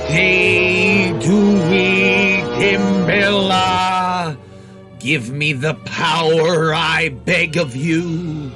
Hey, Dewey Dimbella, give me the power, I beg of you.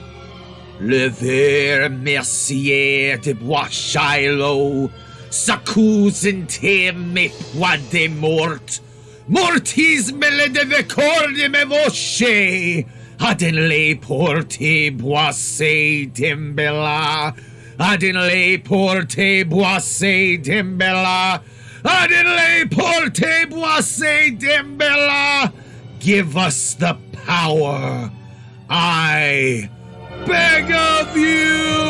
Lever mercier de bois Shiloh, s'accusente me poids de mort, mortis me le deve corde me voce, adenle porte boisse Dimbella, adenle porte boisse Dimbella, adenle porte boisse Dimbella, give us the power, I beg of you!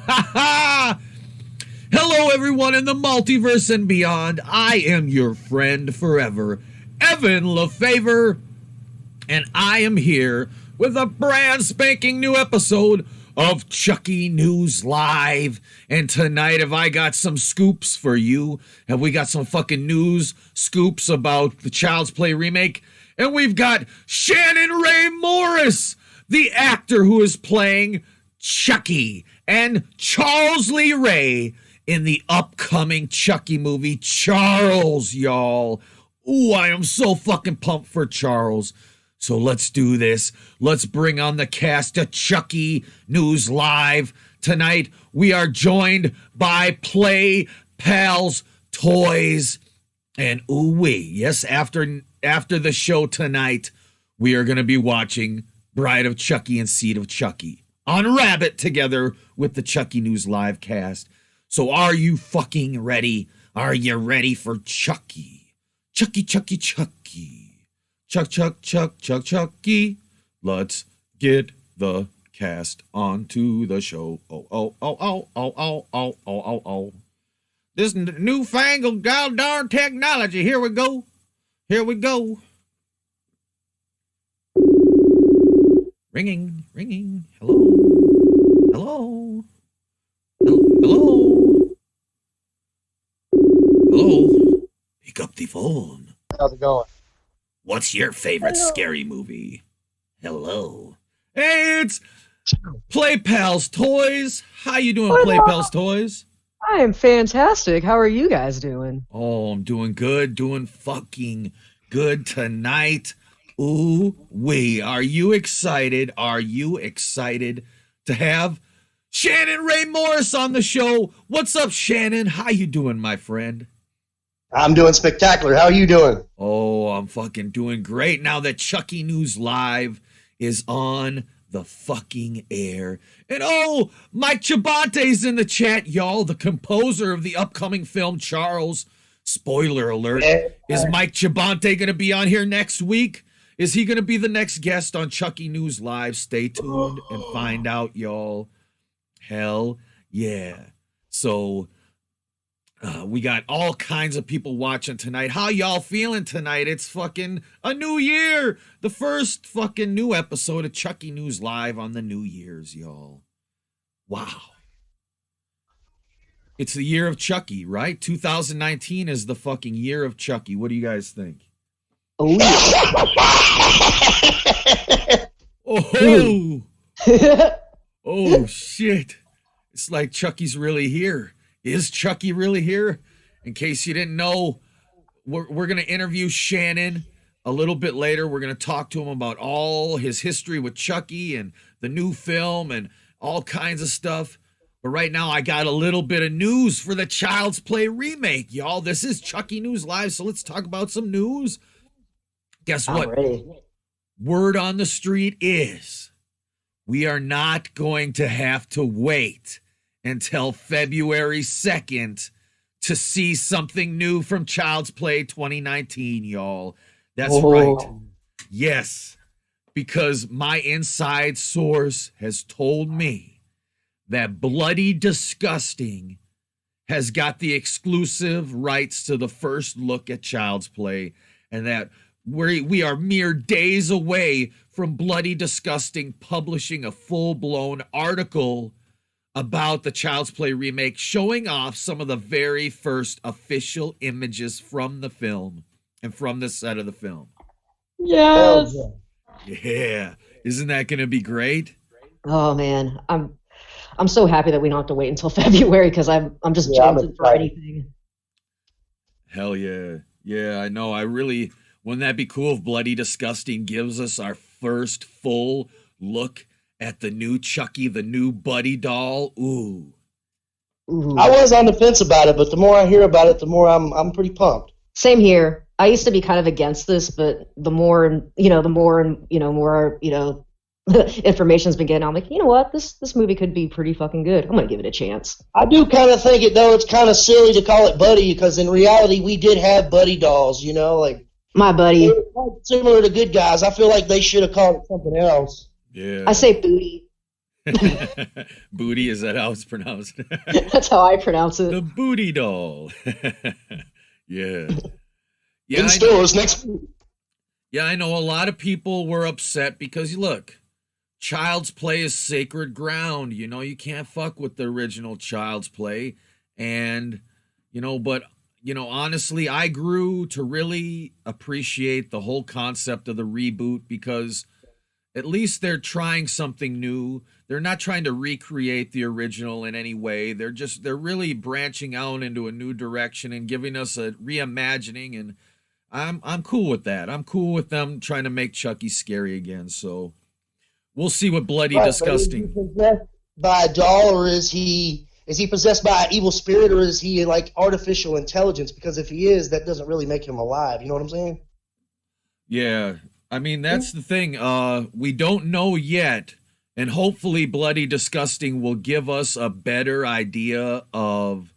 Ha ha! Hello, everyone in the multiverse and beyond. I am your friend forever, Evan Lefavor, and I am here with a brand spanking new episode of Chucky News Live. And tonight, have I got some scoops for you? Have we got some fucking news scoops about the Child's Play remake? And we've got Shannon Ray Morris, the actor who is playing Chucky, and Charles Lee Ray in the upcoming Chucky movie, Charles, y'all. Ooh, I am so fucking pumped for Charles. So let's do this. Let's bring on the cast of Chucky News Live. Tonight, we are joined by Play Pals Toys. And ooh-wee, yes, after the show tonight, we are going to be watching Bride of Chucky and Seed of Chucky on Rabbit together with the Chucky News Live cast. So are you fucking ready? Are you ready for Chucky? Chucky, Chucky, Chucky. Chucky. Let's get the cast onto the show. Oh. This newfangled goddamn technology. Here we go. Ringing. Hello. Pick up the phone. How's it going? What's your favorite scary movie? Hello. Hey, it's Play Pals Toys. How you doing, Play Pals Toys? I am fantastic. How are you guys doing? Oh, I'm doing good. Doing fucking good tonight. Ooh, wee. Are you excited? Are you excited to have Shannon Ray Morris on the show? What's up, Shannon? How you doing, my friend? I'm doing spectacular. How are you doing? Oh, I'm fucking doing great now that Chucky News Live is on the fucking air. And oh, Mike Chabante's in the chat, y'all, the composer of the upcoming film Charles. Spoiler alert. Is Mike Chabante going to be on here next week? Is he going to be the next guest on Chucky News Live? Stay tuned and find out, y'all. Hell yeah. So we got all kinds of people watching tonight. How y'all feeling tonight? It's fucking a new year. The first fucking new episode of Chucky News Live on the New Year's, y'all. Wow. It's the year of Chucky, right? 2019 is the fucking year of Chucky. What do you guys think? Oh, Oh, oh shit. It's like Chucky's really here. Is Chucky really here? In case you didn't know, we're going to interview Shannon a little bit later. We're going to talk to him about all his history with Chucky and the new film and all kinds of stuff. But right now, I got a little bit of news for the Child's Play remake, y'all. This is Chucky News Live, so let's talk about some news. Guess what? Word on the street is we are not going to have to wait until February 2nd to see something new from Child's Play 2019, y'all. That's right. Yes, because my inside source has told me that Bloody Disgusting has got the exclusive rights to the first look at Child's Play, and that we are mere days away from Bloody Disgusting publishing a full-blown article about the Child's Play remake, showing off some of the very first official images from the film and from the set of the film. Yes. Yeah. Isn't that going to be great? Oh man, I'm so happy that we don't have to wait until February because I'm just Yeah, I'm jonesing for excited. anything. Hell yeah. Yeah, I know. Wouldn't that be cool if Bloody Disgusting gives us our first full look at the new Chucky, the new Buddy doll? Ooh. I Ooh. was on the fence about it, but the more I hear about it, the more I'm pretty pumped. Same here. I used to be kind of against this, but the more information's been getting, I'm like, you know what? This movie could be pretty fucking good. I'm gonna give it a chance. I do kind of think it though. It's kind of silly to call it Buddy because in reality we did have Buddy dolls. Like My they buddy, were quite similar to Good Guys. I feel like they should have called it something else. Yeah. I say booty. Booty, is that how it's pronounced? That's how I pronounce The it. Booty doll. Yeah. Yeah, In I know. stores next week. Yeah, I know a lot of people were upset because look, Child's Play is sacred ground. You can't fuck with the original Child's Play. And, but, honestly, I grew to really appreciate the whole concept of the reboot because at least they're trying something new. They're not trying to recreate the original in any way. They're really branching out into a new direction and giving us a reimagining, and I'm cool with that. I'm cool with them trying to make Chucky scary again. So we'll see what Bloody Right, but Disgusting. is he possessed by a doll, or is he possessed by an evil spirit, or is he like artificial intelligence? Because if he is, that doesn't really make him alive. You know what I'm saying? Yeah, I mean that's the thing. We don't know yet, and hopefully Bloody Disgusting will give us a better idea of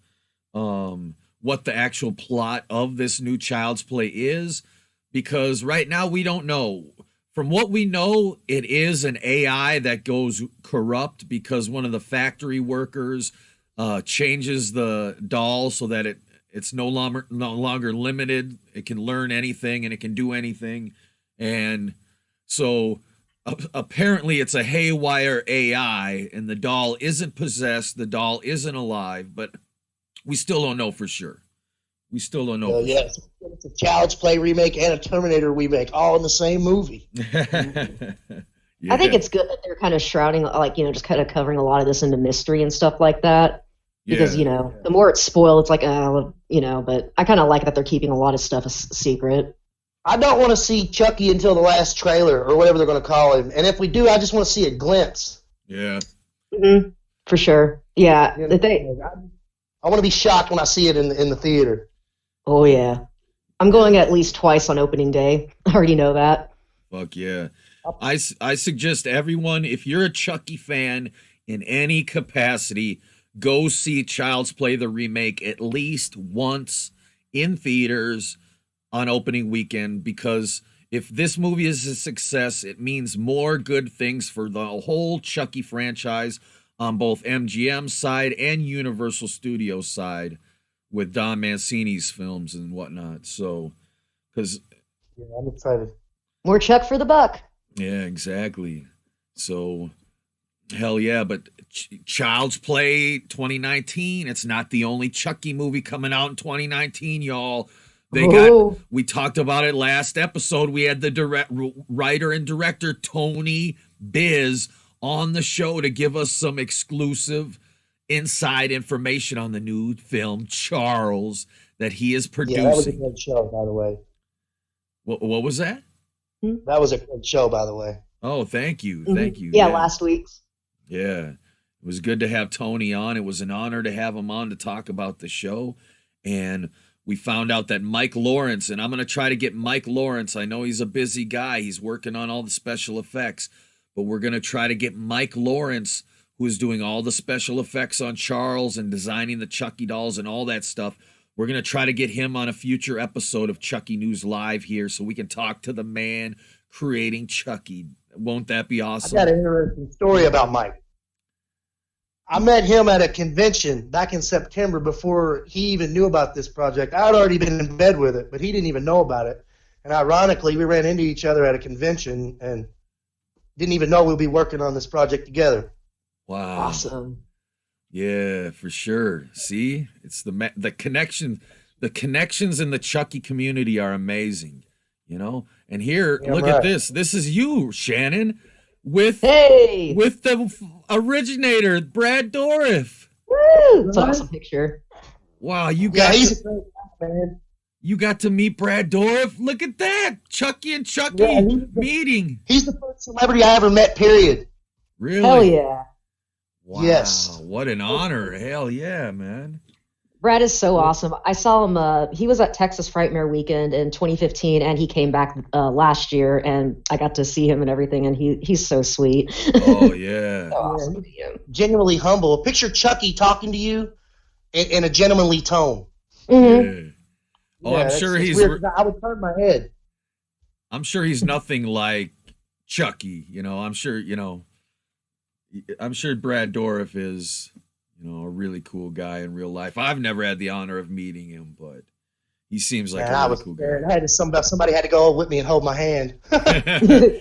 what the actual plot of this new Child's Play is, because right now we don't know. From what we know, it is an AI that goes corrupt because one of the factory workers changes the doll so that it's no longer limited. It can learn anything and it can do anything. And so apparently it's a haywire AI, and the doll isn't possessed, the doll isn't alive, but we still don't know for sure. We still don't know. Yeah, it's a Child's Play remake and a Terminator remake, all in the same movie. I think it's good that they're kind of shrouding, just kind of covering a lot of this into mystery and stuff like that. Because, the more it's spoiled, it's like, but I kind of like that they're keeping a lot of stuff a secret. I don't want to see Chucky until the last trailer or whatever they're going to call him. And if we do, I just want to see a glimpse. Yeah. Mm-hmm. For sure. Yeah. I want to be shocked when I see it in the theater. Oh, yeah. I'm going at least twice on opening day. I already know that. Fuck yeah. I suggest everyone, if you're a Chucky fan in any capacity, go see Child's Play the remake at least once in theaters on opening weekend, because if this movie is a success, it means more good things for the whole Chucky franchise on both MGM's side and Universal Studios side with Don Mancini's films and whatnot. So, because Yeah, I'm excited. More Chuck for the buck. yeah, exactly. So, hell yeah, but Child's Play 2019, it's not the only Chucky movie coming out in 2019, y'all. We talked about it last episode. We had the writer and director Tony Biz on the show to give us some exclusive inside information on the new film Charles that he is producing. Yeah, that was a great show, by the way. What was that? That was a great show, by the way. Oh, thank you. Mhm. Thank you. Yeah, last week's. Yeah. It was good to have Tony on. It was an honor to have him on to talk about the show. And we found out that Mike Lawrence, and I'm going to try to get Mike Lawrence. I know he's a busy guy. He's working on all the special effects, but we're going to try to get Mike Lawrence, who is doing all the special effects on Charles and designing the Chucky dolls and all that stuff. We're going to try to get him on a future episode of Chucky News Live here so we can talk to the man creating Chucky. Won't that be awesome? I got an interesting story about Mike. I met him at a convention back in September before he even knew about this project. I had already been in bed with it, but he didn't even know about it. And ironically, we ran into each other at a convention and didn't even know we'd be working on this project together. Wow. Awesome. Yeah, for sure. See, it's the connection. The connections in the Chucky community are amazing, And here, Yeah, look right. at this. This is you, Shannon, with Hey! with the originator, Brad Dourif. Woo! It's an awesome picture. Wow, he's a great guy, man. You got to meet Brad Dourif. Look at that, Chucky and Chucky meeting. He's the first celebrity I ever met. Period. Really? Hell yeah. Wow, yes. What an honor. Hell yeah, man. Brad is so awesome. I saw him. He was at Texas Frightmare Weekend in 2015, and he came back last year, and I got to see him and everything. And he's so sweet. Oh yeah. So awesome to see him. Genuinely humble. Picture Chucky talking to you in a gentlemanly tone. Mm-hmm. Yeah. Oh, I'm sure he's. Weird. I would turn my head. I'm sure he's nothing like Chucky. I'm sure. I'm sure Brad Dourif is. A really cool guy in real life. I've never had the honor of meeting him, but he seems like a really cool guy. I had somebody had to go with me and hold my hand.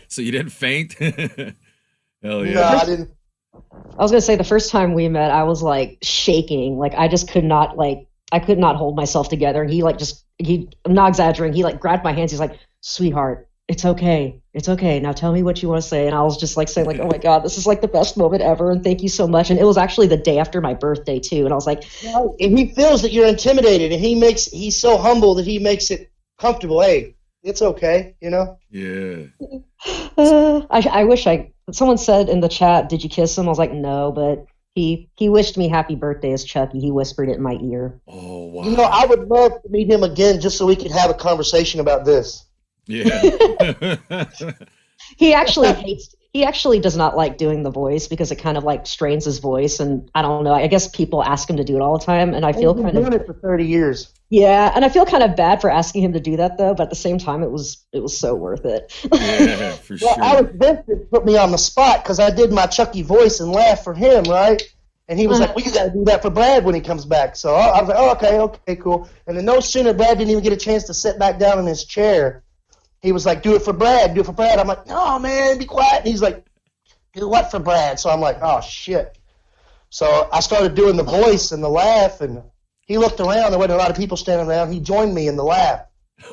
So you didn't faint? Hell yeah. No, I didn't. I was gonna say the first time we met, I was like shaking. Like I just could not hold myself together. And I'm not exaggerating. He like grabbed my hands. He's like, "Sweetheart, it's okay. It's okay. Now tell me what you want to say." And I was just like saying like, "Oh my God, this is like the best moment ever. And thank you so much." And it was actually the day after my birthday too. And I was like, and he feels that you're intimidated, and he's so humble that he makes it comfortable. Hey, it's okay, Yeah. I wish someone said in the chat, "Did you kiss him?" I was like, no, but he wished me happy birthday as Chucky. He whispered it in my ear. Oh, wow. I would love to meet him again just so we could have a conversation about this. Yeah. He actually does not like doing the voice because it kind of like strains his voice, and I don't know. I guess people ask him to do it all the time, and I feel He's been doing it for 30 years. Yeah, and I feel kind of bad for asking him to do that though, but at the same time it was so worth it. Yeah, for sure. Alex Vincent put me on the spot because I did my Chucky voice and laugh for him, right? And he was like, "Well, you got to do that for Brad when he comes back." So I was like, "Oh, okay, cool." And then no sooner Brad didn't even get a chance to sit back down in his chair, he was like, "Do it for Brad, do it for Brad." I'm like, "No, man, be quiet." And he's like, "Do what for Brad?" So I'm like, "Oh, shit." So I started doing the voice and the laugh, and he looked around. There wasn't a lot of people standing around. He joined me in the laugh.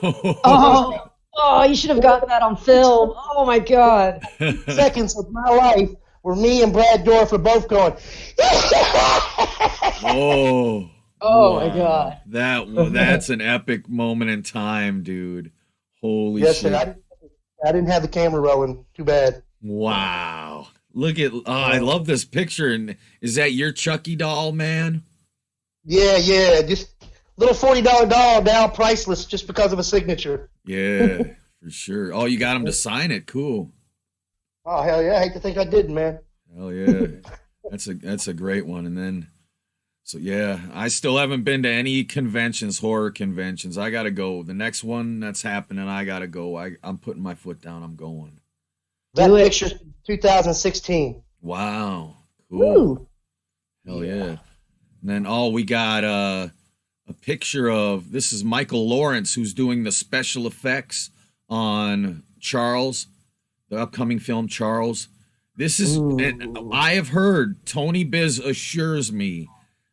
Oh, you should have gotten that on film. Oh, my God. Seconds of my life where me and Brad Dourif are both going, Oh. Oh, wow. My God. That's an epic moment in time, dude. Holy shit. I didn't have the camera rolling. Too bad. Wow. Look at, I love this picture. And is that your Chucky doll, man? Yeah. Just little $40 doll, now priceless just because of a signature. Yeah, for sure. Oh, you got him to sign it. Cool. Oh, hell yeah. I hate to think I didn't, man. Hell yeah. That's a great one. And then, so yeah, I still haven't been to any conventions, horror conventions. I got to go. The next one that's happening, I got to go. I'm putting my foot down. I'm going. That picture's 2016. Wow. Cool. Ooh. Hell yeah. And then, we got a picture of, this is Michael Lawrence, who's doing the special effects on Charles, the upcoming film Charles. This is, I have heard, Tony Biz assures me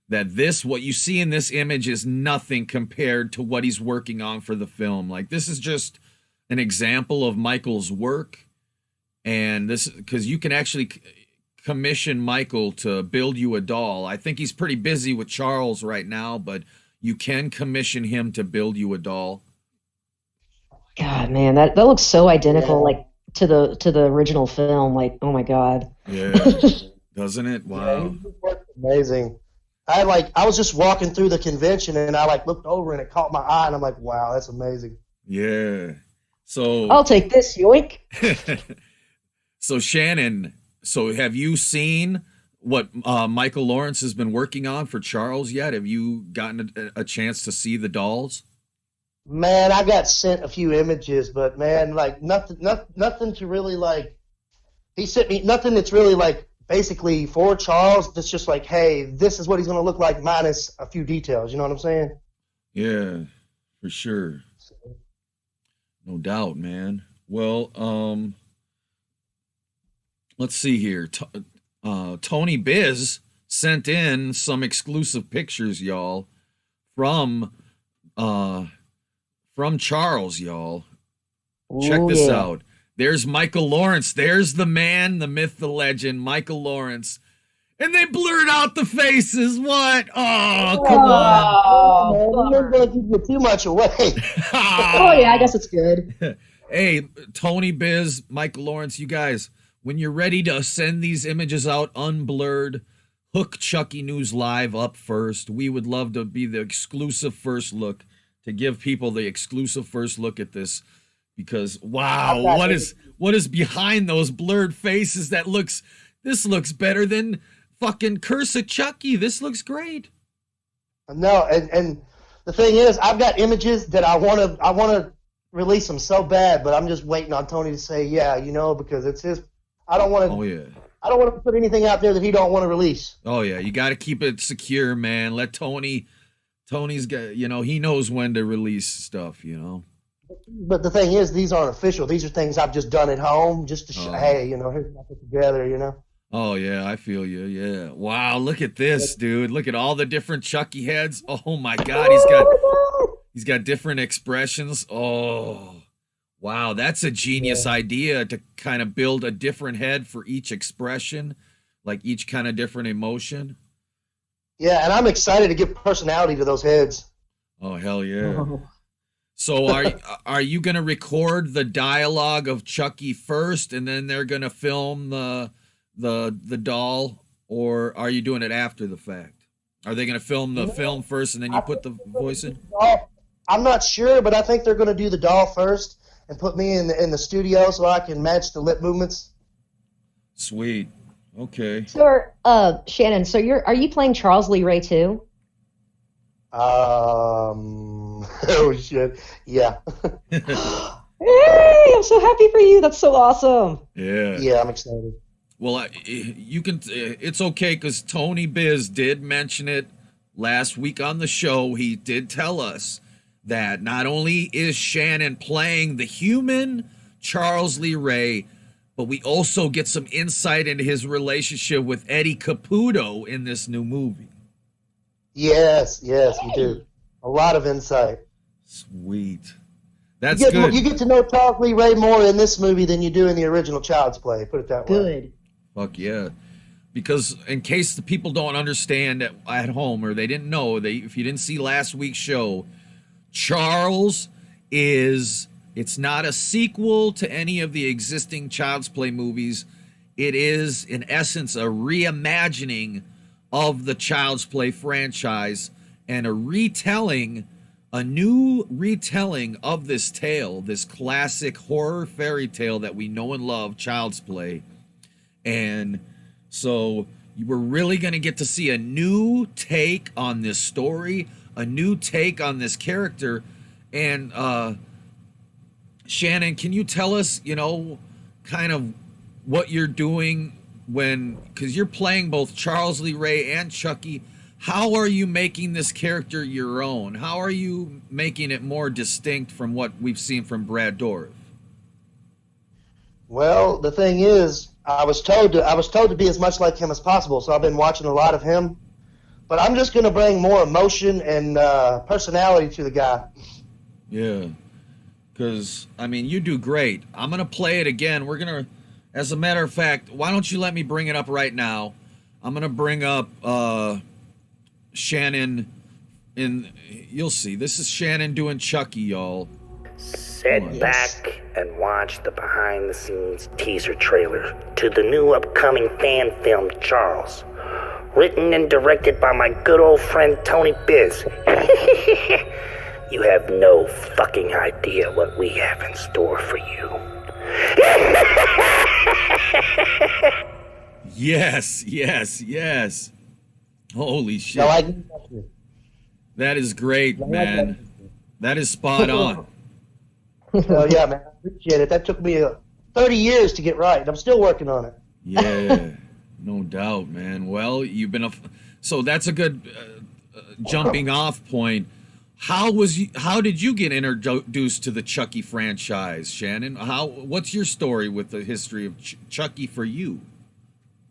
that what you see in this image is nothing compared to what he's working on for the film. Like, this is just an example of Michael's work. And this, because you can actually commission Michael to build you a doll. I think he's pretty busy with Charles right now, but you can commission him to build you a doll. God, man, that looks so identical, like to the original film. Like, oh my God. Yeah, doesn't it? Wow. Yeah, amazing. I was just walking through the convention and I looked over and it caught my eye and I'm like, wow, that's amazing. Yeah. So I'll take this, yoink. So Shannon, have you seen what Michael Lawrence has been working on for Charles yet? Have you gotten a chance to see the dolls? Man, I got sent a few images, but man, nothing to really he sent me nothing that's really basically for Charles. That's just hey, this is what he's going to look like minus a few details. You know what I'm saying? Yeah, for sure. No doubt, man. Well, let's see here. Tony Biz sent in some exclusive pictures, y'all, from Charles, y'all. Check this out. There's Michael Lawrence. There's the man, the myth, the legend, Michael Lawrence, And they blurred out the faces. What? Oh, come on. Oh, man, you're going to give too much away. Oh, yeah, I guess it's good. Hey, Tony Biz, Michael Lawrence, you guys, when you're ready to send these images out unblurred, hook Chucky News Live up first. We would love to be the exclusive first look, to give people the exclusive first look at this, because wow, what is behind those blurred faces? This looks better than fucking Curse of Chucky. This looks great. No, and the thing is, I've got images that I want to release them so bad, but I'm just waiting on Tony to say yeah, because it's his. I don't want to. Oh yeah. I don't want to put anything out there that he don't want to release. Oh yeah, you got to keep it secure, man. Let Tony's got, he knows when to release stuff, But the thing is, these aren't official. These are things I've just done at home just to show, hey, here's what I put together, Oh yeah, I feel you. Yeah. Wow, look at this, dude. Look at all the different Chucky heads. Oh my God, he's got different expressions. Oh. Wow, that's a genius idea, to kind of build a different head for each expression, like each kind of different emotion. Yeah, and I'm excited to give personality to those heads. Oh hell yeah. So are you going to record the dialogue of Chucky first, and then they're going to film the doll, or are you doing it after the fact? Are they going to film the film first and then you put the voice in? I'm not sure, but I think they're going to do the doll first and put me in the studio so I can match the lip movements. Sweet. Okay. So, Shannon, are you playing Charles Lee Ray too? Oh shit. Yeah. Hey, I'm so happy for you. That's so awesome. Yeah. Yeah, I'm excited. Well, you can. It's okay, because Tony Biz did mention it last week on the show. He did tell us that not only is Shannon playing the human Charles Lee Ray, but we also get some insight into his relationship with Eddie Caputo in this new movie. Yes, we do. A lot of insight. Sweet. That's good. You get to know Charles Lee Ray more in this movie than you do in the original Child's Play, put it that way. Good. Fuck yeah. Because in case the people don't understand at home, or they didn't know, if you didn't see last week's show, Charles it's not a sequel to any of the existing Child's Play movies. It is, in essence, a reimagining of the Child's Play franchise, and a new retelling of this tale, this classic horror fairy tale that we know and love, Child's Play. And so we're really going to get to see a new take on this story, a new take on this character. And Shannon, can you tell us, kind of what you're doing because you're playing both Charles Lee Ray and Chucky. How are you making this character your own? How are you making it more distinct from what we've seen from Brad Dourif? Well, the thing is, I was told to be as much like him as possible, so I've been watching a lot of him. But I'm just going to bring more emotion and personality to the guy. Yeah, because, you do great. I'm going to play it again. We're going to, as a matter of fact, why don't you let me bring it up right now? I'm going to bring up Shannon you'll see. This is Shannon doing Chucky, y'all. Sit back and watch the behind-the-scenes teaser trailer to the new upcoming fan film, Charles. Written and directed by my good old friend Tony Biz. You have no fucking idea what we have in store for you. Yes. Holy shit. That is great, man. That is spot on. Oh, yeah, man. I appreciate it. That took me 30 years to get right. I'm still working on it. Yeah, no doubt, man. Well, so that's a good jumping off point. How did you get introduced to the Chucky franchise, Shannon? What's your story with the history of Chucky for you?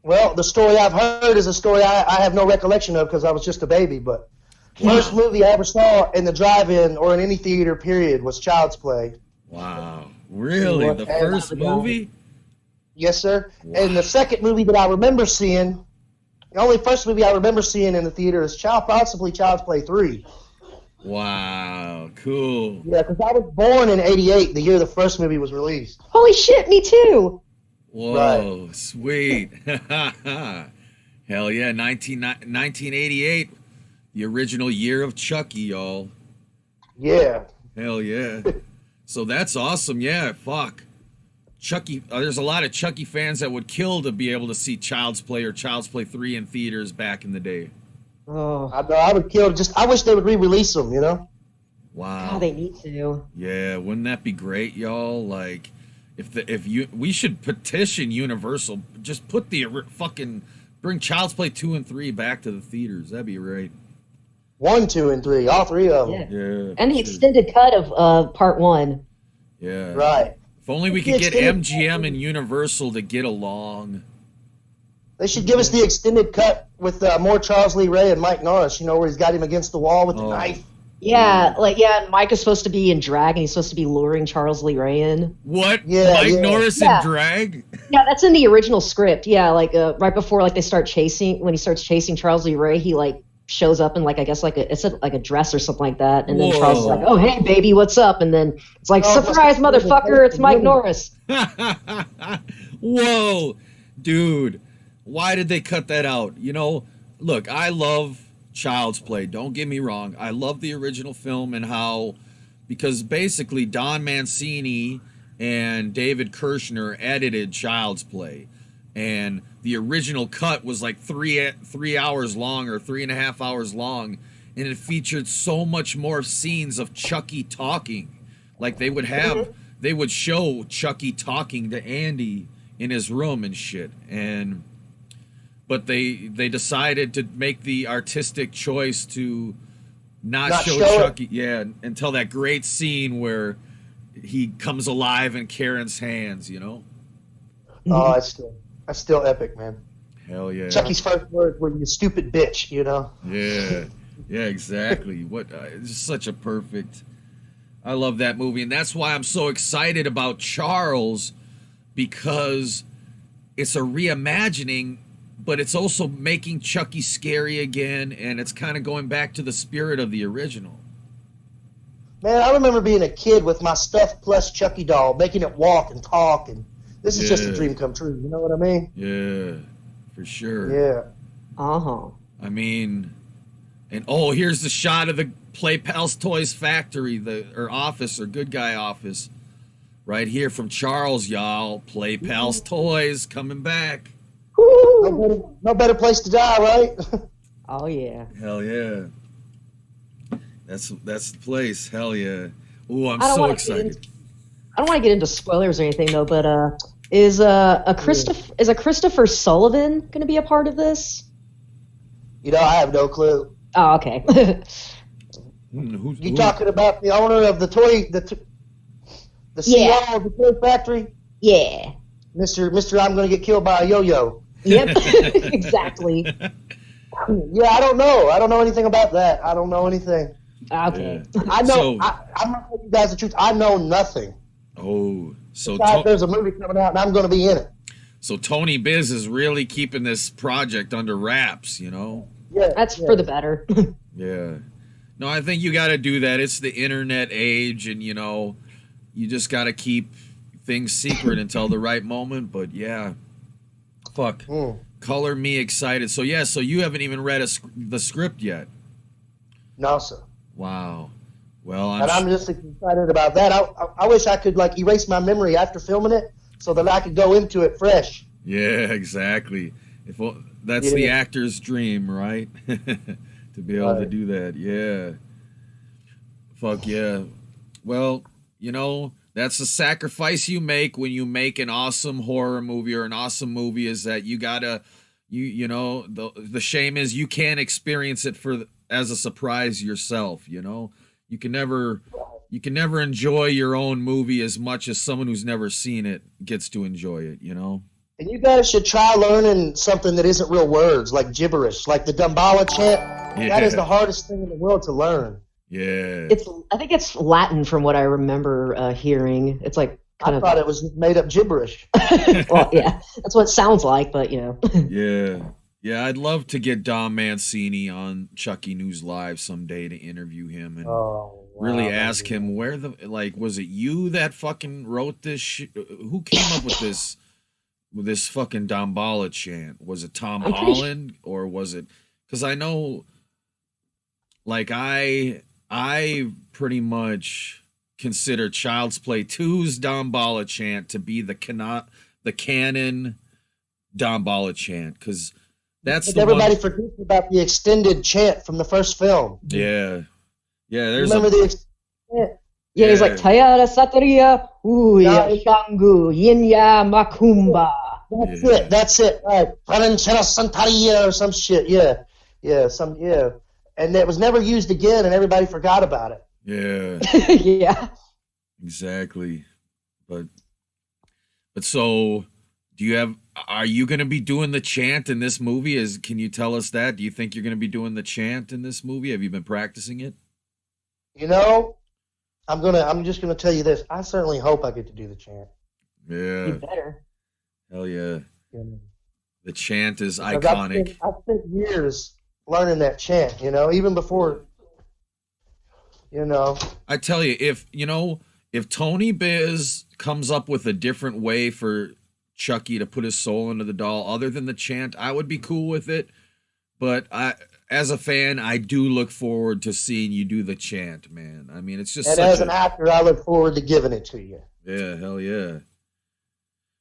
Well, the story I've heard is a story I have no recollection of because I was just a baby, but first movie I ever saw in the drive-in or in any theater, period, was Child's Play. Wow. Really? The first movie? Yes, sir. Wow. And the second movie that I remember seeing The only first movie I remember seeing in the theater is possibly Child's Play 3. Wow, cool. Yeah, because I was born in '88, the year the first movie was released. Holy shit, me too. Whoa, right. Sweet. Hell yeah, 1988, the original year of Chucky, y'all. Yeah. Hell yeah. So that's awesome. Yeah, fuck. Chucky, there's a lot of Chucky fans that would kill to be able to see Child's Play or Child's Play 3 in theaters back in the day. Oh, I would kill. I wish they would re-release them. You know. Wow. God, they need to. Yeah, wouldn't that be great, y'all? Like, we should petition Universal. Just put bring Child's Play 2 and 3 back to the theaters. That'd be right. 1, 2, and 3, all 3 of them. Yeah. And the extended cut of part 1. Yeah. Right. If only we could get MGM and Universal to get along. They should give us the extended cut with more Charles Lee Ray and Mike Norris, you know, where he's got him against the wall with the knife. Yeah, and Mike is supposed to be in drag, and he's supposed to be luring Charles Lee Ray in. What? Yeah, Mike Norris in drag? Yeah, that's in the original script. Yeah, right before when he starts chasing Charles Lee Ray, he shows up in I guess a dress or something like that, and then Charles is like, "Oh hey baby, what's up?" And then it's like, "Surprise, motherfucker! It's Mike Norris." Whoa, dude. Why did they cut that out? You know, look, I love Child's Play. Don't get me wrong. I love the original film and because basically Don Mancini and David Kirshner edited Child's Play. And the original cut was like 3 hours long or 3.5 hours long. And it featured so much more scenes of Chucky talking. Like they would show Chucky talking to Andy in his room and shit. But they decided to make the artistic choice to not show Chucky. Yeah, until that great scene where he comes alive in Karen's hands, you know? Oh, that's still epic, man. Hell yeah. Chucky's first words were, "You stupid bitch," you know? Yeah. Yeah, exactly. It's such a perfect... I love that movie, and that's why I'm so excited about Charles, because it's a reimagining, but it's also making Chucky scary again, and it's kind of going back to the spirit of the original. Man, I remember being a kid with my stuffed plush Chucky doll, making it walk and talk, and this is just a dream come true. You know what I mean? Yeah, for sure. Yeah. Uh-huh. I mean, and here's the shot of the Play Pals Toys factory, or office, or good guy office, right here from Charles, y'all. Play Pals Toys coming back. No better place to die, right? Oh yeah. Hell yeah. That's the place. Hell yeah. Ooh, I'm so excited. I don't want to get into spoilers or anything though, but is a Christopher Sullivan going to be a part of this? You know, I have no clue. Oh, okay. You talking about the owner of the toy, the CEO of the toy factory? Yeah. Mr. I'm going to get killed by a yo-yo. Yep. Exactly. Yeah, I don't know. I don't know anything about that. I don't know anything. Okay. Yeah. I know. I'm not telling you guys the truth. I know nothing. Oh, so there's a movie coming out, and I'm going to be in it. So Tony Biz is really keeping this project under wraps, you know? Yeah, that's for the better. Yeah. No, I think you got to do that. It's the internet age, and you know, you just got to keep things secret until the right moment. But yeah, fuck, color me excited. So yeah, so you haven't even read the script yet? No, sir. Wow. Well, I'm just excited about that. I wish I could erase my memory after filming it so that I could go into it fresh. Yeah, exactly. That's the actor's dream, right? To be able to do that. Yeah. Fuck yeah. Well, you know, that's the sacrifice you make when you make an awesome horror movie or an awesome movie, is that you gotta, you know, the shame is you can't experience it as a surprise yourself, you know? You can never enjoy your own movie as much as someone who's never seen it gets to enjoy it, you know? And you guys should try learning something that isn't real words, like gibberish, like the Damballa chant. Yeah. That is the hardest thing in the world to learn. Yeah. I think it's Latin from what I remember hearing. It's like I thought it was made up gibberish. Well, yeah, that's what it sounds like, but you know. Yeah. Yeah, I'd love to get Don Mancini on Chucky News Live someday to interview him and Oh, really wow, ask him where the like was it you that fucking wrote this who came up with this fucking Damballa chant? Was it Tom Holland or was it cuz I know like I pretty much consider Child's Play 2's Damballa chant to be the canon Damballa chant cuz that's but the everybody one. forgets about the extended chant from the first film. Yeah. Yeah, You there's remember a the extended? Yeah, he's like Tayara Sataria, Uya Yeah. Shangu, Yinya Makumba. That's it. Right. Valentina Santaria or some shit. Yeah. Yeah. And it was never used again and everybody forgot about it. Yeah. Yeah. Exactly. But so are you going to be doing the chant in this movie? Can you tell us that? Do you think you're going to be doing the chant in this movie? Have you been practicing it? You know, I'm just gonna tell you this. I certainly hope I get to do the chant. Yeah. You better. Hell yeah. Yeah. The chant is Because iconic. I've spent years learning that chant, even before, I tell you, if Tony Biz comes up with a different way for Chucky to put his soul into the doll other than the chant, I would be cool with it. But as a fan, I do look forward to seeing you do the chant, man. I mean, it's just And as an actor, I look forward to giving it to you. Yeah, hell yeah.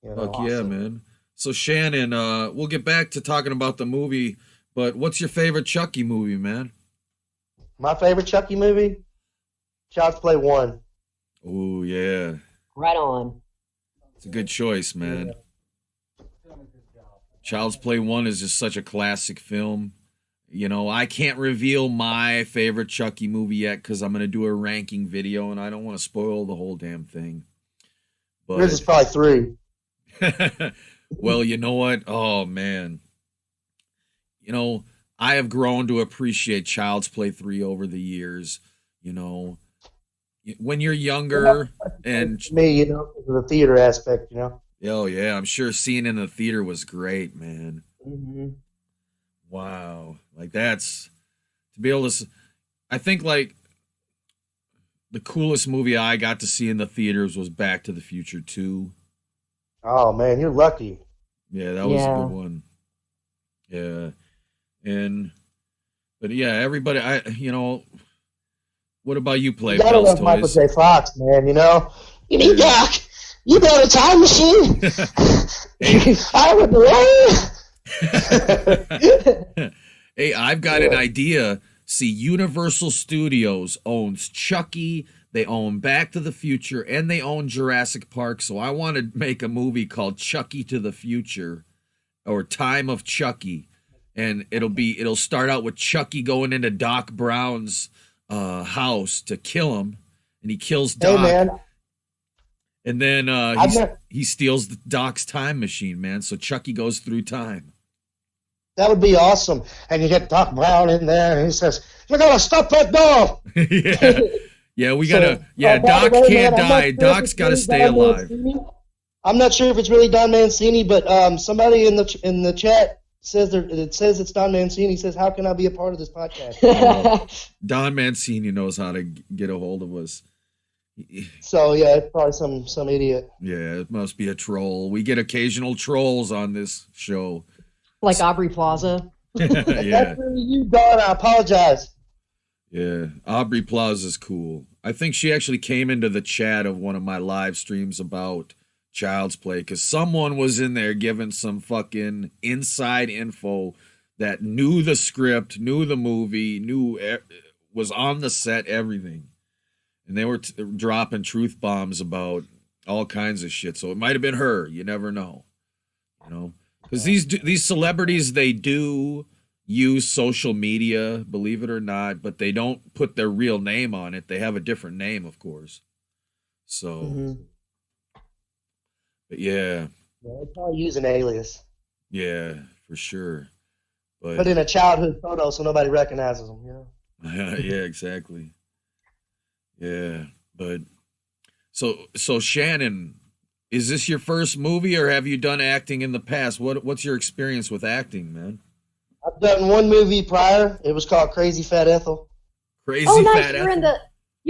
Fuck Awesome. yeah, man. So Shannon, we'll get back to talking about the movie, but what's your favorite Chucky movie, man? My favorite Chucky movie? Child's Play 1. Oh, yeah. Right on. It's a good choice, man. Child's Play 1 is just such a classic film. I can't reveal my favorite Chucky movie yet because I'm going to do a ranking video and I don't want to spoil the whole damn thing. But Yours is probably 3. Well, you know what? Oh, man. I have grown to appreciate Child's Play 3 over the years. When you're younger and... Me, the theater aspect, Oh, yeah. I'm sure seeing it in the theater was great, man. Mm-hmm. Wow. Like, that's... To be able to... I think, like, the coolest movie I got to see in the theaters was Back to the Future 2. Oh, man, you're lucky. Yeah, that was a good one. Yeah. But yeah, everybody, what about you, Play You gotta Pals love Michael Toys? J. Fox, man, You need Doc. You built a time machine. I would believe. Hey, I've got an idea. See, Universal Studios owns Chucky, they own Back to the Future, and they own Jurassic Park. So I want to make a movie called Chucky to the Future or Time of Chucky. And it'll start out with Chucky going into Doc Brown's house to kill him, and he kills Doc. Hey, man. And then he steals the Doc's time machine, man. So Chucky goes through time. That would be awesome. And you get Doc Brown in there, and he says, "You gotta stop that doll." Yeah, we gotta. Doc can't die. Doc's gotta stay alive. I'm not sure if it's really Don Mancini, but somebody in the chat says it's Don Mancini. He says, "How can I be a part of this podcast?" Don Mancini knows how to get a hold of us. So yeah, it's probably some idiot. Yeah, it must be a troll. We get occasional trolls on this show. Like Aubrey Plaza. Yeah. That's really you, Don. I apologize. Yeah, Aubrey Plaza's cool. I think she actually came into the chat of one of my live streams about Child's Play because someone was in there giving some fucking inside info that knew the script, knew the movie, was on the set, everything. And they were dropping truth bombs about all kinds of shit. So it might have been her. You never know. Because these celebrities, they do use social media, believe it or not, but they don't put their real name on it. They have a different name, of course. So, but yeah. They probably use an alias. Yeah, for sure. But in a childhood photo, so nobody recognizes them. Yeah, exactly. Yeah, but so Shannon, is this your first movie or have you done acting in the past? What's your experience with acting, man? I've done one movie prior. It was called Crazy Fat Ethel. Crazy Oh, nice. Fat You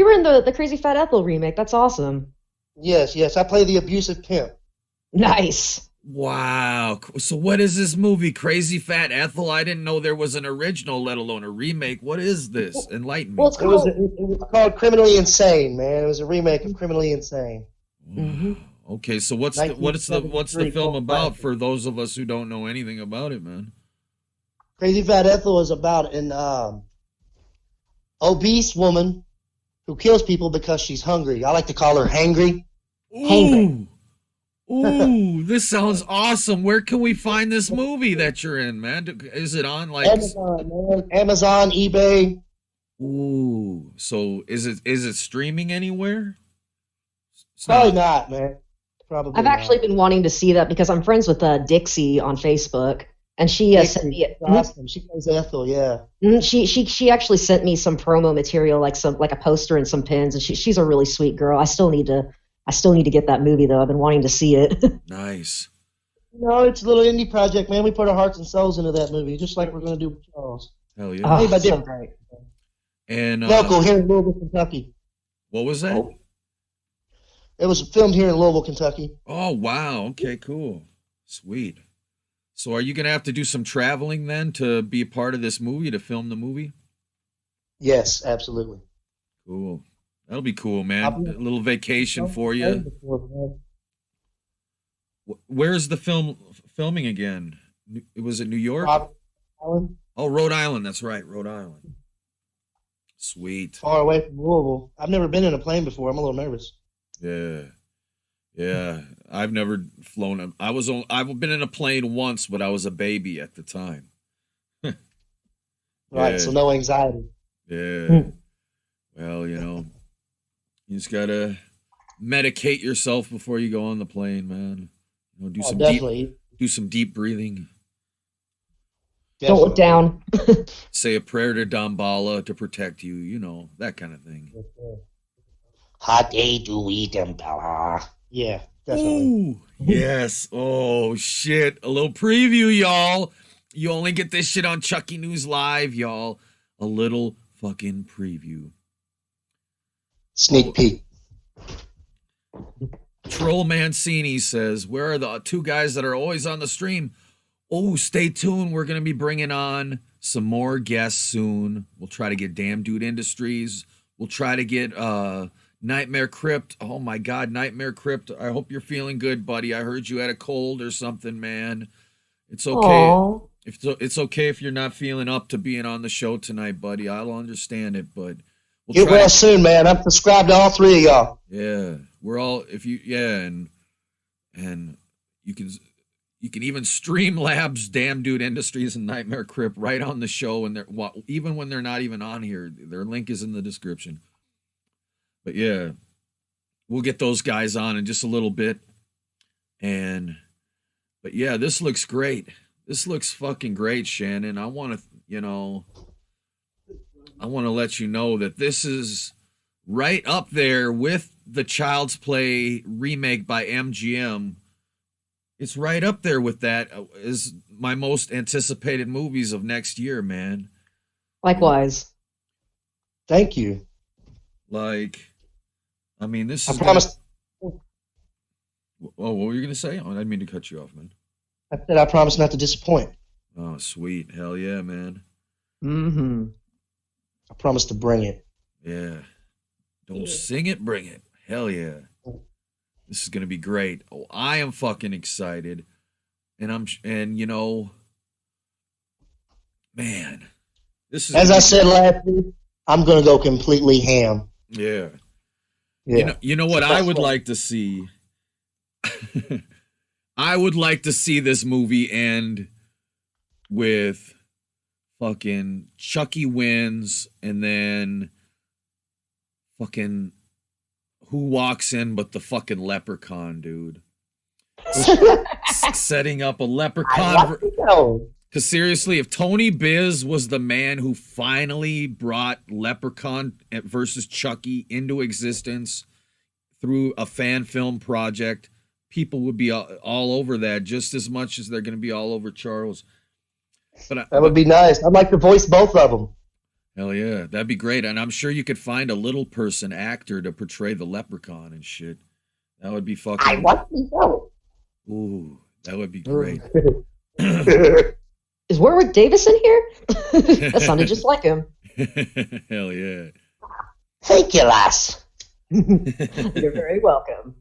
were in Ethel. the Crazy Fat Ethel remake. That's awesome. Yes. I play the abusive pimp. Nice. Wow. So what is this movie? Crazy Fat Ethel? I didn't know there was an original, let alone a remake. What is this? Enlighten me. Well, It was called Criminally Insane, man. It was a remake of Criminally Insane. Mm-hmm. Okay, so what's the film about for those of us who don't know anything about it, man? Crazy Fat Ethel is about an obese woman who kills people because she's hungry. I like to call her hangry. Ooh. Ooh, this sounds awesome. Where can we find this movie that you're in, man? Is it on like Amazon, man. Amazon, eBay. Ooh, so is it streaming anywhere? It's Probably not, man. Probably. I've actually been wanting to see that because I'm friends with Dixie on Facebook, and she sent me. Awesome. She plays Ethel, yeah. She actually sent me some promo material, like a poster and some pins, and she's a really sweet girl. I still need to get that movie though. I've been wanting to see it. Nice. No, it's a little indie project, man. We put our hearts and souls into that movie, just like we're going to do with Charles. Hell yeah. Oh, Made by so different great. And local here in Louisville, Kentucky. what was that? It was filmed here in Louisville, Kentucky. Oh, wow. Okay, cool. Sweet. So are you going to have to do some traveling then to be a part of this movie, to film the movie? Yes, absolutely. Cool. That'll be cool, man. A little vacation for you. Where's the filming again? Was it New York? Island, Oh, Rhode Island. That's right, Rhode Island. Sweet. far away from Louisville. I've never been in a plane before. I'm a little nervous. Yeah. I've never flown. I've been in a plane once, but I was a baby at the time. Right, Yeah. so no anxiety. Yeah. Well, you just gotta medicate yourself before you go on the plane, man. Definitely. Do some deep breathing. Don't look down. Say a prayer to Damballa to protect you. That kind of thing. Hot day to eat them, Bella. Yeah, definitely. Ooh, yes. Oh shit! A little preview, y'all. You only get this shit on Chucky News Live, y'all. A little fucking preview. Sneak peek. Troll Mancini says, where are the two guys that are always on the stream? Oh, stay tuned. We're going to be bringing on some more guests soon. We'll try to get Damn Dude Industries. We'll try to get Nightmare Crypt. Oh, my God, Nightmare Crypt. I hope you're feeling good, buddy. I heard you had a cold or something, man. It's okay. Aww. It's okay if you're not feeling up to being on the show tonight, buddy. I'll understand it, but Get well soon, man. I'm subscribed to all three of y'all. Yeah, we're all and you can even stream Labs, Damn Dude Industries, and Nightmare Crypt right on the show, and even when they're not even on here, their link is in the description. But yeah, we'll get those guys on in just a little bit, but yeah, this looks great. This looks fucking great, Shannon. I want to let you know that this is right up there with the Child's Play remake by MGM. It's right up there with that as my most anticipated movies of next year, man. Likewise. Thank you. This is... I promise. Oh, what were you going to say? Oh, I didn't mean to cut you off, man. I said I promise not to disappoint. Oh, sweet. Hell yeah, man. Mm-hmm. I promise to bring it. Yeah. Don't sing it, bring it. Hell yeah. This is going to be great. Oh, I am fucking excited. And man, this is... As I said last week, I'm going to go completely ham. Yeah. Yeah. You know what I would like to see? I would like to see this movie end with fucking Chucky wins, and then fucking who walks in but the fucking leprechaun, dude. Setting up a leprechaun. Because seriously, if Tony Biz was the man who finally brought Leprechaun versus Chucky into existence through a fan film project, people would be all over that just as much as they're going to be all over Charles. That would be nice. I'd like to voice both of them. Hell yeah, that'd be great. And I'm sure you could find a little person actor to portray the leprechaun and shit. That would be fucking. I want to know. Ooh, that would be great. Is Warwick Davis in here? That sounded just like him. Hell yeah. Thank you, lass. You're very welcome.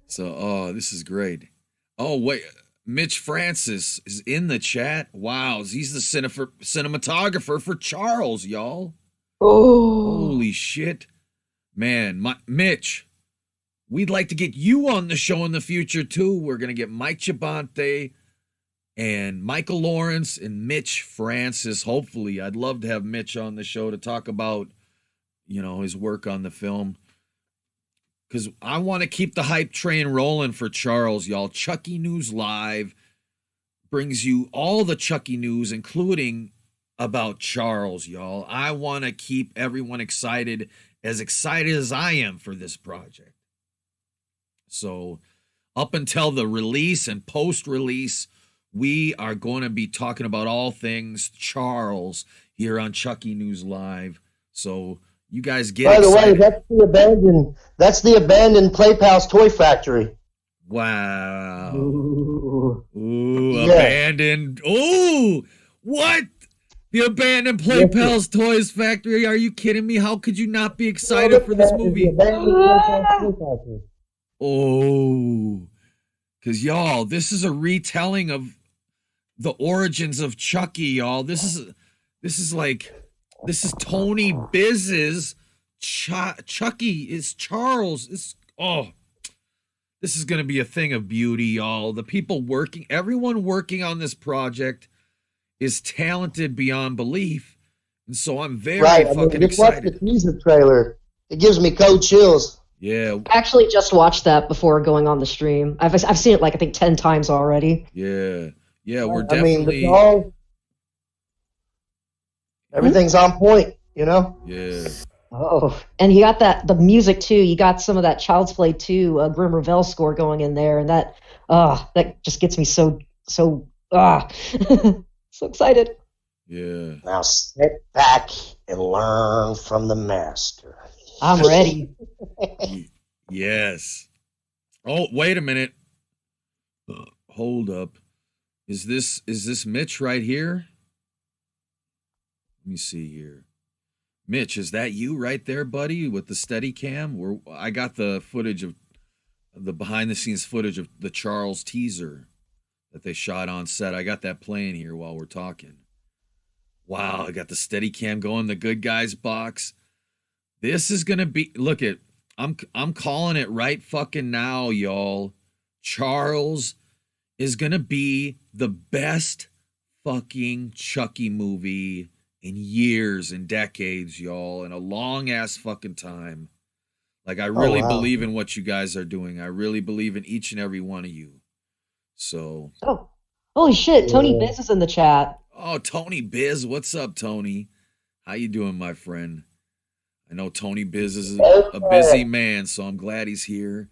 So, this is great. Oh, wait. Mitch Francis is in the chat. Wow, he's the cinematographer for Charles, y'all. Oh. Holy shit. Man, Mitch, we'd like to get you on the show in the future, too. We're going to get Mike Chabante and Michael Lawrence and Mitch Francis. Hopefully, I'd love to have Mitch on the show to talk about, his work on the film. Because I want to keep the hype train rolling for Charles, y'all. Chucky News Live brings you all the Chucky news, including about Charles, y'all. I want to keep everyone excited as I am for this project. So up until the release and post-release, we are going to be talking about all things Charles here on Chucky News Live. So you guys get excited. By the way, that's the abandoned Playpal's Toy Factory. Wow. Ooh, yeah. Abandoned. Ooh, what? The abandoned Playpal's Toys Factory? Are you kidding me? How could you not be excited for this movie? Oh, because y'all, this is a retelling of the origins of Chucky, y'all. This is Tony Biz's Chucky is Charles. This is going to be a thing of beauty, y'all. The people everyone working on this project is talented beyond belief. And so I'm very fucking excited. Watch the teaser trailer. It gives me cold chills. Yeah. I actually just watched that before going on the stream. I've seen it I think 10 times already. Yeah. Yeah, we're definitely... everything's on point, Yeah. Oh, and you got the music too. You got some of that Child's Play 2 Grim Revel score going in there, and that just gets me so so excited. Yeah. Now sit back and learn from the master. I'm ready. Yes. Oh, wait a minute. Hold up. Is this Mitch right here? Let me see here. Mitch, is that you right there, buddy, with the steady cam? I got the footage of the behind the scenes footage of the Charles teaser that they shot on set. I got that playing here while we're talking. Wow, I got the steady cam going, the good guys box. This is gonna be I'm calling it right fucking now, y'all. Charles is gonna be the best fucking Chucky movie in years and decades, y'all, in a long ass fucking time. I really believe in what you guys are doing. I really believe in each and every one of you. So. Oh, holy shit! Tony Biz is in the chat. Oh, Tony Biz, what's up, Tony? How you doing, my friend? I know Tony Biz is a busy man, so I'm glad he's here.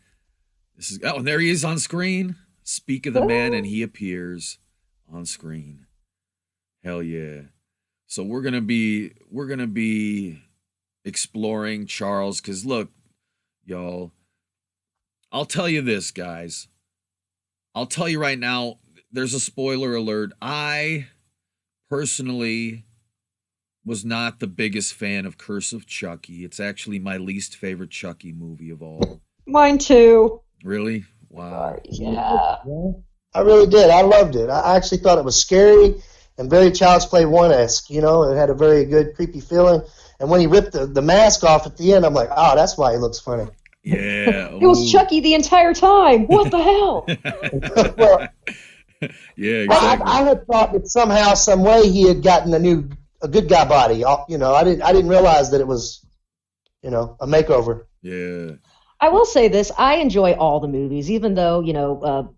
And there he is on screen. Speak of the man, and he appears on screen. Hell yeah. So we're gonna be exploring Charles, because look, y'all, I'll tell you this, guys. I'll tell you right now, there's a spoiler alert. I personally was not the biggest fan of Curse of Chucky. It's actually my least favorite Chucky movie of all. Mine too. Really? Wow. Yeah. I really did. I loved it. I actually thought it was scary and very Child's Play 1-esque. It had a very good creepy feeling. And when he ripped the mask off at the end, I'm like, oh, that's why he looks funny. Yeah. It was Chucky the entire time. What the hell? Well, yeah, exactly. I had thought that somehow, some way, he had gotten a good guy body. I didn't realize that it was, a makeover. Yeah. I will say this: I enjoy all the movies, even though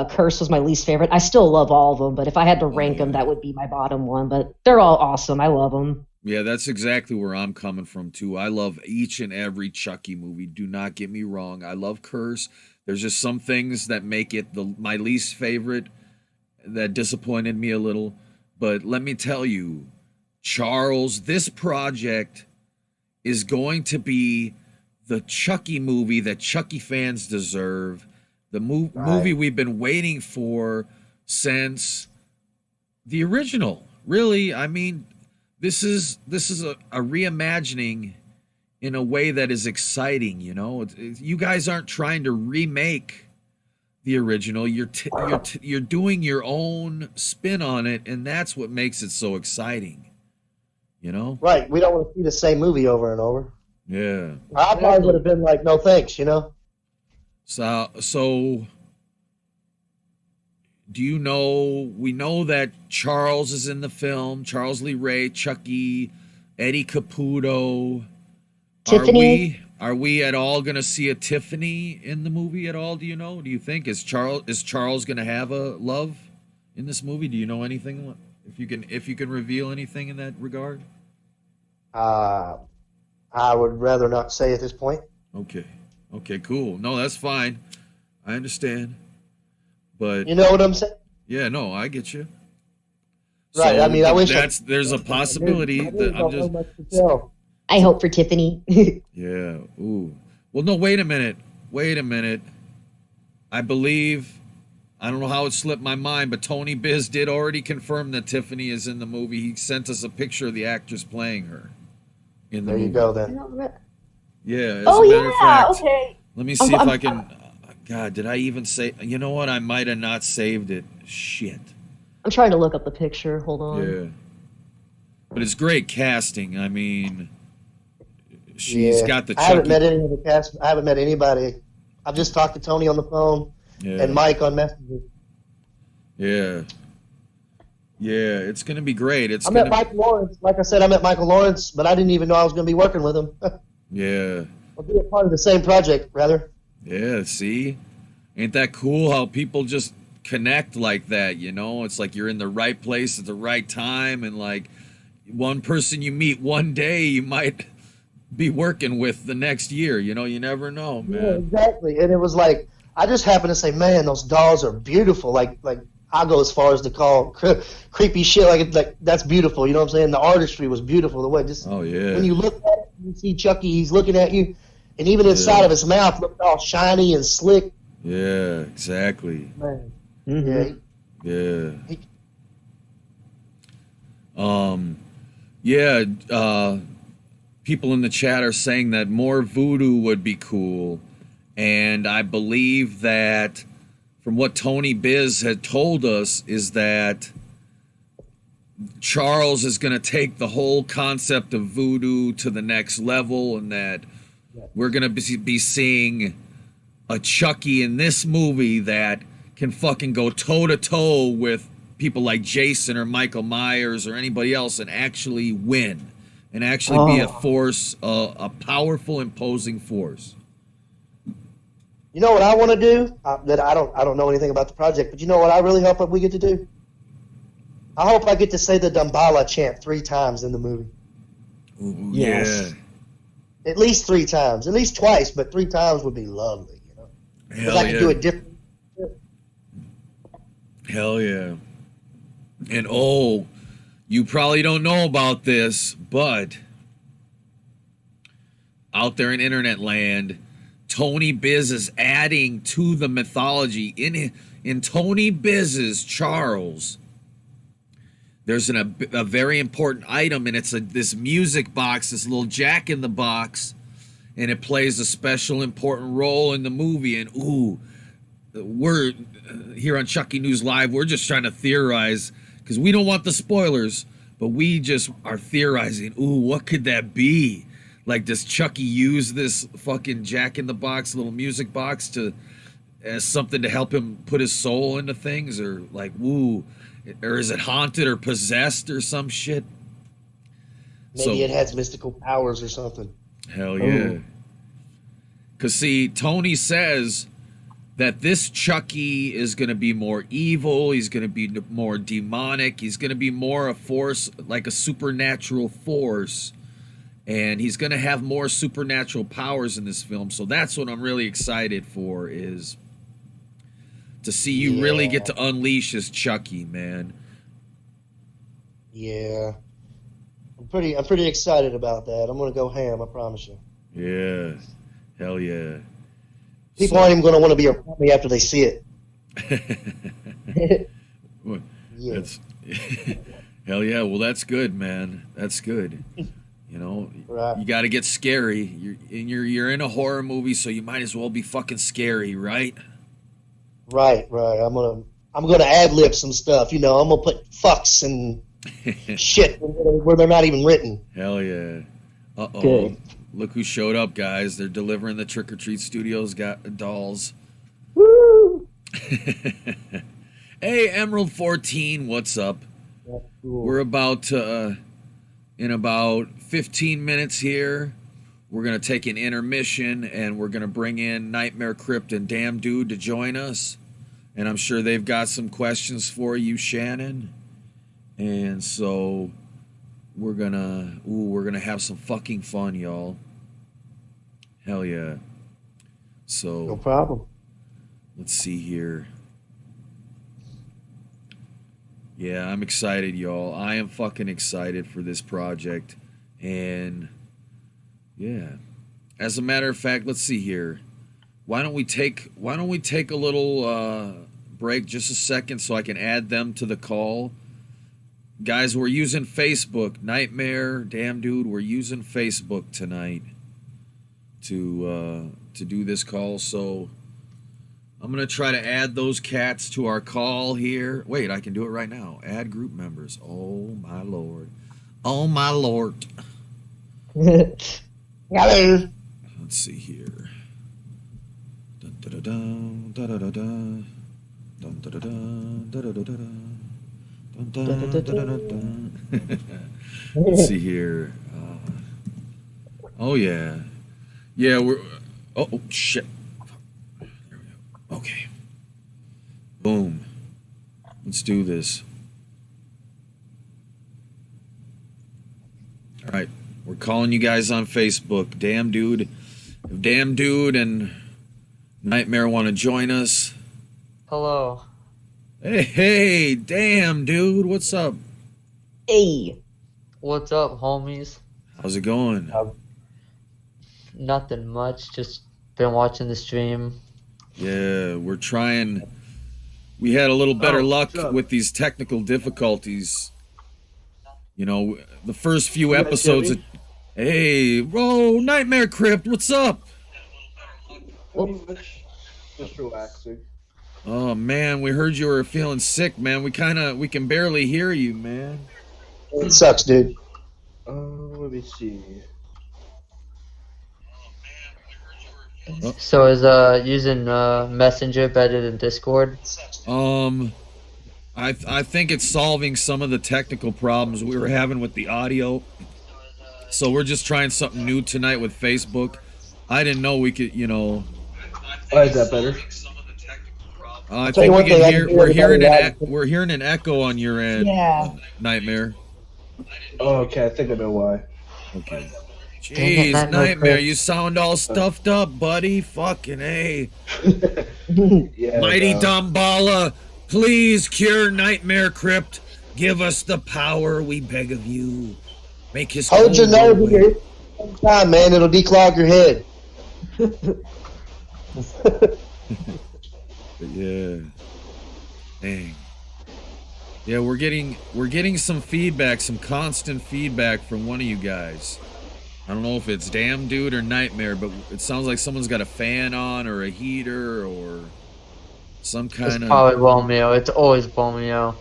Curse was my least favorite. I still love all of them, but if I had to rank them, that would be my bottom one. But they're all awesome. I love them. Yeah, that's exactly where I'm coming from too. I love each and every Chucky movie. Do not get me wrong. I love Curse. There's just some things that make it my least favorite. that disappointed me a little. But let me tell you, Charles, this project is going to be the Chucky movie that Chucky fans deserve. The movie we've been waiting for since the original. Really, I mean, this is a reimagining in a way that is exciting. You know, you guys aren't trying to remake the original. You're doing your own spin on it, and that's what makes it so exciting. You know, right? We don't want to see the same movie over and over. Yeah, I probably would have been like, no thanks. You know. So do you know, we know that Charles is in the film, Charles Lee Ray, Chucky, Eddie Caputo. Tiffany. Are we at all going to see a Tiffany in the movie at all? Do you know? Do you think is Charles going to have a love in this movie? Do you know anything? If you can reveal anything in that regard? I would rather not say at this point. Okay, cool. No, that's fine. I understand. But you know what I'm saying? Yeah, no, I get you. Right. So I mean, I wish there's a possibility that I'm just. I hope for Tiffany. Yeah. Ooh. Well, no. Wait a minute. I believe. I don't know how it slipped my mind, but Tony Biz did already confirm that Tiffany is in the movie. He sent us a picture of the actress playing her in the movie. There you go, then. Yeah. Oh, yeah. Okay. Let me see if I can. God, did I even say? You know what? I might have not saved it. Shit. I'm trying to look up the picture. Hold on. Yeah. But it's great casting. I mean, she's got the Chucky. I haven't met any of the cast. I haven't met anybody. I've just talked to Tony on the phone and Mike on Messenger. Yeah. Yeah, it's going to be great. I met Michael Lawrence. Like I said, I met Michael Lawrence, but I didn't even know I was going to be working with him. Yeah. I'll be a part of the same project, rather. Yeah, see? Ain't that cool how people just connect like that, you know? It's like you're in the right place at the right time, and like one person you meet one day you might be working with the next year, you know? You never know, man. Yeah, exactly. And it was like, I just happened to say, man, those dolls are beautiful. Like I go as far as to call creepy shit like that's beautiful. You know what I'm saying? The artistry was beautiful. The way when you look at it, you see Chucky, he's looking at you, and even inside of his mouth looked all shiny and slick. Yeah, exactly. Man. Mm-hmm. People in the chat are saying that more voodoo would be cool, and I believe that from what Tony Biz had told us is that Charles is going to take the whole concept of voodoo to the next level, and that we're going to be seeing a Chucky in this movie that can fucking go toe-to-toe with people like Jason or Michael Myers or anybody else and actually win and actually be a force, a powerful, imposing force. You know what I want to do? That I don't know anything about the project, but you know what I really hope we get to do? I hope I get to say the Damballa chant 3 times in the movie. Ooh, yes. Yeah. At least 3 times. At least twice, but 3 times would be lovely, you know? Because I can do it different. Hell yeah. And you probably don't know about this, but out there in internet land, Tony Biz is adding to the mythology. In Tony Biz's Charles, there's a very important item, and it's this music box, this little jack in the box, and it plays a special important role in the movie. And we're here on Chucky News Live, we're just trying to theorize because we don't want the spoilers, but we just are theorizing. What could that be? Like, does Chucky use this fucking jack-in-the-box little music box as something to help him put his soul into things? Or, like, or is it haunted or possessed or some shit? Maybe it has mystical powers or something. Hell yeah. Because, see, Tony says that this Chucky is going to be more evil. He's going to be more demonic. He's going to be more a force, like a supernatural force. And he's going to have more supernatural powers in this film. So that's what I'm really excited for, is to see you really get to unleash as Chucky, man. Yeah. I'm pretty excited about that. I'm gonna go ham, I promise you. Yeah. Hell yeah. People aren't even gonna want to be around me after they see it. Yeah. That's hell yeah. Well, that's good, man. That's good. You know, you got to get scary. You're in a horror movie, so you might as well be fucking scary, right? Right. I'm gonna ad lib some stuff. You know, I'm gonna put fucks and shit where they're not even written. Hell yeah. Uh-oh. Good. Look who showed up, guys. They're delivering the Trick or Treat Studios dolls. Woo! Hey, Emerald 14, what's up? That's cool. We're about to, in about 15 minutes here, we're going to take an intermission, and we're going to bring in Nightmare Crypt and Damn Dude to join us. And I'm sure they've got some questions for you, Shannon. And so we're gonna have some fucking fun, y'all. Hell yeah. So No problem. let's see here. Yeah, I'm excited, y'all. I am fucking excited for this project. And yeah. As a matter of fact, let's see here. Why don't we take a little break, just a second, so I can add them to the call. Guys, we're using Facebook. Nightmare, Damn Dude, we're using Facebook tonight to do this call. So I'm going to try to add those cats to our call here. Wait, I can do it right now. Add group members. Oh, my Lord. Oh, my Lord. Hello. Let's see here. Dun, da, da, dun, da, da, da, da. Dun, da, da, dun, da, da, da, da, da. Dun, dun, dun, dun, dun, dun. Let's see here. Oh, yeah. Yeah, we're... Oh, shit. There we go. Okay. Boom. Let's do this. All right. We're calling you guys on Facebook. Damn Dude. If Damn Dude and Nightmare want to join us. Hello. Hey, Damn Dude. What's up? Hey. What's up, homies? How's it going? Nothing much. Just been watching the stream. Yeah, we're trying. We had a little better luck with these technical difficulties. You know, the first few episodes. Hey, bro, Nightmare Crypt, what's up? Just relaxing. Oh man, we heard you were feeling sick, man. We can barely hear you, man. It sucks, dude. Let me see. So is using Messenger better than Discord? I think it's solving some of the technical problems we were having with the audio. So we're just trying something new tonight with Facebook. I didn't know we could, you know. Oh, is that better? I think we can hear. We're hearing an echo on your end. Yeah. Nightmare. Oh, okay. I think I know why. Okay. Dang it, Jeez, Nightmare, Chris. you sound all stuffed up, buddy. Fucking A. Yeah. Mighty Damballa, please cure Nightmare Crypt. Give us the power, we beg of you. Make his Hold your cold nose go in your away. head time, man. It'll declog your head. But yeah. Dang. Yeah, we're getting some feedback, some constant feedback from one of you guys. I don't know if it's Damn Dude or Nightmare, but it sounds like someone's got a fan on or a heater or some It's kind of... probably Romeo. It's always Romeo.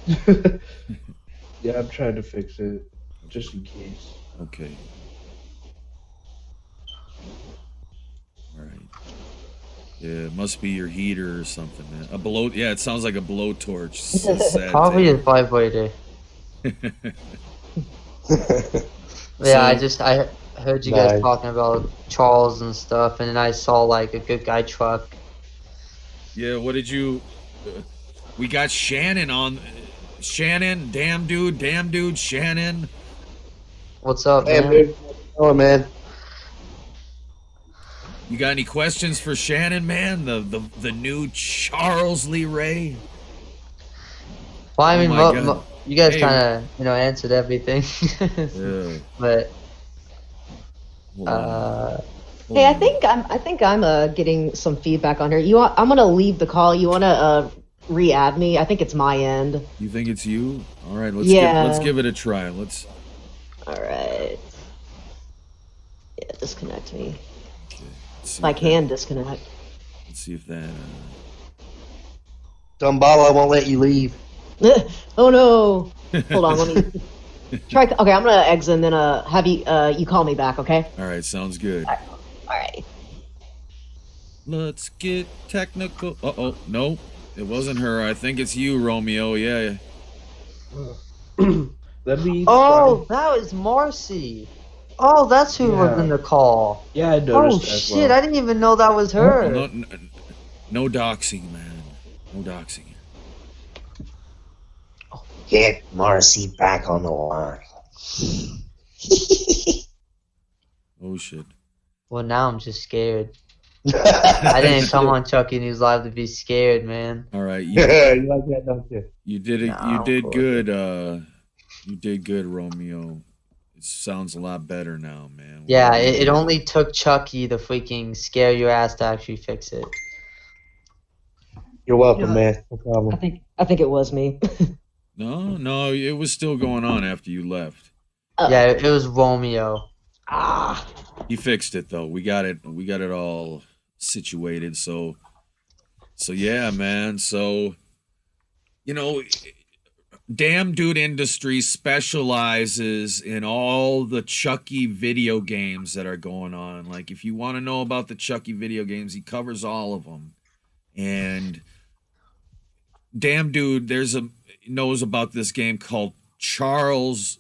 Yeah, I'm trying to fix it, just in case. Okay. Alright. Yeah, it must be your heater or something, man. Yeah, it sounds like a blowtorch. It's a sad Probably thing. his vibrator. So- Yeah, I heard you guys Nice. talking about Charles and stuff, and then I saw like a good guy truck. Yeah, what did you... we got Shannon on... Shannon, Damn Dude, Shannon. What's up, Hey, man? dude. Oh, man. You got any questions for Shannon, man? The new Charles Lee Ray? Well, I mean, my God. you guys Hey. kind of, answered everything. Yeah. But Hold on. Hey, I think I'm getting some feedback on here. I'm gonna leave the call. You wanna re-add me? I think it's my end. You think it's you? All right, let's give it a try. All right. Yeah, disconnect me. Okay. If I can disconnect. Let's see if that. Dumbala won't let you leave. Oh no! Hold on, let me try. Okay, I'm gonna exit and then have you call me back. Okay. All right, sounds good. All right. Let's get technical. Uh-oh, no, it wasn't her. I think it's you, Romeo. Yeah. Let me. oh, that was Marcy. Oh, that's who was in the call. Yeah, I noticed. Oh as shit! well. I didn't even know that was her. No doxing, man. No doxing. Get Marcy back on the line. Oh shit. Well, now I'm just scared. I didn't come on Chucky News Live to be scared, man. All right, You like that, don't you? you did it. No, You did of good. You did good, Romeo. It sounds a lot better now, man. Yeah, it only took Chucky to freaking scare your ass to actually fix it. You're welcome, man. No problem. I think it was me. No, it was still going on after you left. Yeah, it was Romeo. He fixed it though. We got it all situated. So yeah, man. So Damn Dude Industries specializes in all the Chucky video games that are going on. Like, if you want to know about the Chucky video games, he covers all of them. And Damn Dude knows about this game called Charles.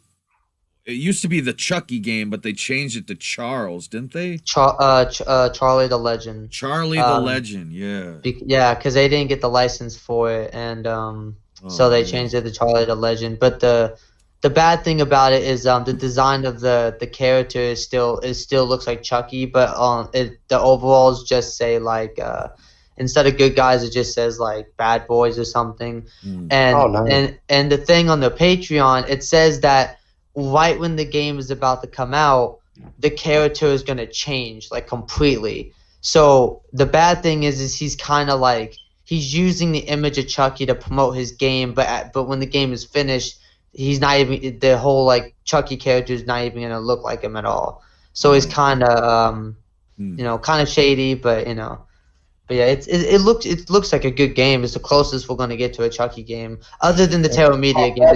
It used to be the Chucky game, but they changed it to Charles, didn't they? Charlie the Legend. Charlie the Legend, yeah. Yeah, because they didn't get the license for it, and so they changed it to Charlie the Legend. But the bad thing about it is the design of the character is still looks like Chucky, but the overalls just say like instead of good guys, it just says like bad boys or something. And and the thing on the Patreon, it says that right when the game is about to come out, the character is gonna change like completely. So the bad thing is he's kind of like he's using the image of Chucky to promote his game, but when the game is finished, he's not even the whole like Chucky character is not even gonna look like him at all. So he's kind of kind of shady, but But yeah, it looks like a good game. It's the closest we're gonna get to a Chucky game, other than the Terror Media game.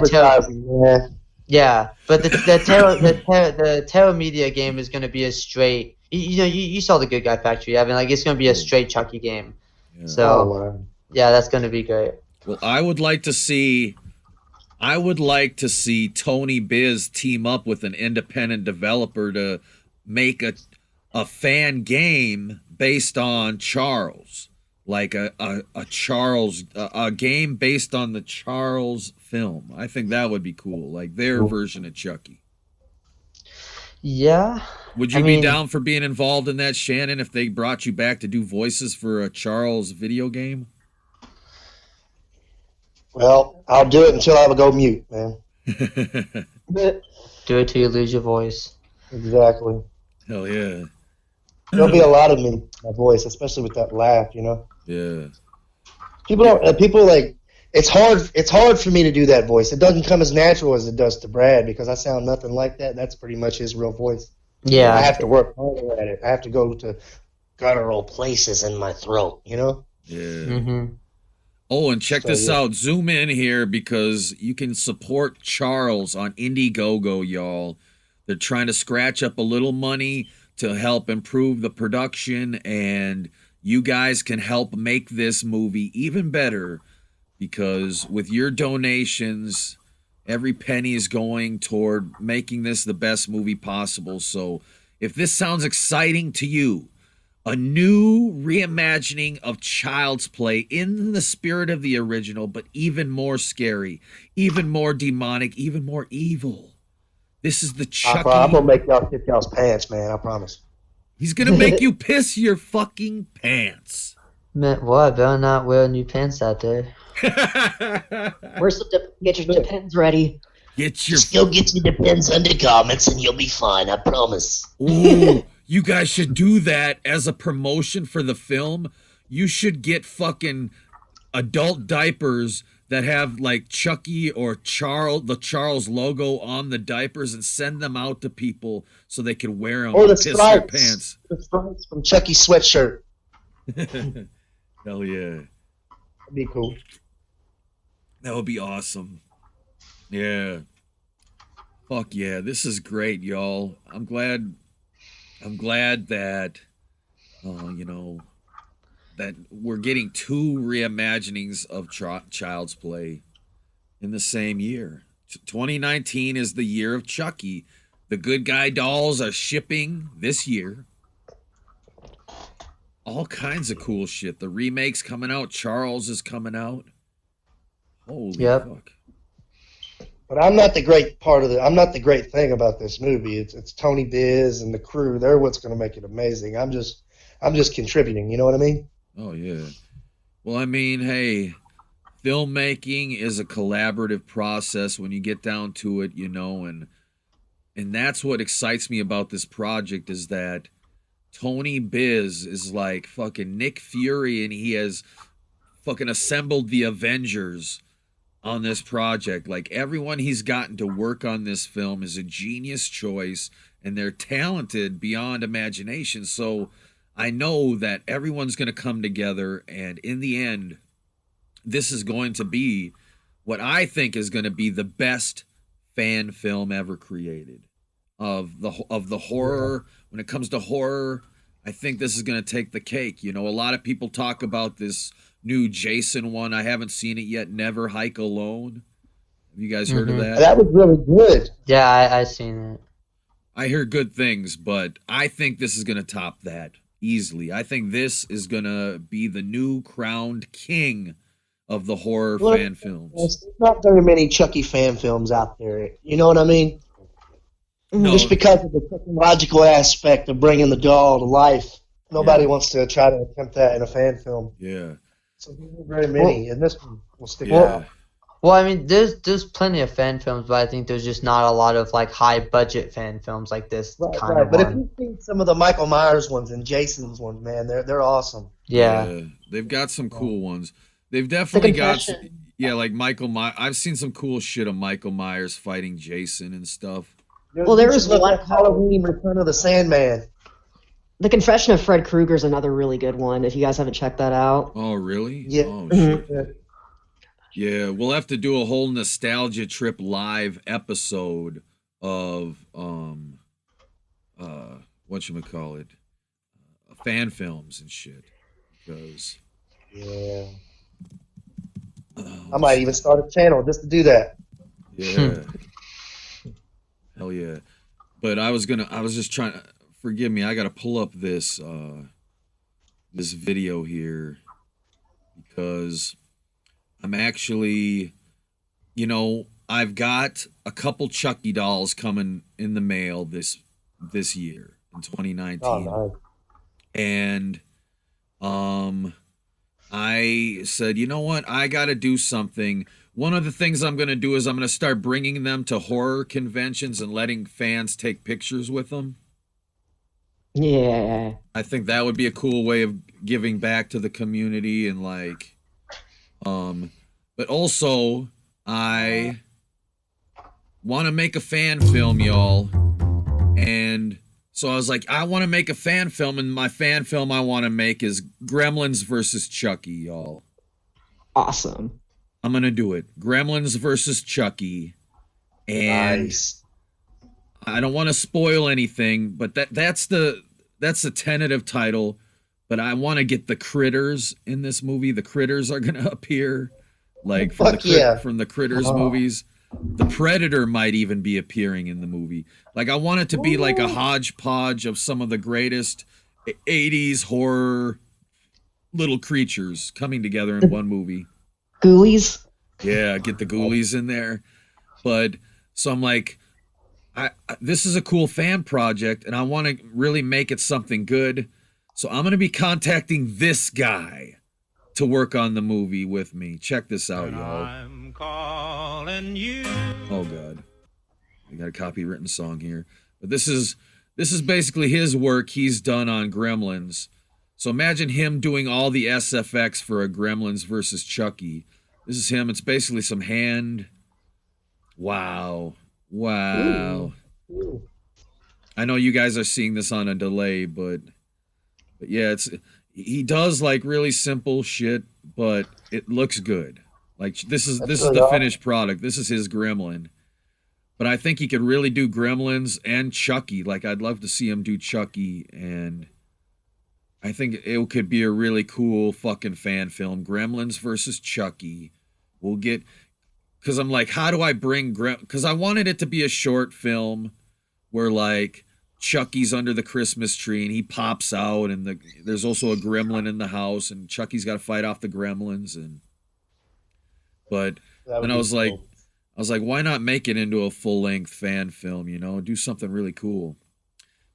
Yeah, but the Terror Media game is gonna be a straight. You saw the Good Guy Factory. I mean, like it's gonna be a straight Chucky game. Yeah. So yeah, that's gonna be great. Well, I would like to see Tony Biz team up with an independent developer to make a fan game based on Charles, like a Charles a game based on the Charles film. I think that would be cool, like their version of Chucky. Yeah. Would you be down for being involved in that, Shannon, if they brought you back to do voices for a Charles video game? Well, I'll do it until I go mute, man. Do it till you lose your voice. Exactly. Hell yeah. There'll be a lot of me, my voice, especially with that laugh, Yeah. People like it's hard for me to do that voice. It doesn't come as natural as it does to Brad because I sound nothing like that. That's pretty much his real voice. Yeah. I have to work harder at it. I have to go to guttural places in my throat, Yeah. Mm-hmm. Oh, and check this out. Zoom in here because you can support Charles on Indiegogo, y'all. They're trying to scratch up a little money to help improve the production, and you guys can help make this movie even better because with your donations, every penny is going toward making this the best movie possible. So if this sounds exciting to you, a new reimagining of Child's Play in the spirit of the original, but even more scary, even more demonic, even more evil. This is the Chucky. I'm gonna make y'all kick y'all's pants, man. I promise. He's gonna make you piss your fucking pants. Man, what? I better not wear new pants out there. Get your Depends ready. Just go get your Depends undergarments and you'll be fine, I promise. Ooh, you guys should do that as a promotion for the film. You should get fucking adult diapers that have like Chucky or the Charles logo on the diapers and send them out to people so they can wear them Or the and piss their stripes. pants. The stripes from Chucky's sweatshirt. Hell yeah. That'd be cool. That would be awesome. Yeah. Fuck yeah. This is great, y'all. I'm glad that that we're getting two reimaginings of Child's Play in the same year. 2019 is the year of Chucky. The Good Guy dolls are shipping this year. All kinds of cool shit. The remake's coming out. Charles is coming out. Holy fuck. But I'm not the great part of it. I'm not the great thing about this movie. It's Tony Biz and the crew. They're what's going to make it amazing. I'm just contributing. You know what I mean? Oh yeah. Well, I mean, hey, filmmaking is a collaborative process when you get down to it, and that's what excites me about this project is that Tony Biz is like fucking Nick Fury, and he has fucking assembled the Avengers on this project. Like, everyone he's gotten to work on this film is a genius choice, and they're talented beyond imagination. So I know that everyone's going to come together, and in the end, this is going to be what I think is going to be the best fan film ever created of the horror. When it comes to horror, I think this is going to take the cake. A lot of people talk about this new Jason one. I haven't seen it yet. Never Hike Alone. Have you guys heard of that? That was really good. Yeah, I seen it. I hear good things, but I think this is going to top that easily. I think this is going to be the new crowned king of the horror fan films. There's not very many Chucky fan films out there. You know what I mean? No. Just because of the technological aspect of bringing the doll to life. Nobody wants to try to attempt that in a fan film. Yeah. So there aren't very many, and this one will stick Yeah. out. Well, I mean, there's plenty of fan films, but I think there's just not a lot of like high budget fan films like this kind of But if one. you've seen some of the Michael Myers ones and Jason's ones, man, they're awesome. Yeah. They've got some cool ones. They've definitely got, Confession. like Michael Myers. I've seen some cool shit of Michael Myers fighting Jason and stuff. Well, there was Look one at Halloween Return of the Sandman. The Confession of Fred Krueger is another really good one. If you guys haven't checked that out. Oh, really? Yeah. Oh, Mhm. shit. Yeah, we'll have to do a whole nostalgia trip live episode of whatchamacallit, fan films and shit. Because Yeah. I might even start a channel just to do that. yeah. Hell yeah. But I was just trying to, forgive me, I gotta pull up this this video here because I'm actually, I've got a couple Chucky dolls coming in the mail this year in 2019. Oh, nice. And I said, you know what? I got to do something. One of the things I'm going to do is I'm going to start bringing them to horror conventions and letting fans take pictures with them. Yeah. I think that would be a cool way of giving back to the community and like, but also I want to make a fan film, y'all. And so I was like, I want to make a fan film, and my fan film I want to make is Gremlins versus Chucky, y'all. Awesome. I'm going to do it. Gremlins versus Chucky. And Nice. I don't want to spoil anything, but that's the tentative title. But I want to get the critters in this movie. The critters are going to appear, like from from the Critters movies. The Predator might even be appearing in the movie. Like, I want it to be like a hodgepodge of some of the greatest 80s horror little creatures coming together in one movie. Ghoulies. Yeah, get the ghoulies in there. But so I'm like, This is a cool fan project, and I want to really make it something good. So I'm going to be contacting this guy to work on the movie with me. Check this out, y'all. I'm calling you. Oh God, we got a copywritten song here, but this is basically his work he's done on Gremlins. So imagine him doing all the SFX for a Gremlins versus Chucky. This is him. It's basically some hand. Wow. Ooh. I know you guys are seeing this on a delay, but yeah, he does like really simple shit, but it looks good. Like this is the finished product. This is his Gremlin. But I think he could really do Gremlins and Chucky. Like I'd love to see him do Chucky, and I think it could be a really cool fucking fan film. Gremlins versus Chucky. We'll get, because I'm like, how do I bring because I wanted it to be a short film where like Chucky's under the Christmas tree and he pops out, and there's also a gremlin in the house, and Chucky's got to fight off the gremlins. But then I was like, why not make it into a full-length fan film, you know? Do something really cool.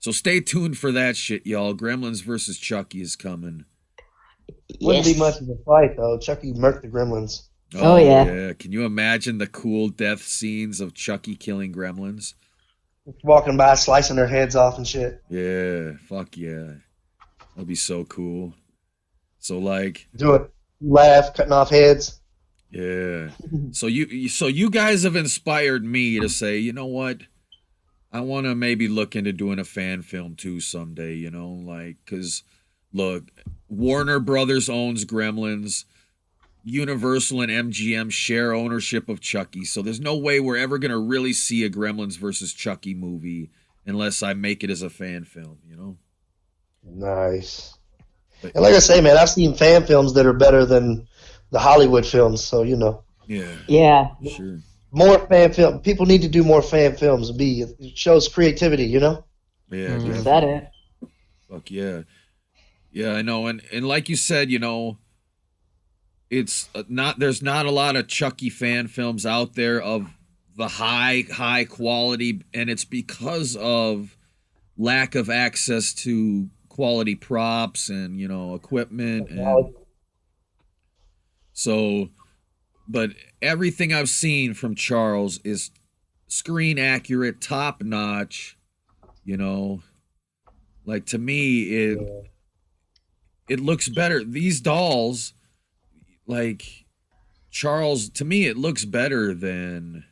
So stay tuned for that shit, y'all. Gremlins versus Chucky is coming. Wouldn't be much of a fight, though. Chucky murked the gremlins. Oh, yeah. Can you imagine the cool death scenes of Chucky killing gremlins? Walking by, slicing their heads off and shit. Yeah, fuck yeah. That'd be so cool. So, like... Do it. Laugh, cutting off heads. Yeah. So you guys have inspired me to say, you know what? I want to maybe look into doing a fan film too someday, you know, like, because look, Warner Brothers owns Gremlins, Universal and MGM share ownership of Chucky, so there's no way we're ever going to really see a Gremlins versus Chucky movie unless I make it as a fan film, you know? Nice. And like I say, man, I've seen fan films that are better than the Hollywood films, so, you know. Yeah. Sure. More fan film. People need to do more fan films. It shows creativity, you know? Yeah. Is that it? Fuck yeah. Yeah, I know. And like you said, you know, it's there's not a lot of Chucky fan films out there of the high quality, and it's because of lack of access to quality props and, you know, equipment. And so, but everything I've seen from Charles is screen accurate, top notch, you know. Like, to me, it looks better. These dolls, like, Charles, to me, it looks better than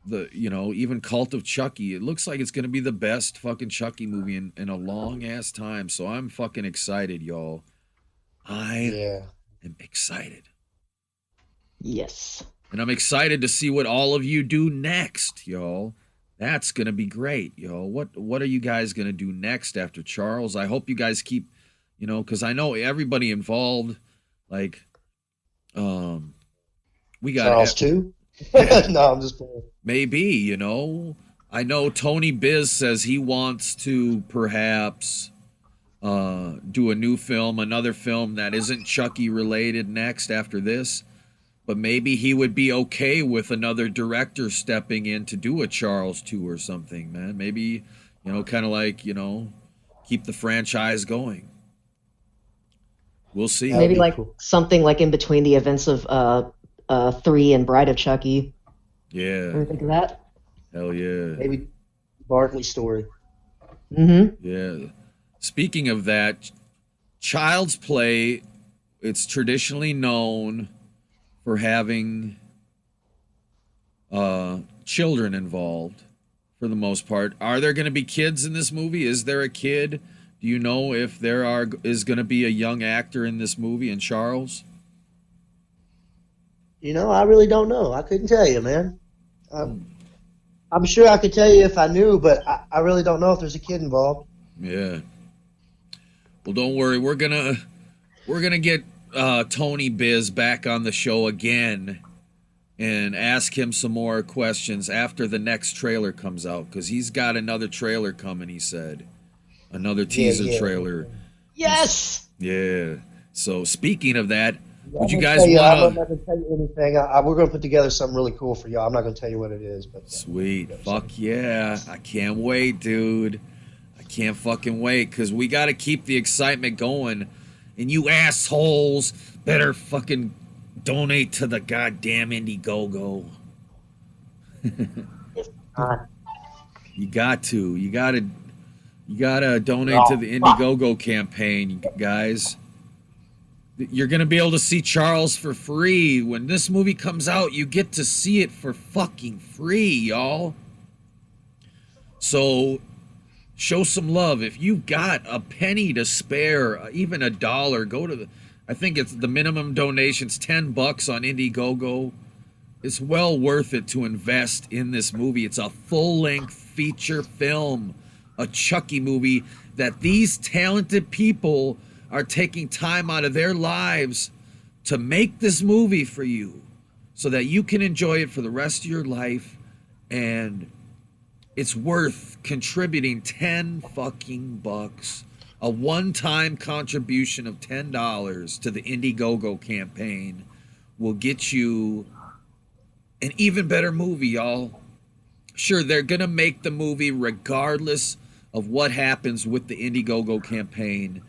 the, you know, even Cult of Chucky. It looks like it's going to be the best fucking Chucky movie in a long ass time. So I'm fucking excited, y'all. I am excited. Yes. And I'm excited to see what all of you do next, y'all. That's going to be great, y'all. What are you guys going to do next after Charles? I hope you guys keep, you know, because I know everybody involved, like, we got Charles too. No, I'm just playing. Maybe, you know. I know Tony Biz says he wants to perhaps do a new film, another film that isn't Chucky related next after this. But maybe he would be okay with another director stepping in to do a Charles 2 or something, man. Maybe, you know, kind of like, you know, keep the franchise going. We'll see. Maybe like something like in between the events of 3 and Bride of Chucky. Yeah. Ever think of that? Hell yeah. Maybe Barkley story. Mm-hmm. Yeah. Speaking of that, Child's Play, it's traditionally known for having children involved for the most part. Are there going to be kids in this movie? Is there a kid? Do you know if there is going to be a young actor in this movie in Charles? You know, I really don't know. I couldn't tell you, man. I'm sure I could tell you if I knew, but I really don't know if there's a kid involved. Yeah. Well, don't worry. We're gonna get Tony Biz back on the show again and ask him some more questions after the next trailer comes out, because he's got another trailer coming, he said. Another teaser trailer. Yes! Yeah. So speaking of that, Would you I'm guys not want going to? to tell you anything. We're going to put together something really cool for y'all. I'm not going to tell you what it is, but Sweet. Fuck yeah. I can't wait, dude. I can't fucking wait because we got to keep the excitement going. And you assholes better fucking donate to the goddamn Indiegogo. You got to. You got to donate to the Indiegogo campaign, guys. You're going to be able to see Charles for free. When this movie comes out, you get to see it for fucking free, y'all. So show some love. If you've got a penny to spare, even $1, go to I think it's the minimum donation's $10 on Indiegogo. It's well worth it to invest in this movie. It's a full-length feature film, a Chucky movie that these talented people are taking time out of their lives to make this movie for you so that you can enjoy it for the rest of your life. And it's worth contributing 10 fucking bucks. A one-time contribution of $10 to the Indiegogo campaign will get you an even better movie, y'all. Sure, they're gonna make the movie regardless of what happens with the Indiegogo campaign,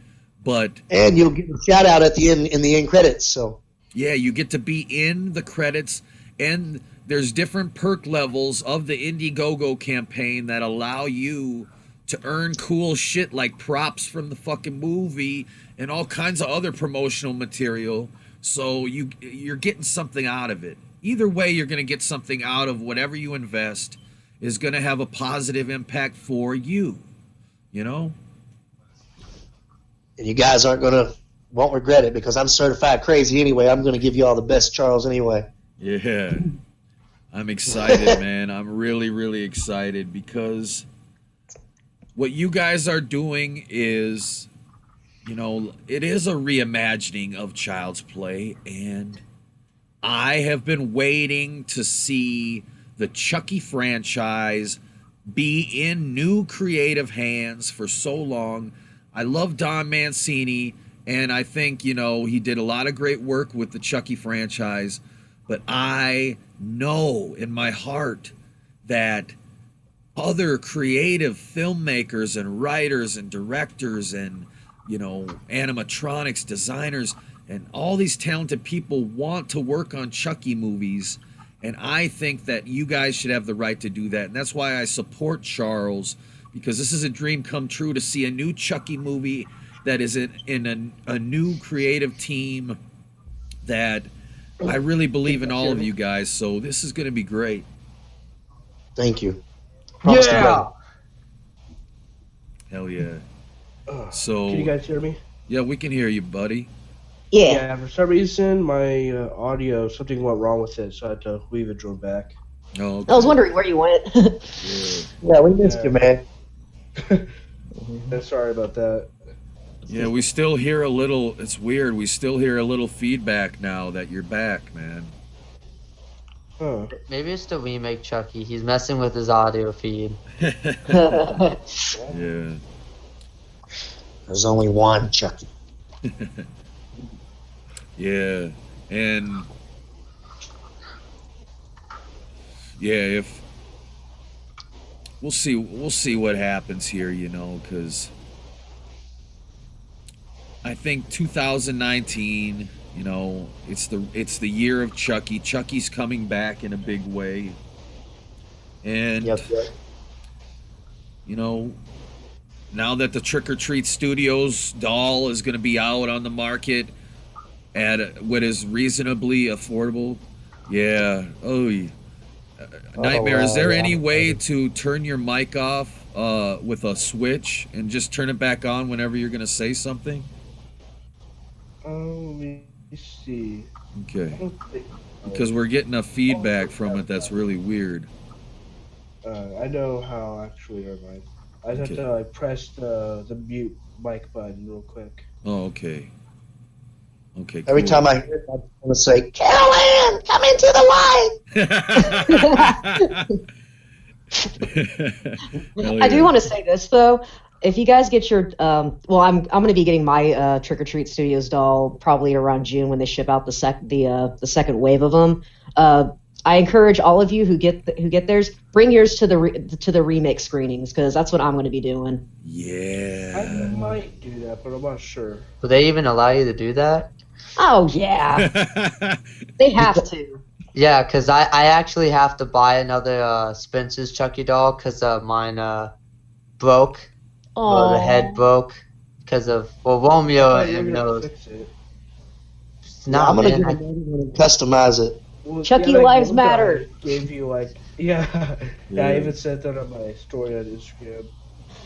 but and you'll get a shout out at the end in the end credits. So yeah, you get to be in the credits, and there's different perk levels of the Indiegogo campaign that allow you to earn cool shit like props from the fucking movie and all kinds of other promotional material. So you're getting something out of it. Either way, you're going to get something out of whatever you invest is going to have a positive impact for you, you know? And you guys won't regret it because I'm certified crazy anyway. I'm going to give you all the best Charles anyway. Yeah. I'm excited, man. I'm really, really excited because what you guys are doing is, you know, it is a reimagining of Child's Play, and I have been waiting to see the Chucky franchise be in new creative hands for so long. I love Don Mancini, and I think, you know, he did a lot of great work with the Chucky franchise, but I know in my heart that other creative filmmakers and writers and directors and, you know, animatronics designers and all these talented people want to work on Chucky movies, and I think that you guys should have the right to do that. And that's why I support Charles, because this is a dream come true to see a new Chucky movie that is in a new creative team that I really believe in all of you guys. So this is going to be great. Thank you. Yeah. Hell yeah. So Can you guys hear me? yeah, we can hear you, buddy. Yeah. Yeah, for some reason my audio, something went wrong with it, so I had to leave it drone back. Oh, okay. I was wondering where you went. Yeah, we missed you, man. Sorry about that. Yeah, we still hear a little. It's weird. We still hear a little feedback now that you're back, man. Huh. Maybe it's the remake Chucky. He's messing with his audio feed. Yeah. There's only one Chucky. Yeah, and yeah, if we'll see what happens here, you know, because I think 2019, you know, it's the year of Chucky. Chucky's coming back in a big way, and you know, now that the Trick or Treat Studios doll is going to be out on the market at what is reasonably affordable. Yeah. Oh, Nightmare, is there any way to turn your mic off with a switch and just turn it back on whenever you're going to say something? Let me see. Okay. Because we're getting a feedback from it that's really weird. I know how actually, never mind. I just have to like press the mute mic button real quick. Oh, okay. Okay, cool. Every time I hear it, I want to say, Carolyn, come into the light. I do want to say this though. if you guys get your well, I'm going to be getting my Trick or Treat Studios doll probably around June when they ship out the second wave of them. I encourage all of you who get theirs, bring yours to the remake screenings because that's what I'm going to be doing. Yeah. I might do that, but I'm not sure. Will they even allow you to do that? Oh yeah, they have to. Yeah, because I actually have to buy another Spencer's Chucky doll because mine broke. Well, the head broke because of Romeo and those. No, I'm gonna get another one and customize it. Well, Chucky Lives Matter. Gave you I even sent that on my story on Instagram.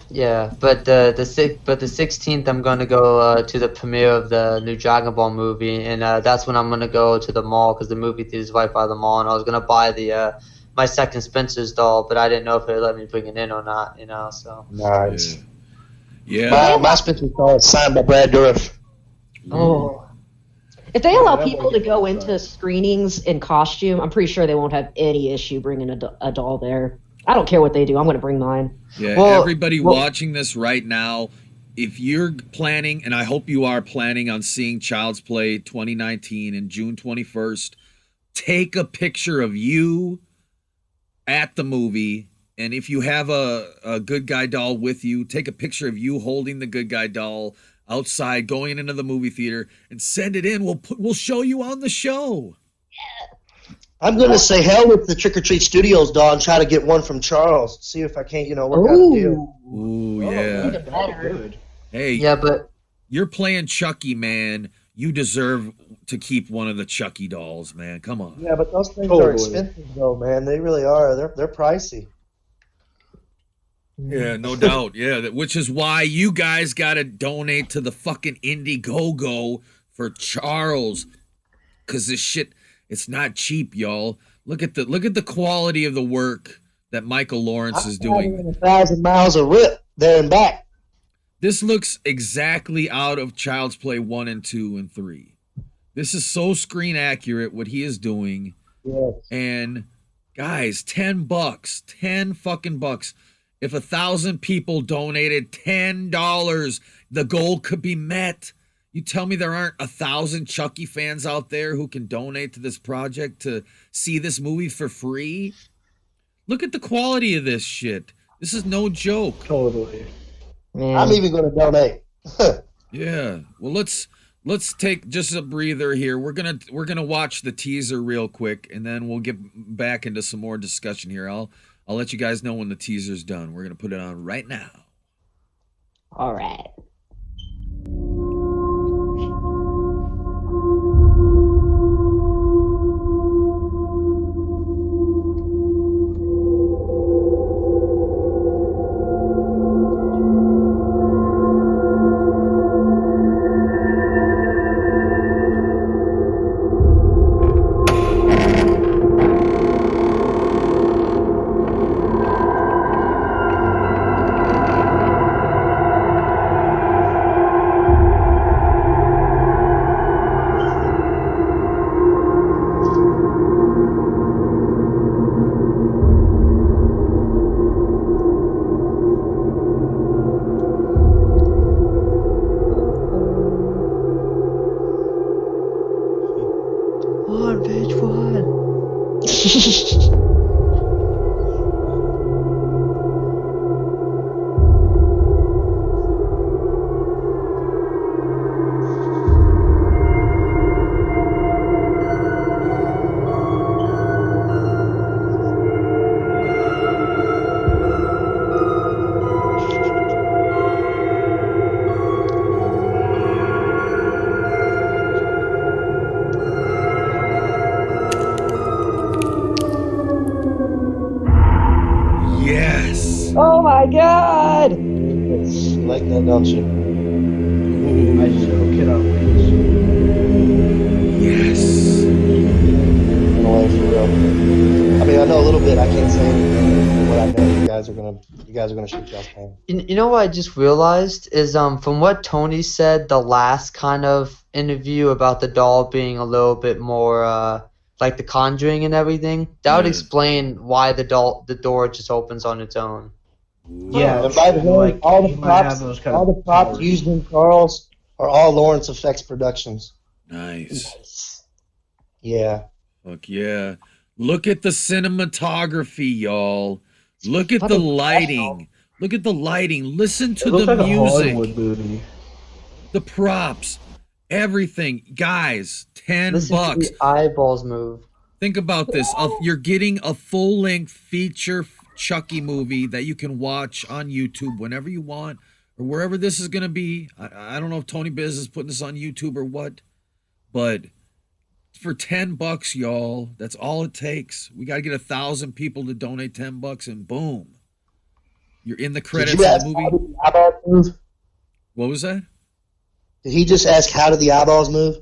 Yeah, but the 16th I'm gonna go to the premiere of the new Dragon Ball movie, and that's when I'm gonna go to the mall because the movie theater is right by the mall, and I was gonna buy the my second Spencer's doll, but I didn't know if they'd let me bring it in or not, So Nice. Yeah. My Spencer's doll is signed by Brad Dourif. Oh. If they allow people to go into screenings in costume, I'm pretty sure they won't have any issue bringing a doll there. I don't care what they do. I'm going to bring mine. Yeah, everybody watching this right now, if you're planning, and I hope you are planning on seeing Child's Play 2019 in June 21st, take a picture of you at the movie. And if you have a good guy doll with you, take a picture of you holding the good guy doll outside, going into the movie theater, and send it in. We'll show you on the show. I'm going to say hell with the Trick or Treat Studios doll and try to get one from Charles. See if I can't, work out a deal. Ooh, yeah. Good. Hey, yeah, but you're playing Chucky, man. You deserve to keep one of the Chucky dolls, man. Come on. Yeah, but those things are expensive, though, man. They really are. They're pricey. Yeah, no doubt. Yeah, which is why you guys got to donate to the fucking Indiegogo for Charles, because this shit, it's not cheap, y'all. Look at the quality of the work that Michael Lawrence is doing. 1,000 miles of rip there and back. This looks exactly out of Child's Play 1 and 2 and 3. This is so screen accurate what he is doing. Yes. And guys, $10, 10 fucking bucks. If 1,000 people donated $10, the goal could be met. You tell me there aren't 1,000 Chucky fans out there who can donate to this project to see this movie for free? Look at the quality of this shit. This is no joke. Totally. Man. I'm even going to donate. Yeah. Well, let's take just a breather here. We're gonna watch the teaser real quick, and then we'll get back into some more discussion here. I'll let you guys know when the teaser's done. We're gonna put it on right now. All right. Oh my God! You like that, don't you? I still cannot wait. Yes. In a way, for real. I mean, I know a little bit. I can't say anything. What I know, you guys are gonna shoot y'all's pan. You know what I just realized is from what Tony said the last kind of interview about the doll being a little bit more like The Conjuring and everything, that would explain why the door just opens on its own. Yeah, And by the way, like, all he the might props, have those kind all of the props powers. used in Charles are all Lawrence Effects Productions. Nice. Yeah. Fuck yeah. Look at the cinematography, y'all. Look at the Fucking lighting. Look at the lighting. Listen to It looks the like a Hollywood music. movie. The props. Everything. Guys, 10 Listen to bucks. the eyeballs move. Think about this. You're getting a full-length feature Chucky movie that you can watch on YouTube whenever you want or wherever this is going to be. I don't know if Tony Biz is putting this on YouTube or what, but for 10 bucks, y'all, that's all it takes. We got to get 1,000 people to donate 10 bucks and boom. You're in the credits of the movie. How did the eyeballs move? What was that? Did he just ask how did the eyeballs move?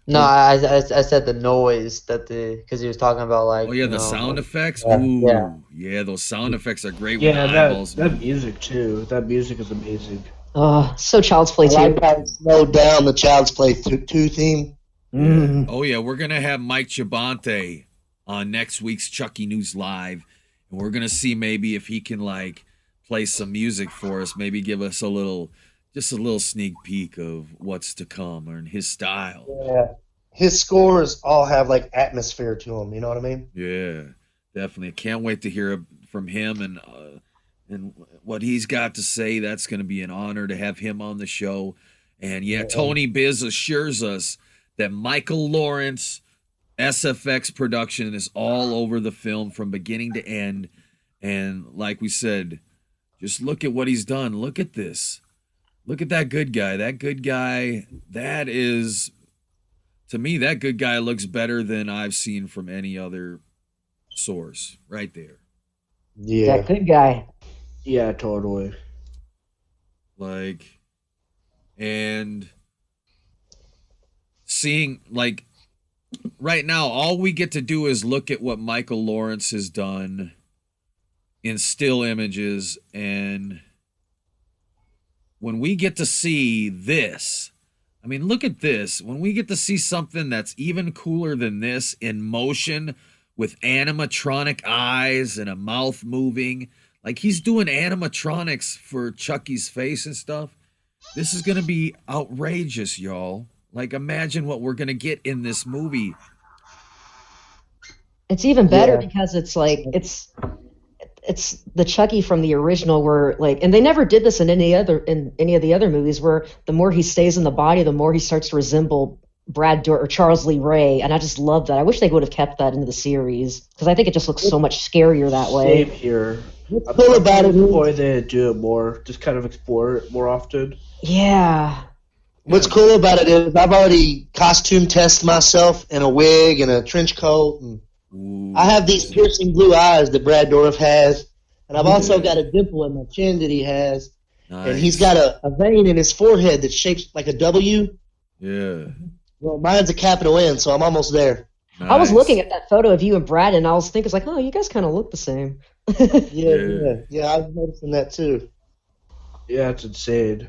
No, I said the noise because he was talking about like. Oh yeah, you the know, sound effects. Yeah. Ooh, yeah, those sound effects are great with Yeah, the eyeballs. that music too. That music is amazing. So Child's Play I too. like how it slowed down the Child's Play 2 theme. Yeah. Oh yeah, we're gonna have Mike Chabante on next week's Chucky News Live, and we're gonna see maybe if he can like play some music for us. Maybe give us just a little sneak peek of what's to come or in his style. Yeah. His scores all have like atmosphere to them. You know what I mean? Yeah, definitely. Can't wait to hear from him and what he's got to say. That's going to be an honor to have him on the show. And yeah, Tony Biz assures us that Michael Lawrence SFX production is all over the film from beginning to end. And like we said, just look at what he's done. Look at this. Look at that good guy. That good guy, that is, to me, that good guy looks better than I've seen from any other source right there. Yeah. That good guy. Yeah, totally. Like, and seeing, like, right now, all we get to do is look at what Michael Lawrence has done in still images, and when we get to see this, I mean, look at this. When we get to see something that's even cooler than this in motion with animatronic eyes and a mouth moving, like he's doing animatronics for Chucky's face and stuff. This is going to be outrageous, y'all. Like, imagine what we're going to get in this movie. It's even better Yeah. because it's like it's the Chucky from the original where like, and they never did this in any of the other movies, where the more he stays in the body, the more he starts to resemble or Charles Lee Ray, and I just love that. I wish they would have kept that into the series because I think it just looks so much scarier that way. Same here. What's cool about it Boy, is, they do it more. Just kind of explore it more often. Yeah. what's cool about it is I've already costume tested myself in a wig and a trench coat, and Ooh. I have these piercing blue eyes that Brad Dourif has, and I've also got a dimple in my chin that he has, and he's got a vein in his forehead that's shaped like a W. Yeah. Well, mine's a capital N, so I'm almost there. I was Nice. looking at that photo of you and Brad, and I was thinking, like, oh, you guys kind of look the same. Yeah, I was noticing that too. Yeah, it's insane.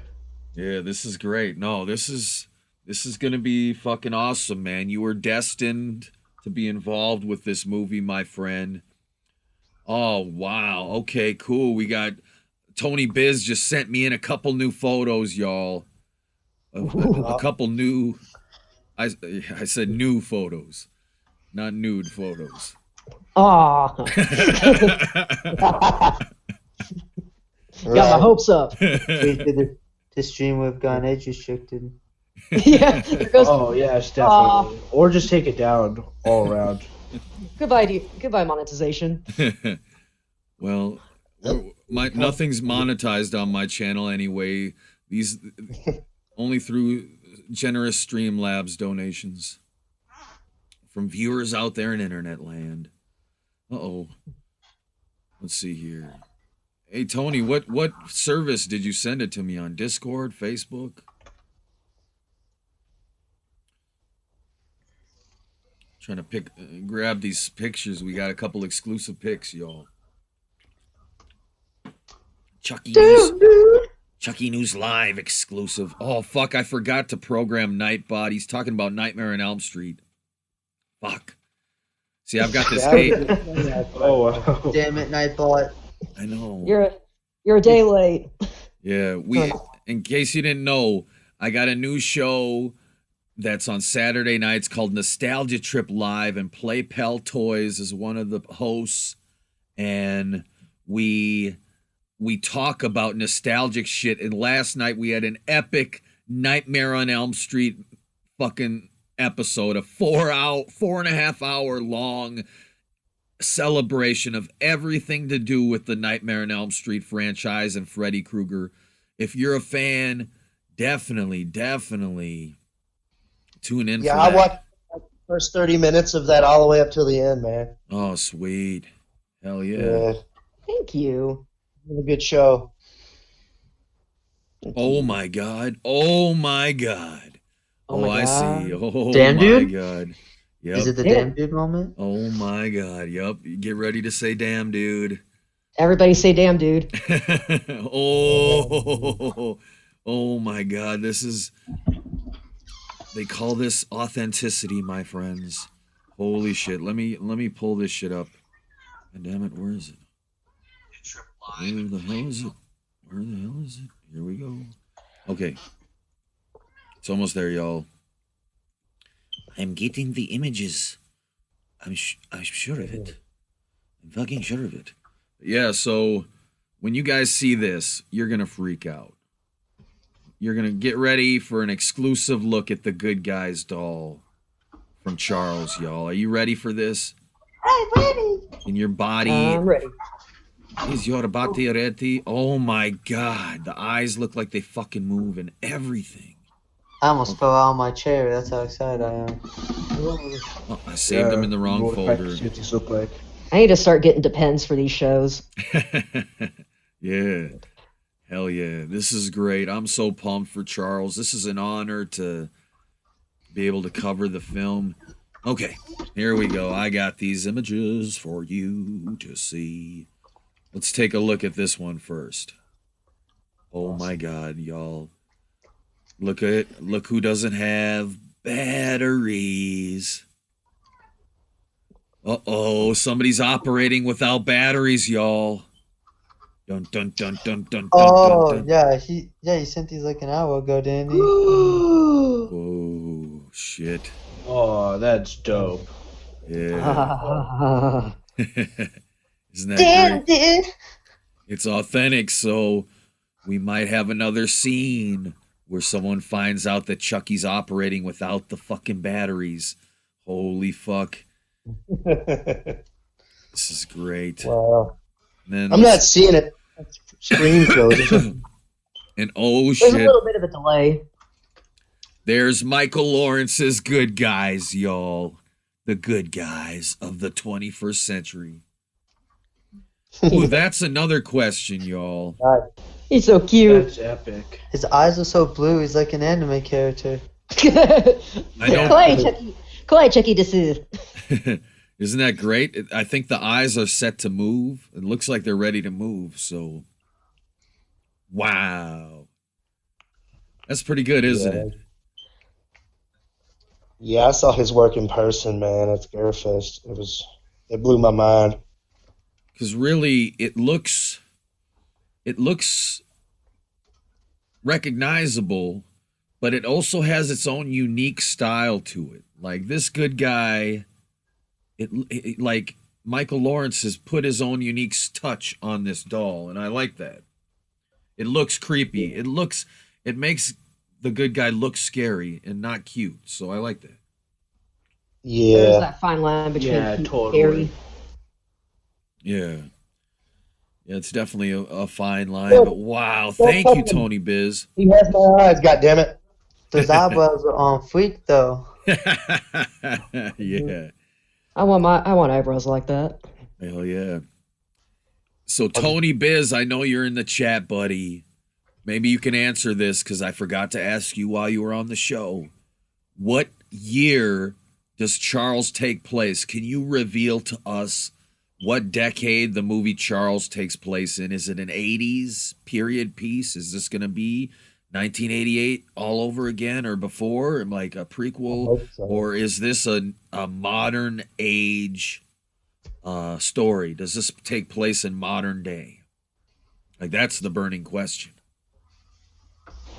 Yeah, this is great. No, this is gonna be fucking awesome, man. You were destined to be involved with this movie, my friend. Oh wow. Okay, cool. We got Tony Biz just sent me in a couple new photos, y'all. A couple new. I said new photos, not nude photos. Aw. Got my hopes up. The stream we've gone age restricted. Yeah. There goes, Oh, yes, definitely. Or just take it down all around. Goodbye, monetization. Well, nothing's monetized on my channel anyway. These only through generous Streamlabs donations from viewers out there in internet land. Uh-oh. Let's see here. Hey Tony, what service did you send it to me on? Discord, Facebook? Trying to grab these pictures. We got a couple exclusive pics, y'all. Chucky News Live exclusive. Oh fuck, I forgot to program Nightbot. He's talking about Nightmare on Elm Street. Fuck. See, I've got this Oh, wow. Damn it, Nightbot. I know. You're a day late. Yeah, in case you didn't know, I got a new show that's on Saturday nights called Nostalgia Trip Live, and Play Pal Toys is one of the hosts, and we talk about nostalgic shit. And last night we had an epic Nightmare on Elm Street fucking episode, a 4.5 hour long celebration of everything to do with the Nightmare on Elm Street franchise and Freddy Krueger. If you're a fan, definitely tune in. Yeah, for I that. watched the first 30 minutes of that all the way up till the end, man. Oh, sweet. Hell yeah. Thank you. It was a good show. Oh my God. Oh my God. Oh my I God. see. Oh Damn my dude? God. Yep. Is it the Yeah. damn dude moment? Oh my God. Yep. Get ready to say damn, dude. Everybody say damn, dude. Oh my God. They call this authenticity, my friends. Holy shit. Let me pull this shit up. God damn it. Where is it? Where the hell is it? Where the hell is it? Here we go. Okay. It's almost there, y'all. I'm getting the images. I'm sure of it. I'm fucking sure of it. Yeah, so when you guys see this, you're going to freak out. You're going to get ready for an exclusive look at the Good Guys doll from Charles, y'all. Are you ready for this? I'm ready. In your body. I'm ready. Is your body ready? Oh my God. The eyes look like they fucking move and everything. I almost fell out of my chair. That's how excited I am. Oh, I saved them in the wrong What folder. these look like. I need to start getting depends for these shows. Yeah. Hell yeah. This is great. I'm so pumped for Charles. This is an honor to be able to cover the film. Okay, here we go. I got these images for you to see. Let's take a look at this one first. Oh my God, y'all. Look who doesn't have batteries. Uh-oh, somebody's operating without batteries, y'all. Dun dun dun dun dun dun Oh dun. yeah, he sent these like an hour ago, didn't he? Oh shit. Oh, that's dope. Yeah. Isn't that Damn, great? dude. It's authentic, so we might have another scene where someone finds out that Chucky's operating without the fucking batteries. Holy fuck. This is great. Wow. And then I'm not seeing it. Screen shows. and oh There's a shit. little bit of a delay. There's Michael Lawrence's Good Guys, y'all. The good guys of the 21st century. Ooh, that's another question, y'all. He's so cute. That's epic. His eyes are so blue. He's like an anime character. I know. Kawaii Chucky desu. Isn't that great? I think the eyes are set to move. It looks like they're ready to move, so wow. That's pretty good, isn't it? Yeah, I saw his work in person, man, at Scarefest. It blew my mind. Because really, it looks recognizable, but it also has its own unique style to it. Like this good guy, it like Michael Lawrence has put his own unique touch on this doll, and I like that. It looks creepy. It makes the good guy look scary and not cute. So I like that. There's Yeah. that fine line between Yeah, cute and totally. scary. Yeah. Yeah, it's definitely a fine line, but wow, thank you, Tony Biz. He has my eyes, goddammit. Those eyebrows are on fleek though. Yeah. I want eyebrows like that. Hell yeah. So Tony Biz, I know you're in the chat, buddy. Maybe you can answer this because I forgot to ask you while you were on the show. What year does Charles take place? Can you reveal to us what decade the movie Charles takes place in? Is it an 80s period piece? Is this going to be 1988 all over again or before, like a prequel? hope so. Or is this a modern age story? Does this take place in modern day? Like, that's the burning question.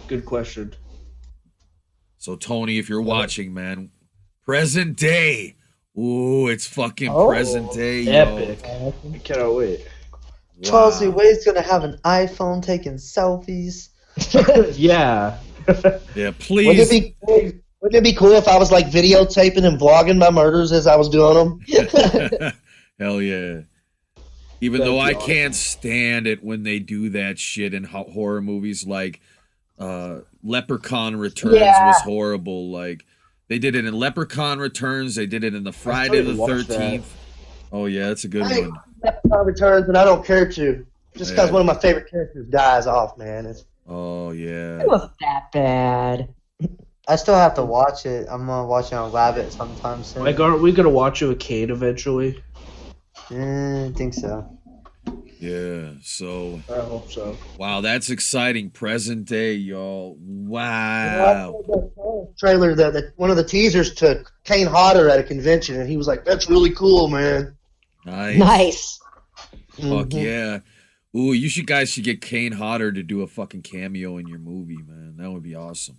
Good question. So, Tony, if you're watching, man, present day. Ooh, it's fucking present day, yo. Epic. I cannot wait. Charles Lee Ray's gonna have an iPhone taking selfies. Yeah. Yeah, please. Wouldn't it be cool if I was like videotaping and vlogging my murders as I was doing them? Hell yeah. Even though I can't stand it when they do that shit in horror movies, like Leprechaun Returns was horrible. Like, they did it in Leprechaun Returns. They did it in the Friday the 13th. Oh, yeah, that's a good one. Leprechaun Returns, and I don't care to. Just because one of my favorite characters dies off, man. Oh, yeah. It wasn't that bad. I still have to watch it. I'm gonna watch it on Rabbit sometime soon. Like, aren't we gonna watch it with Kane eventually? I think so. Yeah, so. I hope so. Wow, that's exciting. Present day, y'all. Wow. Trailer that one of the teasers took Kane Hodder at a convention, and he was like, "That's really cool, man." Nice. Fuck yeah. Ooh, you guys should get Kane Hodder to do a fucking cameo in your movie, man. That would be awesome.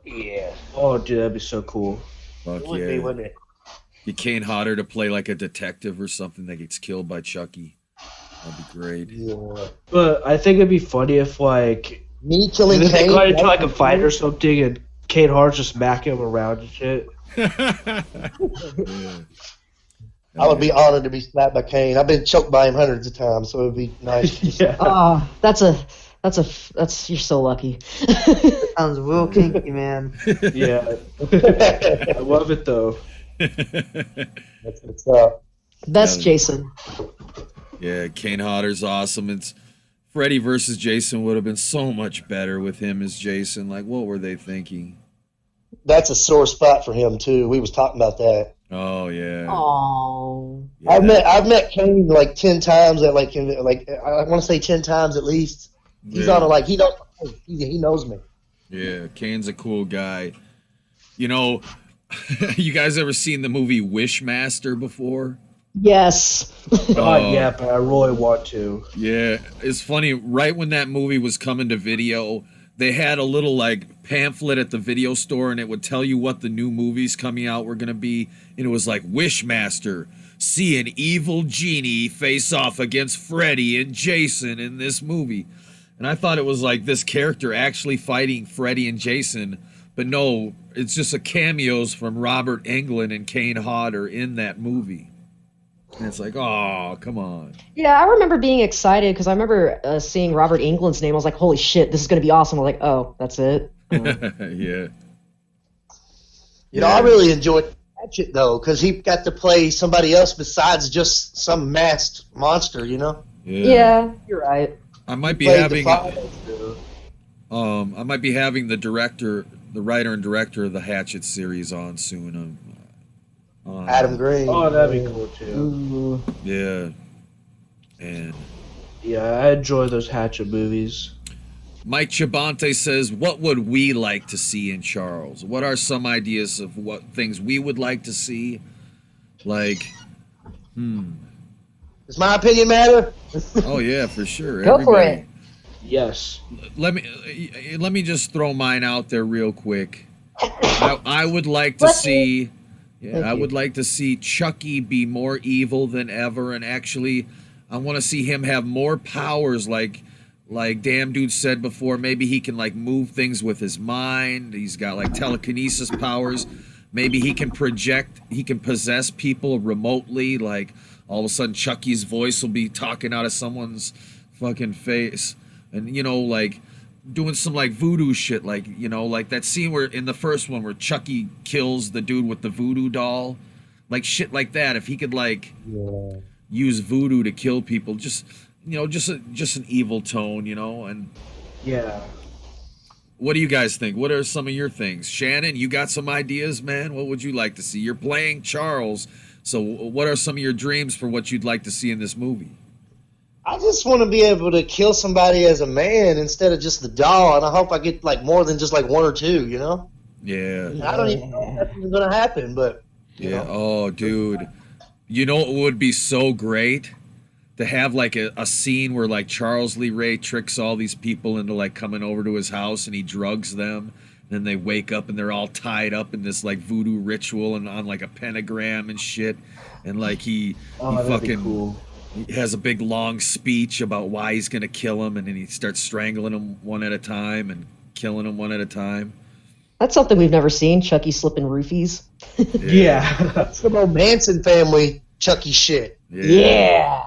Yeah. Oh, dude, that'd be so cool. Fuck It would yeah. be, wouldn't it? Get Kane Hodder to play like a detective or something that gets killed by Chucky. That'd be great. Yeah. But I think it'd be funny if, like, Me killing they Kane. got into like a fight or something, and Kane Hart's just smacking him around and shit. Yeah. I would be honored to be slapped by Kane. I've been choked by him hundreds of times, so it would be nice. Yeah. You're so lucky. That sounds real kinky, man. Yeah. I love it though. That's what's up. That's Jason. Yeah, Kane Hodder's awesome. It's Freddy versus Jason would have been so much better with him as Jason. Like, what were they thinking? That's a sore spot for him too. We was talking about that. Oh yeah. Oh. Yeah. I've met Kane like 10 times at like I want to say 10 times at least. He's on a like he knows me. Yeah, Kane's a cool guy. You know, you guys ever seen the movie Wishmaster before? Yes. Yeah, but I really want to. Yeah, it's funny. Right when that movie was coming to video, they had a little like pamphlet at the video store, and it would tell you what the new movies coming out were gonna be, and it was like Wishmaster. See an evil genie face off against Freddy and Jason in this movie. And I thought it was like this character actually fighting Freddy and Jason, but no, it's just a cameos from Robert Englund and Kane Hodder in that movie. And it's like, oh, come on. Yeah, I remember being excited because I remember seeing Robert Englund's name. I was like, holy shit, this is going to be awesome. I'm like, oh, that's it. Yeah. You know, I really enjoyed Hatchet though, because he got to play somebody else besides just some masked monster. You know. Yeah, you're right. I might be Played having. the I might be having the writer and director of the Hatchet series on soon. Adam Green. Oh, that'd be cool too. Ooh. Yeah. And Yeah, I enjoy those Hatchet movies. Mike Chabante says, what would we like to see in Charles? What are some ideas of what things we would like to see? Like, Does my opinion matter? oh yeah, for sure. Go for it. Yes. Let me just throw mine out there real quick. I would like to see I would like to see Chucky be more evil than ever, and actually I want to see him have more powers like Damn Dude said before. Maybe he can like move things with his mind. He's got like telekinesis powers. Maybe he can possess people remotely, like all of a sudden Chucky's voice will be talking out of someone's fucking face. And, you know, like doing some like voodoo shit, like, you know, like that scene where in the first one where Chucky kills the dude with the voodoo doll, like shit like that. If he could like use voodoo to kill people, just, you know, just an evil tone, you know. And Yeah. what do you guys think? What are some of your things? Shannon, you got some ideas, man? What would you like to see? You're playing Charles, so what are some of your dreams for what you'd like to see in this movie? I just want to be able to kill somebody as a man instead of just the doll, and I hope I get like more than just like one or two, you know? Yeah. I don't even know if that's even going to happen, but you Yeah. know. Oh, dude. You know what would be so great? to have like a scene where like Charles Lee Ray tricks all these people into like coming over to his house and he drugs them. Then they wake up and they're all tied up in this like voodoo ritual and on like a pentagram and shit. And like he fucking cool. He has a big long speech about why he's gonna kill him, and then he starts strangling them one at a time and killing them one at a time. That's something we've never seen. Chucky slipping roofies. Yeah. That's the old Manson family Chucky shit. Yeah.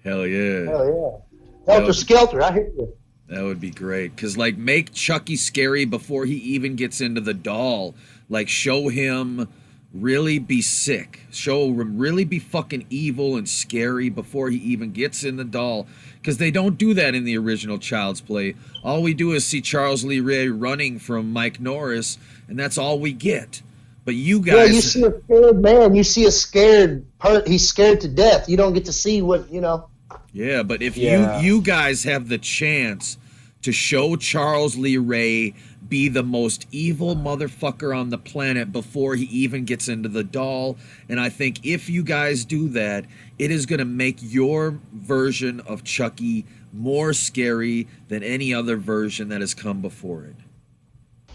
Hell yeah. Hell yeah. Helter Skelter, I hear you. That would be great. Because, like, make Chucky scary before he even gets into the doll. Like, show him really be sick. Show him really be fucking evil and scary before he even gets in the doll. Because they don't do that in the original Child's Play. All we do is see Charles Lee Ray running from Mike Norris, and that's all we get. But you guys... Yeah, you see a scared man. You see a scared... He's scared to death. You don't get to see what, you know... Yeah, but if you guys have the chance to show Charles Lee Ray be the most evil motherfucker on the planet before he even gets into the doll, and I think if you guys do that, it is going to make your version of Chucky more scary than any other version that has come before it.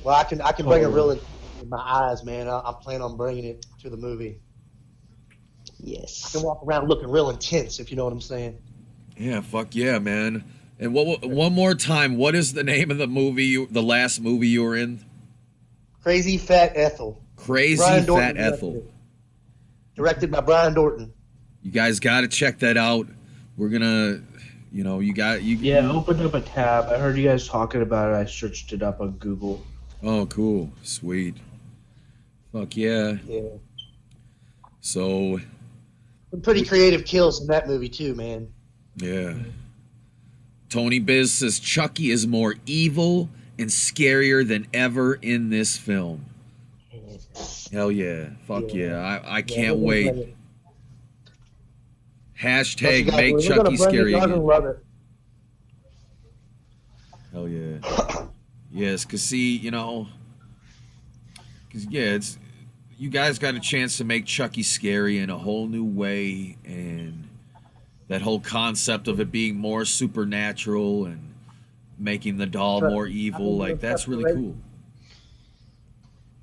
Well, I can bring it real in my eyes, man. I'm planning on bringing it to the movie. Yes. I can walk around looking real intense, if you know what I'm saying. Yeah, fuck yeah, man. And one more time, what is the name of the movie, the last movie you were in? Crazy Fat Ethel. Crazy Brian Fat Dorton Ethel. Directed by Brian Dorton. You guys got to check that out. We're gonna, Yeah, opened up a tab. I heard you guys talking about it. I searched it up on Google. Oh, cool. Sweet. Fuck yeah. Yeah. So... Some pretty creative kills in that movie, too, man. Yeah. Tony Biz says Chucky is more evil and scarier than ever in this film. Hell yeah. Fuck yeah. I can't wait. Hashtag make Chucky scary again. Love it. Hell yeah. Yes, because see, because it's... You guys got a chance to make Chucky scary in a whole new way, and that whole concept of it being more supernatural and making the doll more evil, like, that's really cool.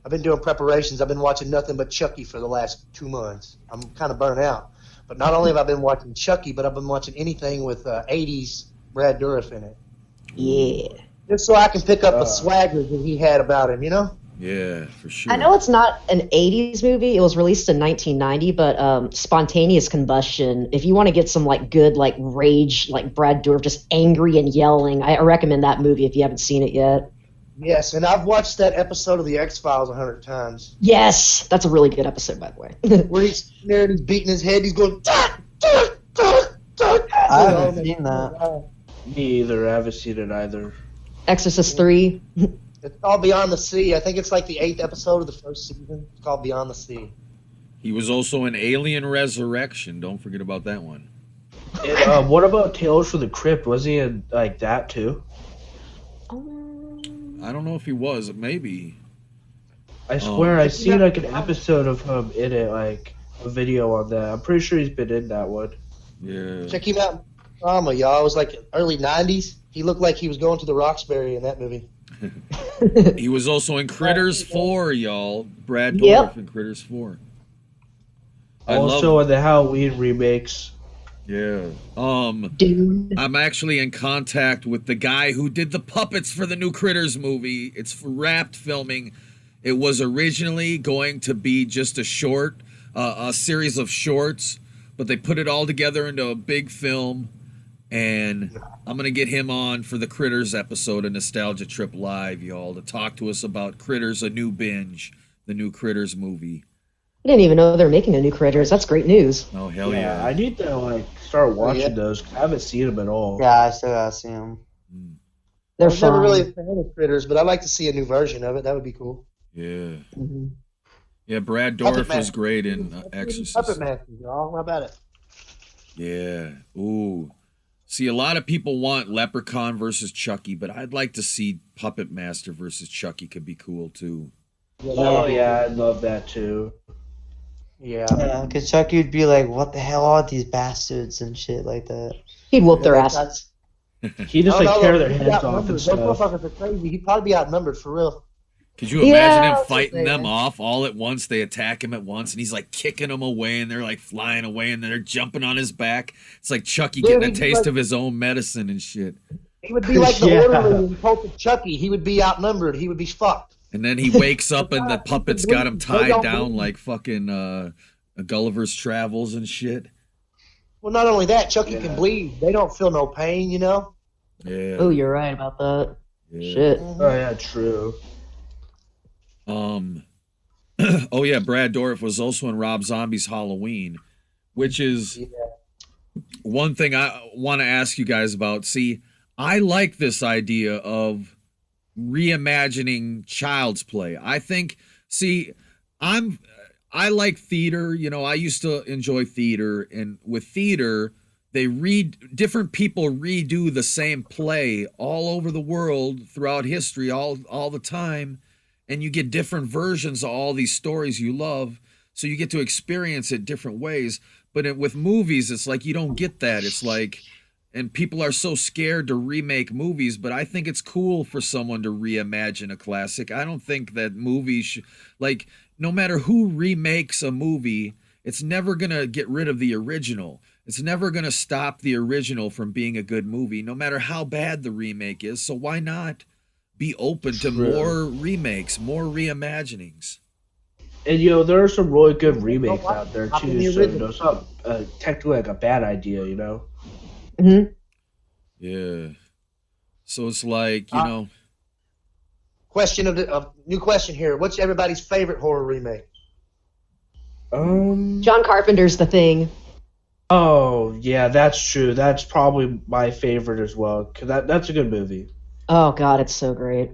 I've been doing preparations. I've been watching nothing but Chucky for the last 2 months. I'm kind of burnt out. But not only have I been watching Chucky, but I've been watching anything with 80s Brad Dourif in it. Yeah. Just so I can pick up a swagger that he had about him, you know? Yeah, for sure. I know it's not an 80s movie. It was released in 1990, but Spontaneous Combustion, if you want to get some like good like rage, like Brad Dourif just angry and yelling, I recommend that movie if you haven't seen it yet. Yes, and I've watched that episode of The X-Files 100 times. Yes, that's a really good episode, by the way. Where he's there and he's beating his head, he's going... I haven't seen that. Me either. I haven't seen it either. Exorcist 3. It's called Beyond the Sea. I think it's like the 8th episode of the first season. It's called Beyond the Sea. He was also in Alien Resurrection. Don't forget about that one. And, what about Tales from the Crypt? Was he in like that too? I don't know if he was. Maybe. I swear I seen like an episode of him in it, like a video on that. I'm pretty sure he's been in that one. Yeah. Check him out. Drama, y'all. It was like early 90s. He looked like he was going to the Roxbury in that movie. He was also in Critters 4, y'all. Brad Dourif in Critters 4. Also in the Halloween remakes. Yeah. Dude. I'm actually in contact with the guy who did the puppets for the new Critters movie. It's for wrapped filming. It was originally going to be just a series of shorts, but they put it all together into a big film. And I'm going to get him on for the Critters episode of Nostalgia Trip Live, y'all, to talk to us about Critters, a new binge, the new Critters movie. I didn't even know they're making a new Critters. That's great news. Oh, hell yeah. I need to start watching those. I haven't seen them at all. Yeah, I still gotta see them. They're I was never really a fan of Critters, but I'd like to see a new version of it. That would be cool. Yeah. Mm-hmm. Yeah, Brad Dourif was great in Exorcist. Puppet Masters, y'all. How about it? Yeah. Ooh. See, a lot of people want Leprechaun versus Chucky, but I'd like to see Puppet Master versus Chucky. Could be cool, too. Oh, yeah, I'd love that, too. Yeah. Yeah, because Chucky would be like, "What the hell are these bastards?" and shit like that. He'd whoop their Yeah, asses. He just I don't like know, tear though, their he'd be heads off outnumbered. and Those stuff. motherfuckers are crazy. He'd probably be outnumbered for real. Could you imagine him I was gonna fighting say them that. off all at once? They attack him at once, and he's like kicking them away, and they're like flying away, and they're jumping on his back. It's like Chucky Dude, getting a he'd be taste like- of his own medicine and shit. He would be like the Yeah. orderly in Cult of Chucky. He would be outnumbered. He would be fucked. And then he wakes up, and the puppets got him They tied don't down bleed. like fucking Gulliver's Travels and shit. Well, not only that, Chucky Yeah. can bleed. They don't feel no pain, you know? Yeah. Oh, you're right about that. yeah. Shit. Oh yeah, true. Oh yeah, Brad Dourif was also in Rob Zombie's Halloween, which is one thing I want to ask you guys about. See, I like this idea of reimagining Child's Play. I think, see, I like theater. You know, I used to enjoy theater, and with theater, different people redo the same play all over the world throughout history, all the time, and you get different versions of all these stories you love. So you get to experience it different ways. But with movies, it's like you don't get that. It's like, and people are so scared to remake movies, but I think it's cool for someone to reimagine a classic. I don't think that movies like, no matter who remakes a movie, it's never going to get rid of the original. It's never going to stop the original from being a good movie, no matter how bad the remake is. So why not be open to more remakes, more reimaginings? And there are some really good remakes out there Copy too. the So original. it's not technically like a bad idea, Hmm. Yeah. So it's like, New question here. What's everybody's favorite horror remake? John Carpenter's The Thing. Oh yeah, that's true. That's probably my favorite as well. Cause that's a good movie. Oh god, it's so great.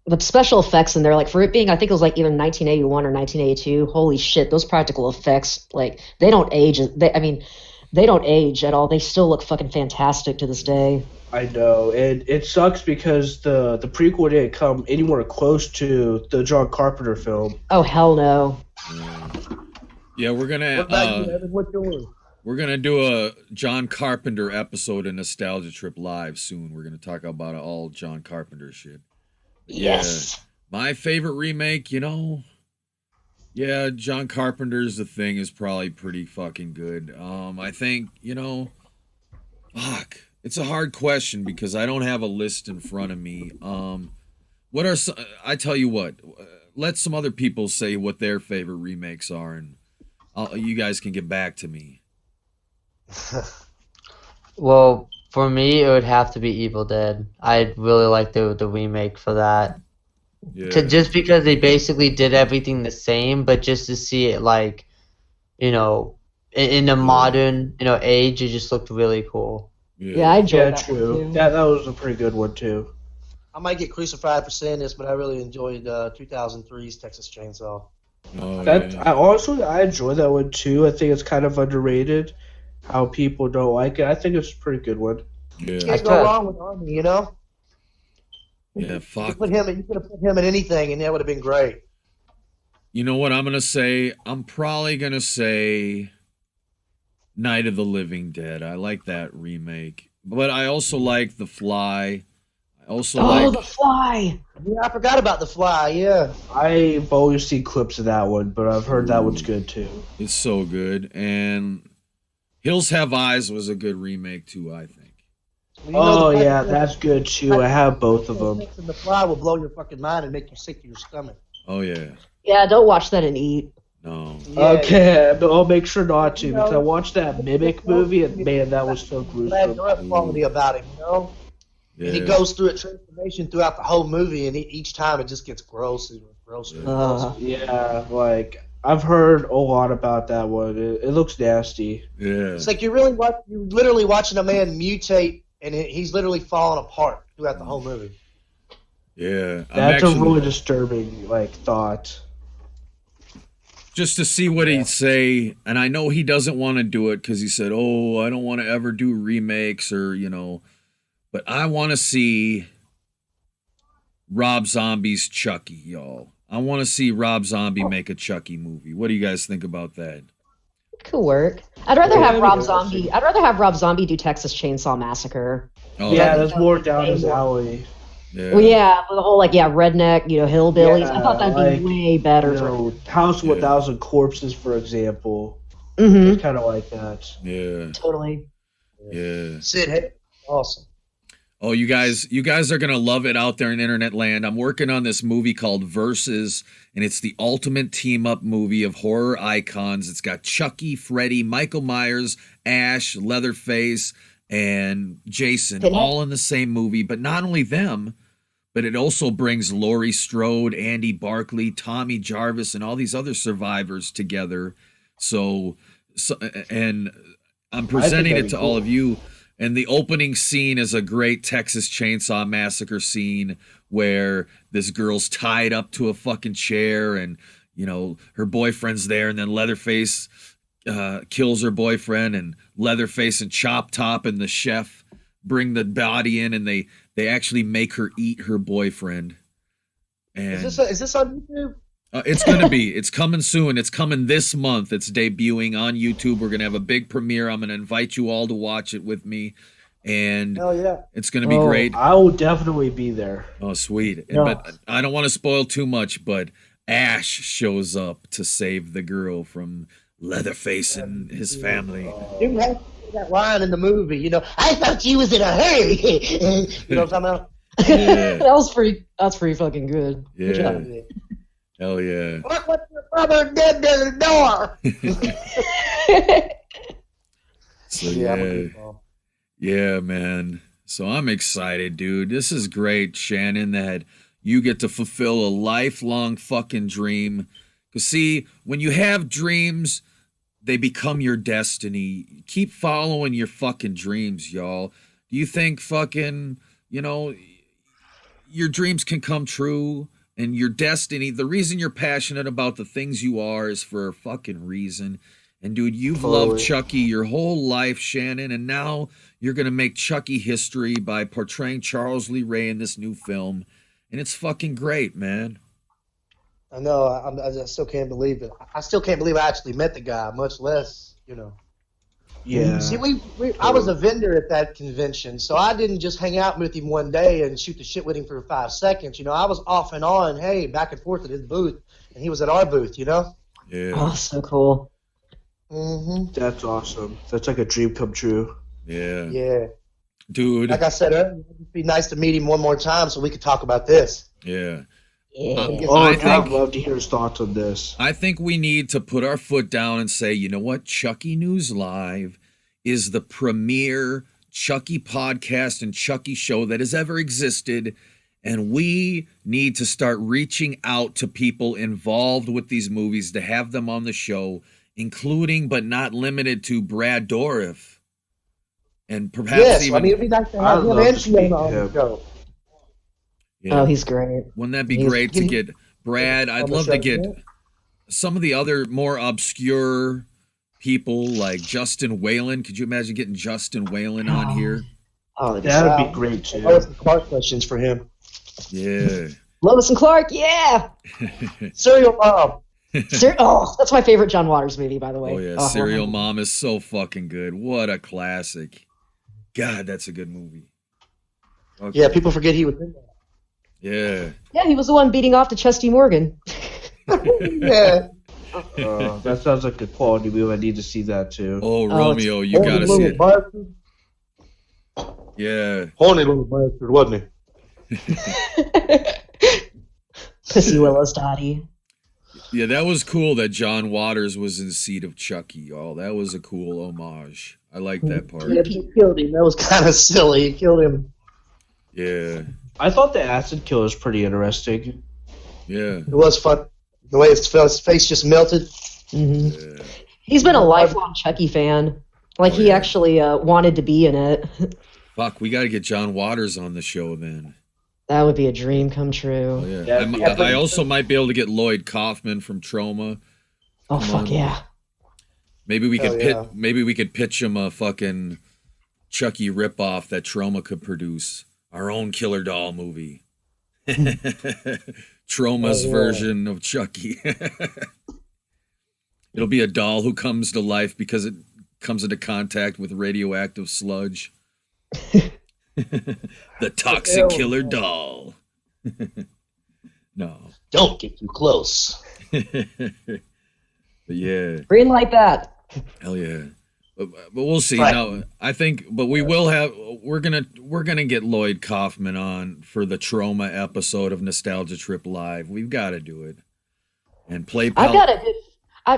The special effects in there, like for it being, I think it was like either 1981 or 1982. Holy shit, those practical effects, like they don't age. They don't age at all. They still look fucking fantastic to this day. I know, and it sucks because the prequel didn't come anywhere close to the John Carpenter film. Oh hell no. Yeah, we're gonna What about you, Evan? What's yours? we're gonna do a John Carpenter episode of Nostalgia Trip Live soon. We're gonna talk about all John Carpenter shit. Yes. Yeah, my favorite remake, yeah, John Carpenter's The Thing is probably pretty fucking good. I think, fuck, it's a hard question because I don't have a list in front of me. What are some, I tell you what, let some other people say what their favorite remakes are, and you guys can get back to me. Well, for me, it would have to be Evil Dead. I'd really like the remake for that. Yeah. Just because they basically did everything the same, but just to see it like, in the modern, age, it just looked really cool. Yeah, I enjoyed Yeah, that true. one too. That was a pretty good one too. I might get crucified for saying this, but I really enjoyed 2003's Texas Chainsaw. Oh, That yeah. I enjoy that one too. I think it's kind of underrated. How people don't like it. I think it's a pretty good one. You Yeah, can't go wrong with Army, yeah, You fuck. could have put him in anything, and that would have been great. You know what I'm gonna say? I'm probably gonna say Night of the Living Dead. I like that remake, but I also like The Fly. I also Oh, like. The Fly. Yeah, I forgot about The Fly. Yeah. I've always seen clips of that one, but I've heard that one's good too. It's so good, and Hills Have Eyes was a good remake too. I think. Oh yeah, that's good too. I have both of them. The Fly will blow your fucking mind and make you sick to your stomach. Oh yeah. Yeah, don't watch that and eat. No. Yeah. Okay, but I'll make sure not to because I watched that Mimic movie and man, that was so Bad gruesome. quality about him, Yeah. And he goes through a transformation throughout the whole movie, and each time it just gets grosser and grosser. And grosser. Yeah, like I've heard a lot about that one. It looks nasty. Yeah. It's like you're literally watching a man mutate, and he's literally falling apart throughout the whole movie. Yeah. That's a really disturbing thought. Just to see what he'd say, and I know he doesn't want to do it because he said, "Oh, I don't want to ever do remakes or but I want to see Rob Zombie's Chucky, y'all. I want to see Rob Zombie make a Chucky movie. What do you guys think about that? Could work. I'd rather have Rob Zombie. I'd rather have Rob Zombie do Texas Chainsaw Massacre. Oh, Yeah, that's more down his alley. Yeah. Well, yeah, the whole redneck, hillbillies. I thought that'd be way better. House with 1,000 Corpses, for example. Mm-hmm. It's kind of like that. Yeah. Totally. Yeah. Sid, hey, awesome. Oh, you guys are gonna love it out there in internet land. I'm working on this movie called Versus, and it's the ultimate team-up movie of horror icons. It's got Chucky, Freddy, Michael Myers, Ash, Leatherface, and Jason all in the same movie. But not only them, but it also brings Laurie Strode, Andy Barkley, Tommy Jarvis, and all these other survivors together. So and I'm presenting it to all of you. And the opening scene is a great Texas Chainsaw Massacre scene where this girl's tied up to a fucking chair and, her boyfriend's there. And then Leatherface kills her boyfriend, and Leatherface and Chop Top and the chef bring the body in, and they actually make her eat her boyfriend. And Is this on YouTube? it's going to be. It's coming soon. It's coming this month. It's debuting on YouTube. We're going to have a big premiere. I'm going to invite you all to watch it with me. And hell yeah, it's going to be great. I will definitely be there. Oh, sweet. No. But I don't want to spoil too much, but Ash shows up to save the girl from Leatherface and his family. You have that line in the movie, I thought you was in a hurry. You know what I'm talking about? Yeah. That's pretty fucking good. Yeah. Good job. Hell yeah. What's your brother did to the door? So yeah, man. So I'm excited, dude. This is great, Shannon, that you get to fulfill a lifelong fucking dream. Because see, when you have dreams, they become your destiny. Keep following your fucking dreams, y'all. Do you think fucking, your dreams can come true? And your destiny, the reason you're passionate about the things you are is for a fucking reason. And dude, you've loved Chucky your whole life, Shannon, and now you're going to make Chucky history by portraying Charles Lee Ray in this new film. And it's fucking great, man. I know. I still can't believe it. I still can't believe I actually met the guy, much less, Yeah. See, I was a vendor at that convention, so I didn't just hang out with him one day and shoot the shit with him for 5 seconds. I was off and on, back and forth at his booth, and he was at our booth. Yeah. Oh, so cool. Mm-hmm. That's awesome. That's like a dream come true. Yeah. Yeah. Dude. Like I said earlier, it'd be nice to meet him one more time so we could talk about this. Yeah. I'd love to hear his thoughts on this. I think we need to put our foot down and say, you know what? Chucky News Live is the premier Chucky podcast and Chucky show that has ever existed. And we need to start reaching out to people involved with these movies to have them on the show, including but not limited to Brad Dourif. And perhaps even... it'd be nice to have him and Shannon on the show. Oh, he's great. Wouldn't that be great to get Brad? I'd love to get some of the other more obscure people like Justin Whalen. Could you imagine getting Justin Whalen on here? Oh, that would be great too. Lois and Clark questions for him. Yeah. Lois and Clark, yeah. Serial Mom. That's my favorite John Waters movie, by the way. Oh yeah, Serial Mom is so fucking good. What a classic. God, that's a good movie. Okay. Yeah, people forget he was in that. Yeah. Yeah, he was the one beating off to Chesty Morgan. Yeah. That sounds like a quality movie. I need to see that too. Oh, Romeo, you gotta see it. Bastard. Yeah. Horny little bastard, wasn't he? Pussy Willow's Dottie. Yeah, that was cool that John Waters was in Seed of Chucky. Oh, that was a cool homage. I like that part. Yeah, he killed him. That was kind of silly. He killed him. Yeah. I thought the acid kill was pretty interesting. Yeah. It was fun. The way his face just melted. Mm-hmm. Yeah. He's been a lifelong Chucky fan. He actually wanted to be in it. Fuck, we got to get John Waters on the show then. That would be a dream come true. Oh, yeah. I also might be able to get Lloyd Kaufman from Trauma. Oh, fuck yeah. Maybe we could pitch him a fucking Chucky ripoff that Trauma could produce. Our own Killer Doll movie. Trauma's version of Chucky. It'll be a doll who comes to life because it comes into contact with radioactive sludge. The toxic killer doll. No. Don't get too close. But yeah. Green like that. Hell yeah. But we'll see. Right. No, I think, but we will have. We're gonna get Lloyd Kaufman on for the Trauma episode of Nostalgia Trip Live. We've got to do it. And Play Pal. I've got a good.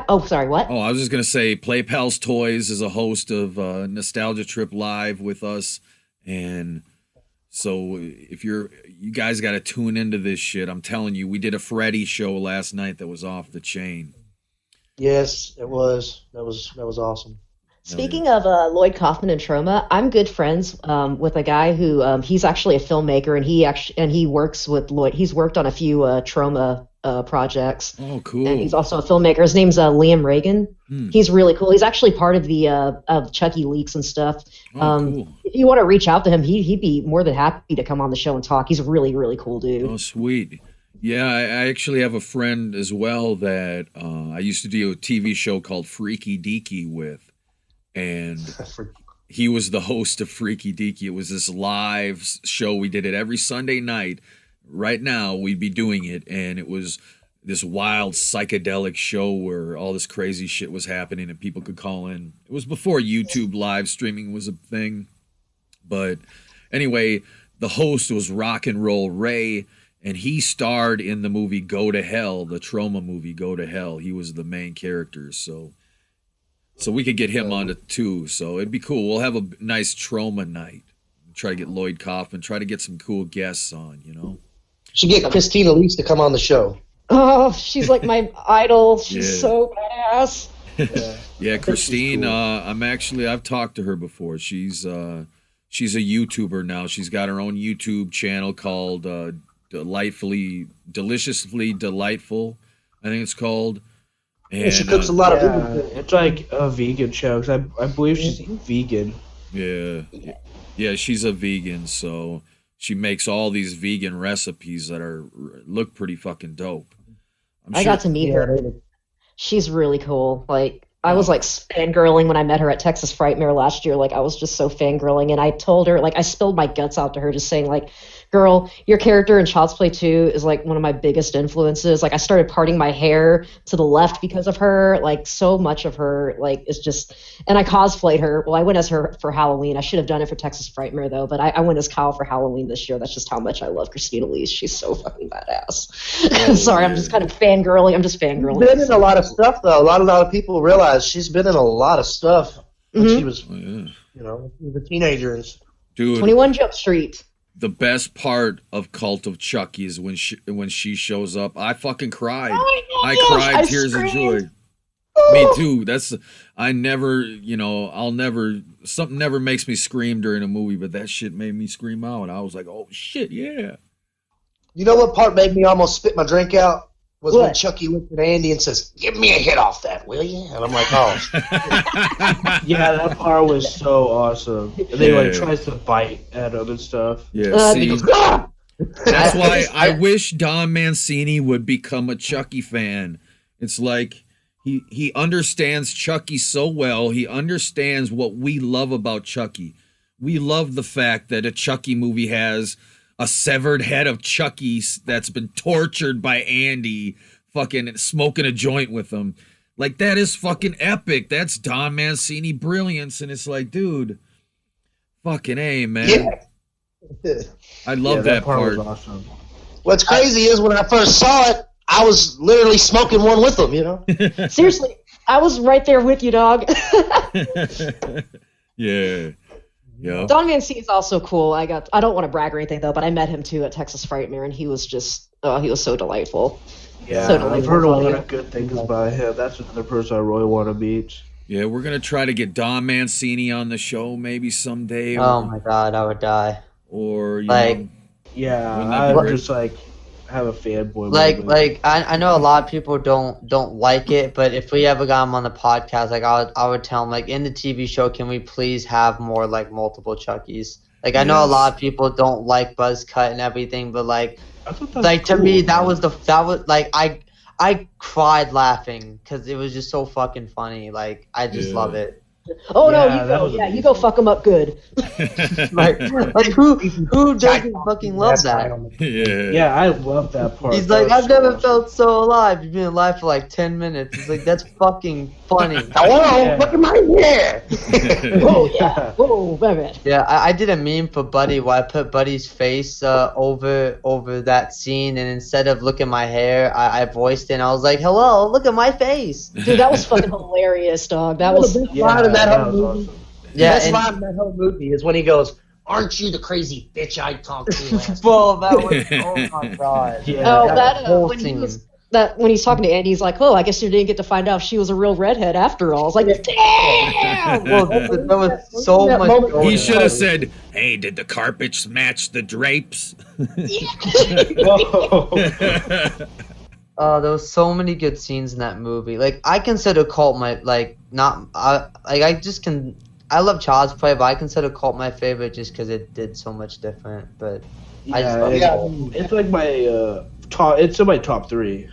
Oh, sorry. What? Oh, I was just gonna say, Play Pals Toys is a host of Nostalgia Trip Live with us, and so if you guys got to tune into this shit. I'm telling you, we did a Freddy show last night that was off the chain. Yes, it was. That was awesome. Speaking of Lloyd Kaufman and Trauma, I'm good friends with a guy who he's actually a filmmaker, and he works with Lloyd. He's worked on a few Trauma projects. Oh, cool! And he's also a filmmaker. His name's Liam Reagan. He's really cool. He's actually part of the of Chucky leaks and stuff. Cool. If you want to reach out to him, he'd be more than happy to come on the show and talk. He's a really, really cool dude. Oh, sweet. Yeah, I actually have a friend as well that I used to do a TV show called Freaky Deaky with. And he was the host of Freaky Deaky. It was this live show. We did it every Sunday night. Right now, we'd be doing it, and it was this wild psychedelic show where all this crazy shit was happening and people could call in. It was before YouTube live streaming was a thing. But anyway, the host was Rock and Roll Ray, and he starred in the movie Go to Hell, the Trauma movie Go to Hell. He was the main character, so we could get him on it too. So it'd be cool. We'll have a nice Trauma night. Try to get Lloyd Kaufman. Try to get some cool guests on, you know? Should get Christina Leach to come on the show. Oh, she's like my idol. She's so badass. Yeah, Christine, I've talked to her before. She's a YouTuber now. She's got her own YouTube channel called Deliciously Delightful, I think it's called. And she cooks a lot of food. It's like a vegan show, because I believe she's vegan. Yeah, she's a vegan, so she makes all these vegan recipes that look pretty fucking dope. I got to meet her. She's really cool. Like, I was like fangirling when I met her at Texas Frightmare last year. Like, I was just so fangirling, and I told her, like, I spilled my guts out to her, just saying, like, girl, your character in Child's Play 2 is like one of my biggest influences. Like, I started parting my hair to the left because of her. Like, so much of her, like, is just, and I cosplayed her. Well, I went as her for Halloween. I should have done it for Texas Frightmare though, but I went as Kyle for Halloween this year. That's just how much I love Christina Lee. She's so fucking badass. Sorry, I'm just kind of fangirling. I'm just fangirling. She's been in a lot of stuff though. A lot of people realize she's been in a lot of stuff when she was, you know, the teenagers. Dude, 21 Jump Street. The best part of Cult of Chucky is when she shows up. I fucking cried. I cried tears of joy. Me too. Something never makes me scream during a movie, but that shit made me scream out. I was like, oh shit, yeah. You know what part made me almost spit my drink out? Was when Chucky looked at Andy and says, "Give me a hit off that, will you?" And I'm like, "Oh." Yeah, that part was so awesome. And then tries to bite at him and stuff. Yeah, see, that's why I wish Don Mancini would become a Chucky fan. It's like he understands Chucky so well. He understands what we love about Chucky. We love the fact that a Chucky movie has a severed head of Chucky that's been tortured by Andy, fucking smoking a joint with him. Like, that is fucking epic. That's Don Mancini brilliance. And it's like, dude, fucking A, man. Yeah. I love that part. Was awesome. What's crazy is when I first saw it, I was literally smoking one with him, you know? Seriously, I was right there with you, dog. Yeah. Yeah. Don Mancini is also cool. I don't want to brag or anything though, but I met him too at Texas Frightmare, and he was just he was so delightful. Yeah, I've heard a lot of good things about him. That's another person I really want to meet. Yeah, we're gonna try to get Don Mancini on the show maybe someday. Oh my god, I would die. Or I would just like have a fanboy. I know a lot of people don't like it, but if we ever got him on the podcast, like I would tell him, like, in the TV show, can we please have more like multiple Chuckies? Like I know a lot of people don't like buzz cut and everything, but like to me that was like I cried laughing because it was just so fucking funny. Like I just love it. Oh no, you go fuck him up good. like who doesn't fucking love that? Yeah, I love that part. He's like, I've never felt so alive. You've been alive for like 10 minutes. It's like that's fucking funny. Look at my hair. Oh yeah, oh baby. Yeah, I did a meme for Buddy where I put Buddy's face over that scene, and instead of look at my hair, I voiced it and I was like, hello, look at my face. Dude, that was fucking hilarious, dog. That was that whole movie. Awesome. Yeah, the best line in that whole movie is when he goes, "Aren't you the crazy bitch I talked to last?" Bro, that was oh my god. Yeah, when he's talking to Andy, he's like, "Oh, I guess you didn't get to find out she was a real redhead after all." I was like, "Damn!" Well, there was so much. He should have said, "Hey, did the carpets match the drapes?" There was so many good scenes in that movie. Like I consider Cult my I love Child's Play, but I consider Cult my favorite just because it did so much different. But I just love Cult. It's like my top. It's in my top 3.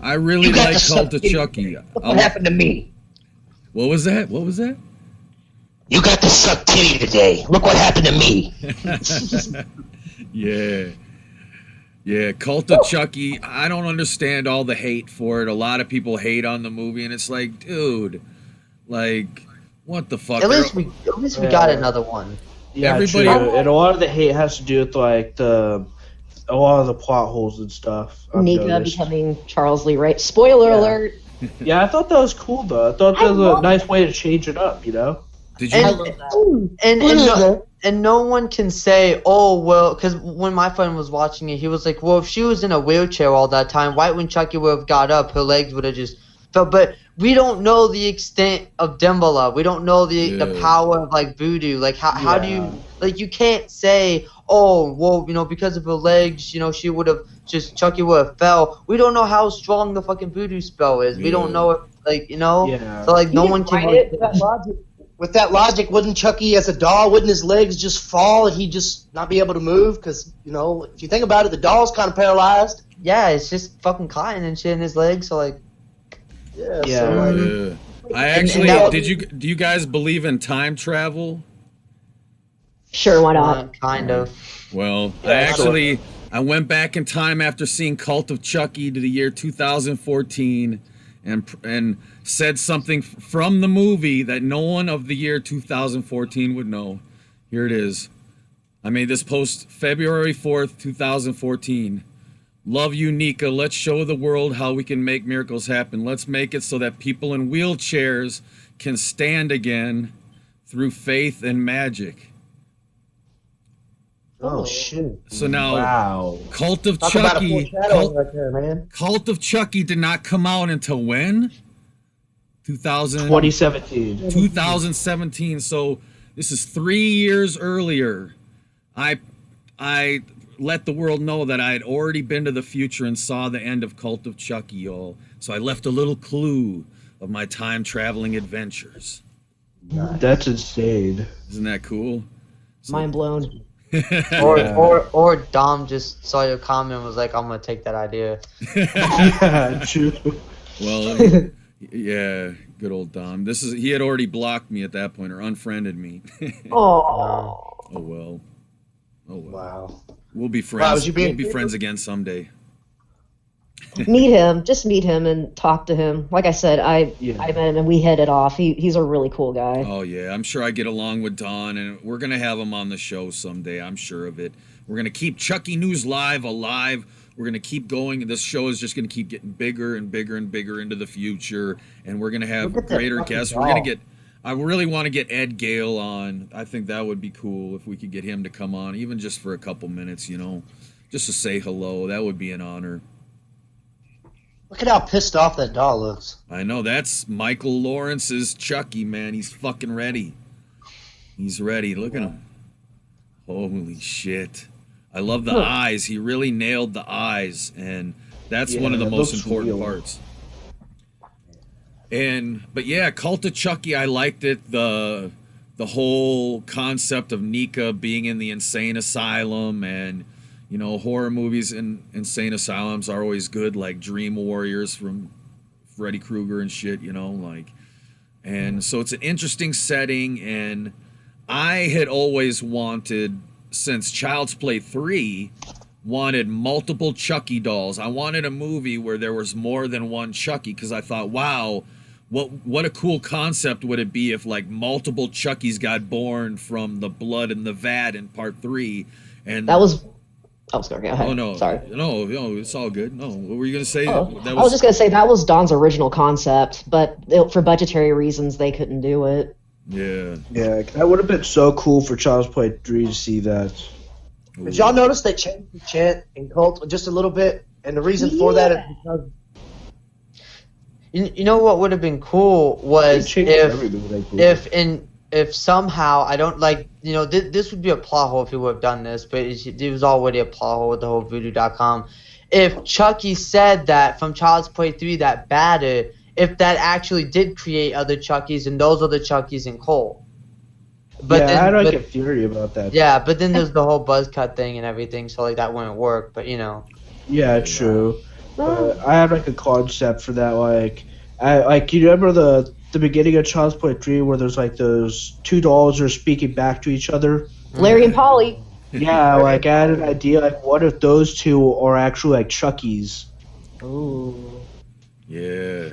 I really like Cult of Chucky. What happened to me? What was that? What was that? You got to suck titty today. Look what happened to me. Yeah, Cult of Chucky. I don't understand all the hate for it. A lot of people hate on the movie, and it's like, dude, like, what the fuck? At least we got another one. Yeah, everybody, and a lot of the hate has to do with like a lot of the plot holes and stuff. Nika becoming Charles Lee Ray. Spoiler alert. Yeah, I thought that was cool though. I thought that was a nice way to change it up. You know. Did you? And no one can say, oh, well, because when my friend was watching it, he was like, well, if she was in a wheelchair all that time, why when Chucky would have got up, her legs would have just fell. But we don't know the extent of Dembala. We don't know the power of, like, voodoo. Like, how do you, like, you can't say, oh, well, you know, because of her legs, you know, she would have Chucky would have fell. We don't know how strong the fucking voodoo spell is. We don't know, like, you know? Yeah. So, like, no one can. With that logic, wouldn't Chucky as a doll, wouldn't his legs just fall and he'd just not be able to move? Because, you know, if you think about it, the doll's kind of paralyzed. Yeah, it's just fucking cotton and shit in his legs, so like... I actually... Do you guys believe in time travel? Sure, why not? Kind of. Well, I went back in time after seeing Cult of Chucky to the year 2014 and said something from the movie that no one of the year 2014 would know. Here it is. I made this post February 4th, 2014. Love you, Nika. Let's show the world how we can make miracles happen. Let's make it so that people in wheelchairs can stand again through faith and magic. Oh shit! So now, wow. Cult of Talk Chucky. right there, man. Cult of Chucky did not come out until when? 2017. 2017. So this is 3 years earlier. I let the world know that I had already been to the future and saw the end of Cult of Chucky, y'all. So I left a little clue of my time traveling adventures. That's insane. Isn't that cool? Mind blown. Or Dom just saw your comment and was like, I'm gonna take that idea. Yeah, true. Well, yeah, good old Dom. He had already blocked me at that point or unfriended me. Oh well. Wow. We'll be friends. We'll be friends again someday. Just meet him and talk to him. Like I said, I met him and we hit it off. He's a really cool guy. Oh yeah, I'm sure I get along with Don, and we're gonna have him on the show someday. I'm sure of it. We're gonna keep Chucky News Live alive. We're gonna keep going. This show is just gonna keep getting bigger and bigger and bigger into the future, and we're gonna have greater guests. We're gonna get. I really want to get Ed Gale on. I think that would be cool if we could get him to come on, even just for a couple minutes, you know, just to say hello. That would be an honor. Look at how pissed off that doll looks. I know, that's Michael Lawrence's Chucky, man. He's fucking ready. He's ready. Look at him. Holy shit. I love the eyes. He really nailed the eyes, and that's one of the most important parts. But yeah, Cult of Chucky, I liked it. The the whole concept of Nika being in the insane asylum, and you know, horror movies in insane asylums are always good, like Dream Warriors from Freddy Krueger and shit, you know, like, and so it's an interesting setting. And I had always wanted, since Child's Play 3, wanted multiple Chucky dolls. I wanted a movie where there was more than one Chucky, because I thought, wow, what a cool concept would it be if like multiple Chuckies got born from the blood in the vat in part 3. And that was. Oh, sorry. Go ahead. Oh no, sorry. No, it's all good. No, what were you gonna say? I was just gonna say that was Don's original concept, but for budgetary reasons they couldn't do it. Yeah. Yeah, that would have been so cool for Child's Play 3 to see that. Did y'all notice they changed the chant in Cult just a little bit? And the reason for that is because You know what would have been cool was if somehow, I don't like, you know, this would be a plot hole if he would have done this, but it was already a plot hole with the whole voodoo.com. If Chucky said that from Child's Play 3, that batter, if that actually did create other Chuckies, and those are the Chuckies in Cole. But I had like a theory about that. Yeah, but then there's the whole buzz cut thing and everything, so like that wouldn't work, but you know. Yeah, true. I had like a concept for that, like you remember the beginning of Child's Play 3 where there's like those two dolls are speaking back to each other? Larry and Polly. Yeah, like I had an idea, like what if those two are actually like Chuckies? Ooh. Yeah.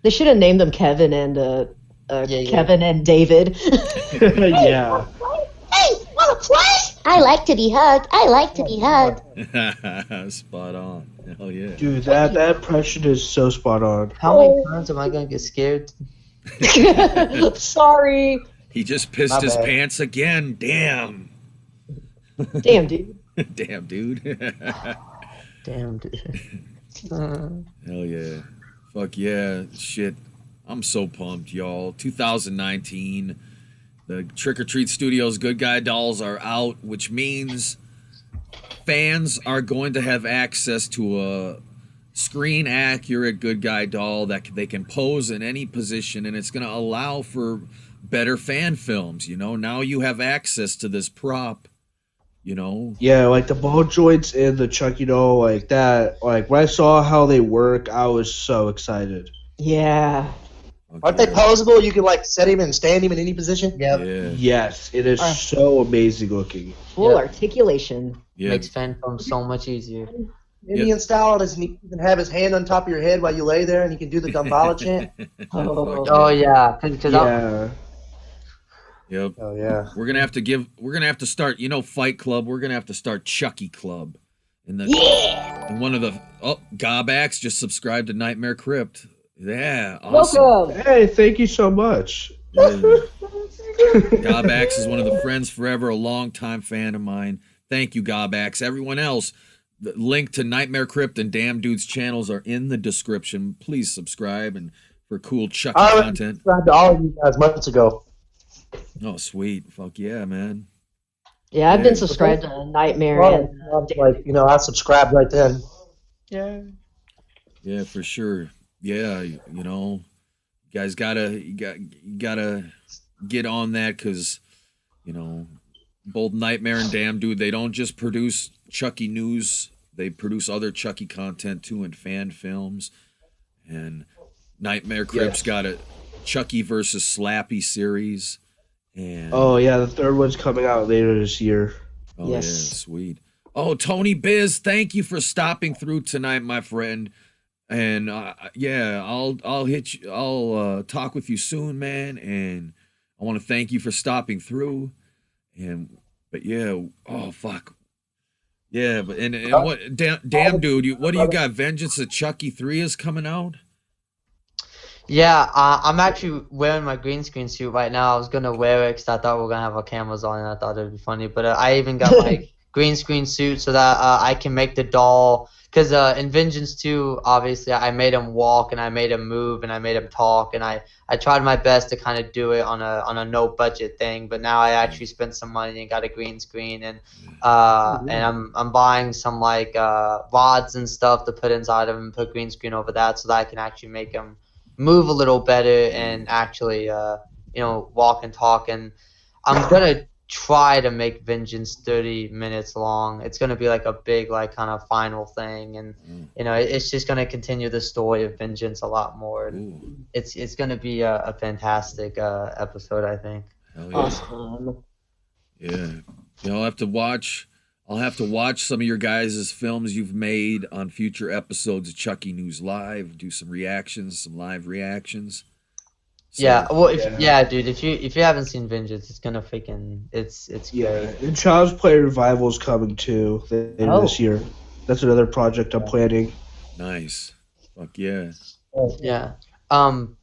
They should have named them Kevin and Kevin and David. Yeah. Hey, wanna play? I like to be hugged. I like to be hugged. Spot on. Hell yeah. Dude, that impression is so spot on. How many times am I gonna get scared? Sorry. He just pissed his pants again. Damn. Damn, dude. Damn, dude. Damn, dude. Hell yeah. Fuck yeah. Shit. I'm so pumped, y'all. 2019. The Trick or Treat Studios Good Guy dolls are out, which means fans are going to have access to a screen accurate Good Guy doll that they can pose in any position, and it's going to allow for better fan films. You know, now you have access to this prop, you know. Yeah, like the ball joints in the Chucky doll, like that. Like when I saw how they work, I was so excited. Yeah. Okay. Aren't they posable? You can like set him and stand him in any position. Yep. Yeah. Yes, it is so amazing looking. Full articulation. Yeah. Makes fan film so much easier. Indian style, does he even have his hand on top of your head while you lay there and you can do the Gambala chant? Oh yeah, because Yeah. Yep. Oh yeah. We're gonna have to start, you know, Fight Club. We're gonna have to start Chucky Club. And one of the Gobax just subscribed to Nightmare Crypt. Yeah, awesome. Welcome. Hey, thank you so much. Yeah. Gobax is one of the friends forever, a longtime fan of mine. Thank you, Gobax. Everyone else, the link to Nightmare Crypt and Damn Dude's channels are in the description. Please subscribe and for cool Chucky I content. subscribed to all of you guys months ago. Oh, sweet. Fuck yeah, man. Yeah, I've been subscribed to Nightmare. Well, like, you know, I subscribed right then. Yeah. Yeah, for sure. Yeah, you know, you guys gotta get on that, because, you know, both Nightmare and Damn Dude, they don't just produce Chucky news, they produce other Chucky content too, and fan films. And Nightmare Crypt's got a Chucky versus Slappy series. And Oh yeah, the third one's coming out later this year. oh Yes. yeah, sweet. Oh, Tony Biz, thank you for stopping through tonight, my friend. And yeah, I'll hit you. I'll talk with you soon, man. And I want to thank you for stopping through. But yeah, oh fuck, yeah. But and what? Damn, dude, what do you got? Vengeance of Chucky 3 is coming out. Yeah, I'm actually wearing my green screen suit right now. I was gonna wear it because I thought we were gonna have our cameras on, and I thought it'd be funny. But I even got my green screen suit so that I can make the doll. Because in Vengeance 2, obviously, I made him walk, and I made him move, and I made him talk, and I tried my best to kind of do it on a no budget thing. But now I actually spent some money and got a green screen, and I'm buying some like rods and stuff to put inside of him, and put green screen over that, so that I can actually make him move a little better and actually you know, walk and talk. And I'm gonna try to make Vengeance 30 minutes long. It's gonna be like a big like kind of final thing, and you know it's just gonna continue the story of Vengeance a lot more. And it's gonna be a fantastic episode, I think. Hell yeah. Awesome. Yeah. I'll have to watch some of your guys' films you've made on future episodes of Chucky News Live. Do some live reactions. So, Yeah, well, dude, if you haven't seen Vengeance, it's gonna freaking it's great. And Child's Play Revival is coming too later this year. That's another project I'm planning. Nice. Fuck yeah. Yeah.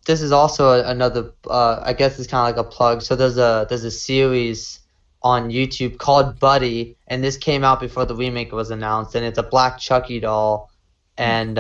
This is also another. I guess it's kind of like a plug. So there's a series on YouTube called Buddy, and this came out before the remake was announced, and it's a black Chucky doll. And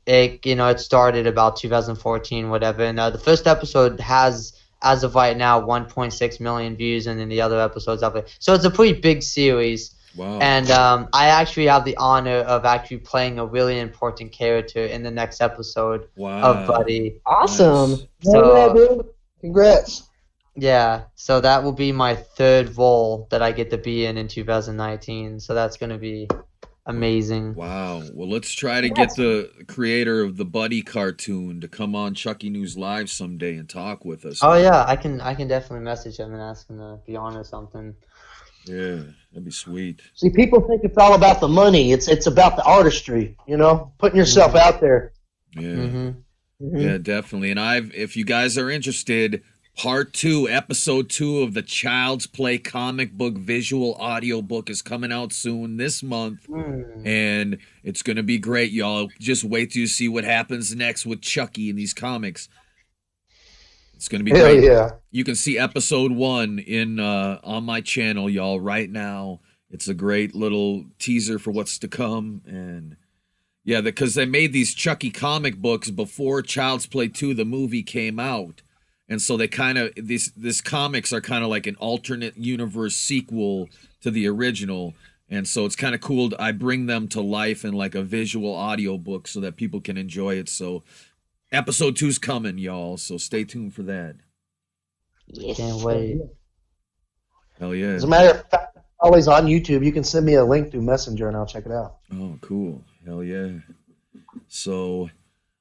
it started about 2014, whatever. And the first episode has, as of right now, 1.6 million views, and then the other episodes have it. So it's a pretty big series. Wow. And I actually have the honor of actually playing a really important character in the next episode of Buddy. Awesome. Nice. So Congrats. yeah, so that will be my third role that I get to be in 2019. So that's gonna be amazing. Wow. Well, let's try to get the creator of the Buddy cartoon to come on Chucky News Live someday and talk with us. Oh yeah, I can definitely message him and ask him to be on or something. Yeah, that'd be sweet. See, people think it's all about the money. It's about the artistry, putting yourself out there. Yeah. Yeah, definitely. And if you guys are interested, Part 2, Episode 2 of the Child's Play comic book visual audio book is coming out soon this month. And it's going to be great, y'all. Just wait till you see what happens next with Chucky in these comics. It's going to be great. Yeah. You can see Episode 1 on my channel, y'all, right now. It's a great little teaser for what's to come. And yeah, because they made these Chucky comic books before Child's Play 2, the movie, came out. And so they kind of, these comics are kind of like an alternate universe sequel to the original. And so it's kind of cool. I bring them to life in like a visual audio book so that people can enjoy it. So Episode 2's coming, y'all. So stay tuned for that. Yes. Can't wait. Hell yeah. As a matter of fact, it's always on YouTube. You can send me a link through Messenger and I'll check it out. Oh, cool. Hell yeah. So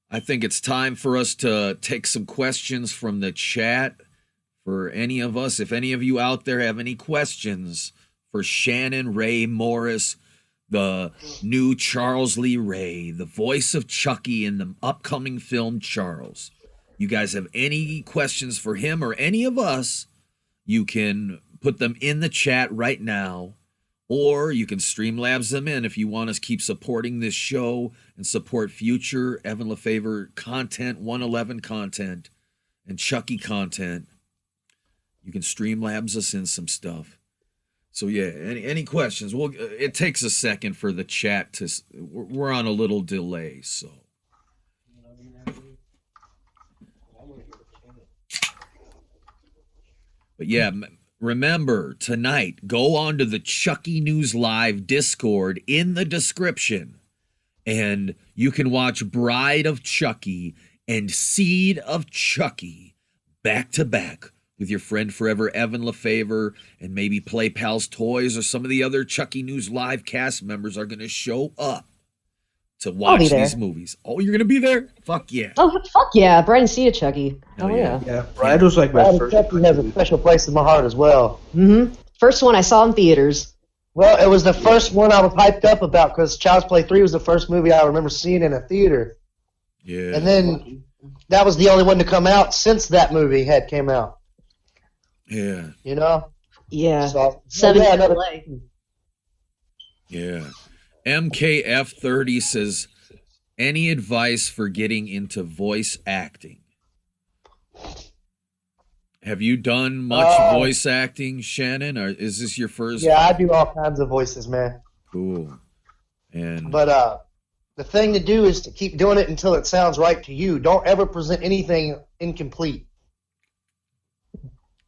I think it's time for us to take some questions from the chat for any of us. If any of you out there have any questions for Shannon Ray Morris, the new Charles Lee Ray, the voice of Chucky in the upcoming film Charles, you guys have any questions for him or any of us, you can put them in the chat right now. Or you can Streamlabs them in if you want to keep supporting this show and support future Evan Lefavor content, 111 content, and Chucky content. You can Streamlabs us in some stuff. So yeah, any questions? Well, it takes a second for the chat to. We're on a little delay, so. But yeah. Remember, tonight, go on to the Chucky News Live Discord in the description, and you can watch Bride of Chucky and Seed of Chucky back to back with your friend forever, Evan Lefavor, and maybe Play Pals Toys or some of the other Chucky News Live cast members are going to show up to watch these movies. Oh, you're going to be there? Fuck yeah. Oh, fuck yeah. Bride and Seed of Chucky. Oh, yeah. Yeah, Bride was like my first. Chucky has a special place in my heart as well. Mm-hmm. First one I saw in theaters. Well, it was the first one I was hyped up about because Child's Play 3 was the first movie I remember seeing in a theater. Yeah. And then that was the only one to come out since that movie came out. Yeah. Yeah. So, 7 yeah, years delay. Yeah. MKF30 says, any advice for getting into voice acting? Have you done much voice acting, Shannon, or is this your first? Yeah, I do all kinds of voices, man. Cool. But the thing to do is to keep doing it until it sounds right to you. Don't ever present anything incomplete.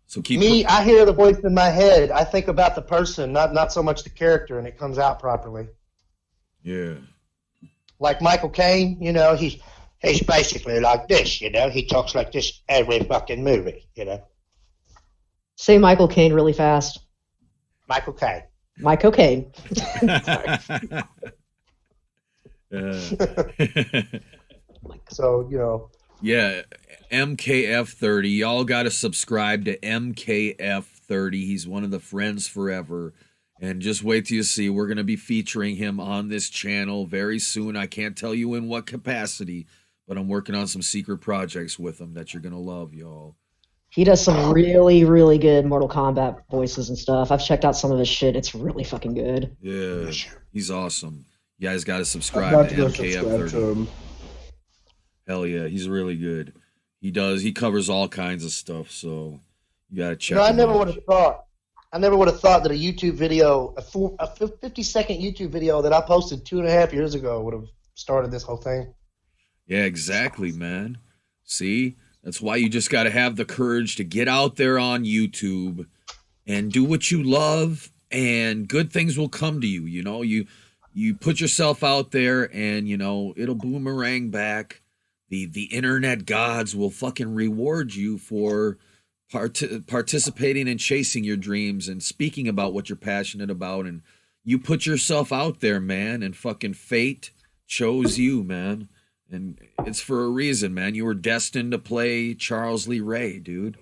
So I hear the voice in my head. I think about the person, not so much the character, and it comes out properly. Yeah. Like Michael Caine, he's basically like this, he talks like this every fucking movie, Say Michael Caine really fast. Michael K. Michael Caine. So, you know. Yeah, MKF30. Y'all got to subscribe to MKF30. He's one of the friends forever. And just wait till you see. We're going to be featuring him on this channel very soon. I can't tell you in what capacity, but I'm working on some secret projects with him that you're going to love, y'all. He does some really, really good Mortal Kombat voices and stuff. I've checked out some of his shit. It's really fucking good. Yeah, he's awesome. You guys got to subscribe to MKF30. Hell yeah, he's really good. He covers all kinds of stuff, so you got to check him out. I never would have thought that a YouTube video, a 50-second YouTube video that I posted 2.5 years ago would have started this whole thing. Yeah, exactly, man. See? That's why you just got to have the courage to get out there on YouTube and do what you love, and good things will come to you. You know, you put yourself out there, and you know it'll boomerang back. The internet gods will fucking reward you for participating and chasing your dreams and speaking about what you're passionate about. And you put yourself out there, man, and fucking fate chose you, man. And it's for a reason, man. You were destined to play Charles Lee Ray, dude.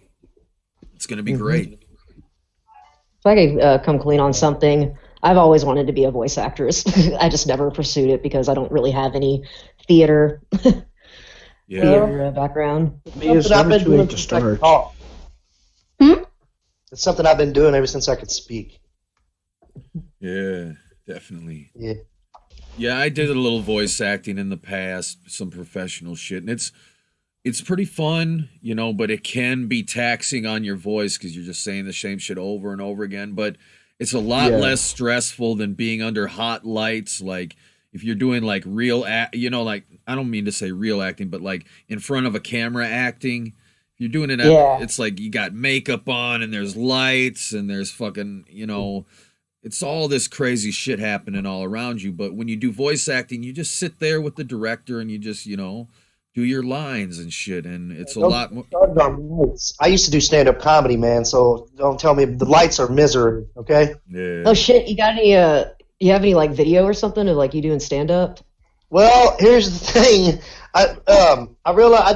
It's going to be great. If I could come clean on something, I've always wanted to be a voice actress. I just never pursued it because I don't really have any theater, theater background. It's something I've been doing ever since I could speak. Yeah, definitely. Yeah. Yeah, I did a little voice acting in the past, some professional shit, and it's pretty fun, you know, but it can be taxing on your voice because you're just saying the same shit over and over again. But it's a lot less stressful than being under hot lights. Like if you're doing like real, like I don't mean to say real acting, but like in front of a camera acting. If you're doing it, it's like you got makeup on and there's lights and there's fucking, you know. It's all this crazy shit happening all around you. But when you do voice acting, you just sit there with the director and you just, you know, do your lines and shit. And it's a lot more. I used to do stand-up comedy, man. So don't tell me the lights are misery, okay? Yeah. Oh shit! You got any? You have any like video or something of like you doing stand-up? Well, here's the thing. I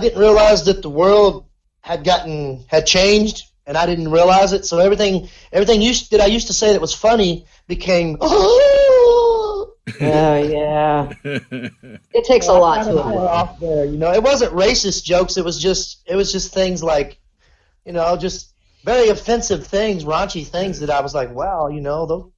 didn't realize that the world had changed. And I didn't realize it, so everything that I used to say that was funny became. Oh yeah. It takes a lot to off there, you know. It wasn't racist jokes. It was just things like, you know, just very offensive things, raunchy things that I was like, wow, you know, those.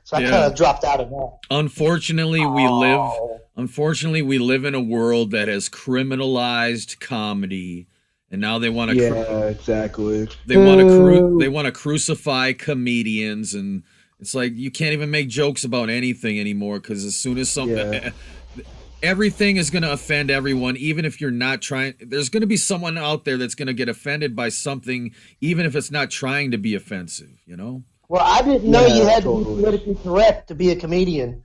So I kind of dropped out of that. Unfortunately, we live in a world that has criminalized comedy. And now they want to exactly. They want to crucify comedians, and it's like you can't even make jokes about anything anymore because as soon as everything is going to offend everyone, even if you're not trying. There's going to be someone out there that's going to get offended by something, even if it's not trying to be offensive. You know. Well, I didn't know you had to be politically correct to be a comedian.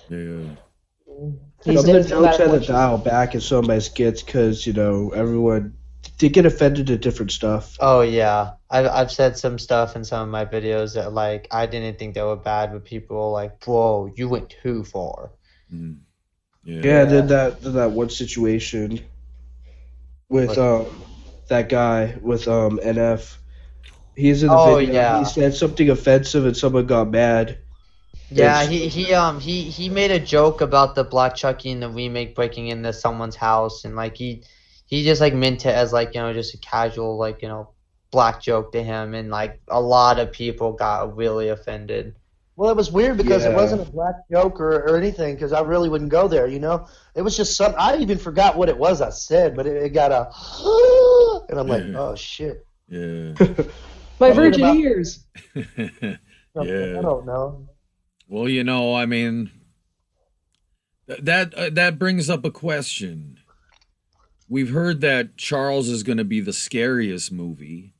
Yeah. Some of the jokes had to dial back in some of my skits because, you know, everyone. They get offended at different stuff. Oh yeah, I've said some stuff in some of my videos that like I didn't think they were bad, but people were like, "Bro, you went too far." Mm. Yeah. Then that one situation with that guy with NF. He's in the video. Yeah. He said something offensive and someone got mad. Yeah, he made a joke about the Black Chucky in the remake breaking into someone's house, and like he just like meant it as like, you know, just a casual like, you know, black joke to him, and like a lot of people got really offended. Well, it was weird because it wasn't a black joke or anything, because I really wouldn't go there, you know. It was just some. I even forgot what it was I said, but it got a, and I'm like, oh shit. Yeah. My virgin ears. Yeah. I don't know. Well, you know, I mean, that brings up a question. We've heard that Charles is going to be the scariest movie.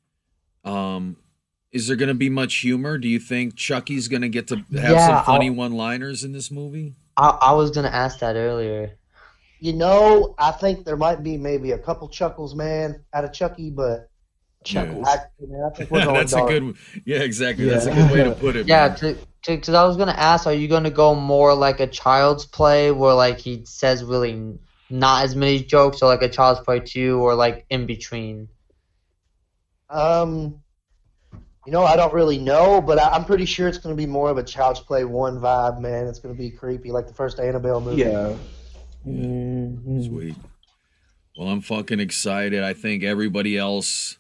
Is there going to be much humor? Do you think Chucky's going to get to have some funny one-liners in this movie? I was going to ask that earlier. You know, I think there might be maybe a couple chuckles, man, out of Chucky, but Chuckles. Actually, man, I think we're going That's dark. a good. Yeah, exactly. That's a good way to put it. Yeah, man. because I was gonna ask, are you gonna go more like a Child's Play, where like he says really not as many jokes, or like a Child's Play 2, or like in between? I don't really know, but I'm pretty sure it's going to be more of a Child's Play 1 vibe, man. It's going to be creepy, like the first Annabelle movie. Yeah. Sweet. Well, I'm fucking excited. I think everybody else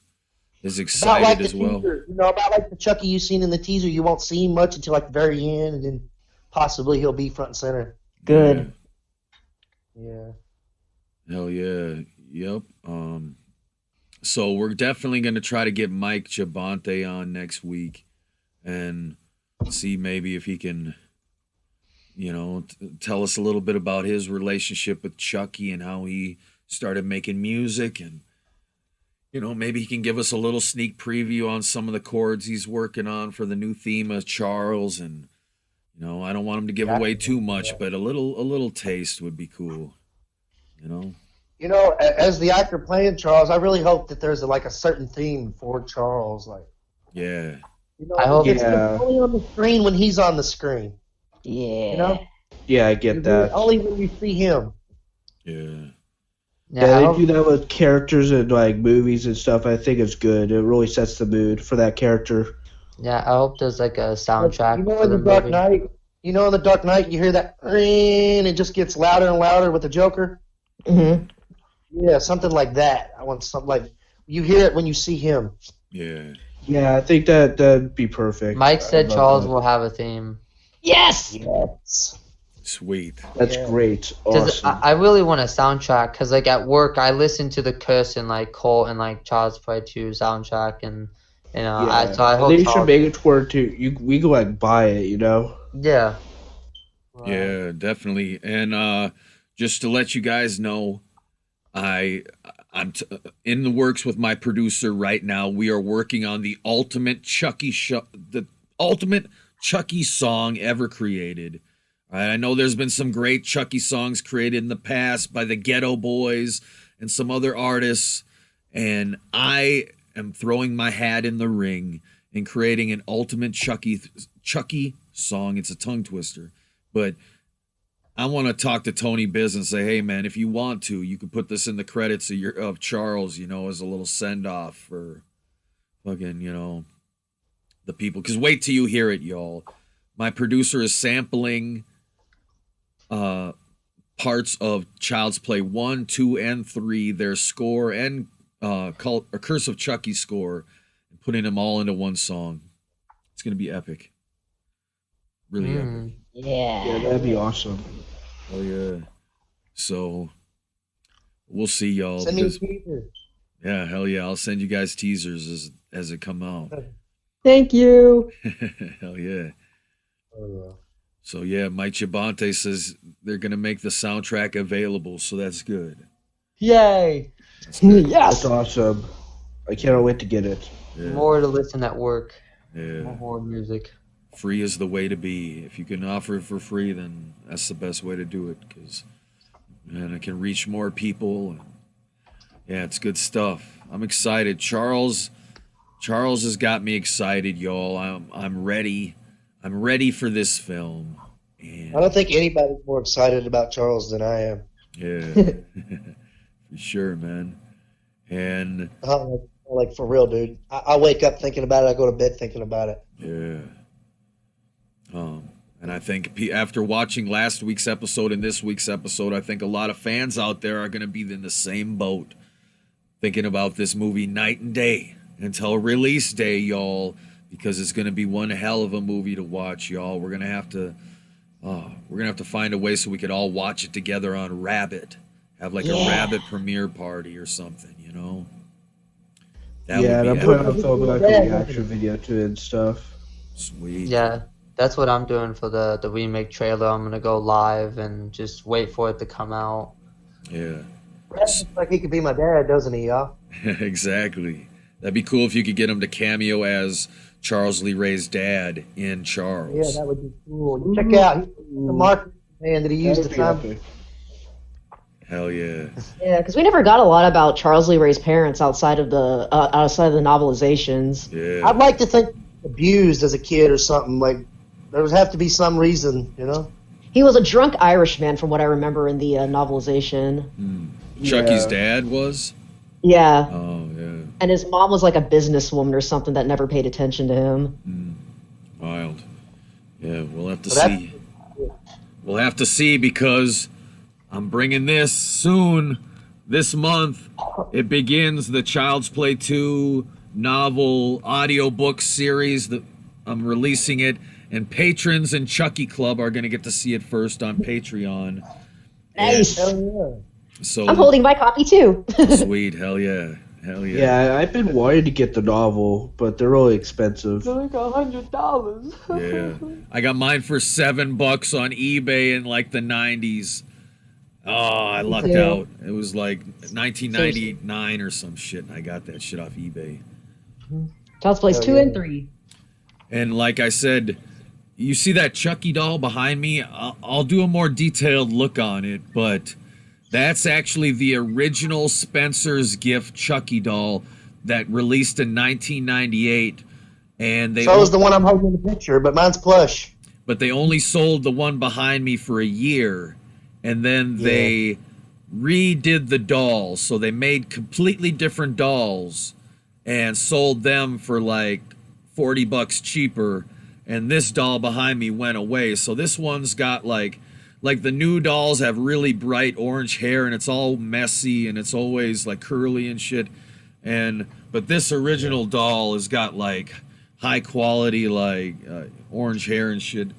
is excited as well. Teaser, about like the Chucky you've seen in the teaser, you won't see him much until like the very end, and then possibly he'll be front and center. Good. Yeah. Hell yeah. Yep. So we're definitely going to try to get Mike Gibante on next week and see maybe if he can, tell us a little bit about his relationship with Chucky and how he started making music, and maybe he can give us a little sneak preview on some of the chords he's working on for the new theme of Charles. And I don't want him to give away too much, but a little taste would be cool. As the actor playing Charles, I really hope that there's a certain theme for Charles. Yeah. I hope it's only on the screen when he's on the screen. Yeah. Yeah, I get that. Only when you see him. Yeah. Yeah, they do that with characters in movies and stuff. I think it's good. It really sets the mood for that character. Yeah, I hope there's a soundtrack for in the the Dark movie. Knight. In the Dark Knight, you hear that, and it just gets louder and louder with the Joker. Mm-hmm. Yeah, something like that. I want something you hear it when you see him. Yeah. Yeah, I think that'd be perfect. Mike said Charles will have a theme. Yes. Yes. Sweet. That's great. Awesome. I really want a soundtrack, because at work I listen to the Curse and Cult and Child's Play 2 soundtrack, and so I hope they Charles... should make it to where we go buy it. Yeah. Yeah, definitely. And just to let you guys know, I'm in the works with my producer right now. We are working on the ultimate Chucky song ever created. All right, I know there's been some great Chucky songs created in the past by the Ghetto Boys and some other artists, and I am throwing my hat in the ring and creating an ultimate Chucky song. It's a tongue twister, but I want to talk to Tony Biz and say, hey man, if you want to, you could put this in the credits of Charles, as a little send off for fucking, the people. Because wait till you hear it, y'all. My producer is sampling parts of Child's Play 1, 2, and 3, their score, and Curse of Chucky score, and putting them all into one song. It's gonna be epic. Really epic. Yeah. Yeah, that'd be awesome. Oh yeah. So we'll see, y'all. Send me a teaser. Yeah, hell yeah. I'll send you guys teasers as it come out. Thank you. Hell yeah. Oh, yeah. So yeah, Mike Gibante says they're gonna make the soundtrack available, so that's good. Yay! Yes. That's awesome. I can't wait to get it. Yeah. More to listen at work. Yeah. More horror music. Free is the way to be. If you can offer it for free, then that's the best way to do it, because it can reach more people. And, yeah, it's good stuff. I'm excited. Charles has got me excited, y'all. I'm ready. I'm ready for this film. And I don't think anybody's more excited about Charles than I am. yeah, for sure, man. And for real, dude. I wake up thinking about it. I go to bed thinking about it. yeah. And I think after watching last week's episode and this week's episode, I think a lot of fans out there are going to be in the same boat, thinking about this movie night and day until release day, y'all, because it's going to be one hell of a movie to watch, y'all. We're going to have to find a way so we could all watch it together on Rabbit, have a Rabbit premiere party or something, That yeah, would and be I'm putting epic. up a reaction video to it and stuff. Sweet. Yeah, that's what I'm doing for the remake trailer. I'm gonna go live and just wait for it to come out. Yeah. Brad looks like he could be my dad, doesn't he, y'all? Exactly. That'd be cool if you could get him to cameo as Charles Lee Ray's dad in Charles. Yeah, that would be cool. Check out the marketing man that he used to That'd be time. epic. Hell yeah. Yeah, because we never got a lot about Charles Lee Ray's parents outside of the novelizations. Yeah. I'd like to think abused as a kid or something. Like there would have to be some reason, you know. He was a drunk Irishman, from what I remember in the novelization. Chucky's dad was? Yeah. Oh, yeah. And his mom was like a businesswoman or something that never paid attention to him. Wild. Yeah, we'll have to see. We'll have to see because I'm bringing this soon. This month, it begins the Child's Play 2 novel audiobook series. I'm releasing it, and patrons in Chucky Club are going to get to see it first on Patreon. Nice. So I'm holding my copy too. Sweet. Hell yeah. Hell yeah. Yeah, I've been wanting to get the novel, but they're really expensive. They're like $100. Yeah. I got mine for $7 on eBay in like the 90s. Oh, I lucked out. It was like 1999 or some shit, and I got that shit off eBay. Child's Play 2 and 3. And like I said, you see that Chucky doll behind me? I'll do a more detailed look on it, but that's actually the original Spencer's Gift Chucky doll that released in 1998. And So is the one I'm holding in the picture, but mine's plush. But they only sold the one behind me for a year. And then they redid the dolls. So they made completely different dolls and sold them for like $40 cheaper. And this doll behind me went away. So this one's got like the new dolls have really bright orange hair and it's all messy and it's always like curly and shit. But this original doll has got like high quality like orange hair and shit.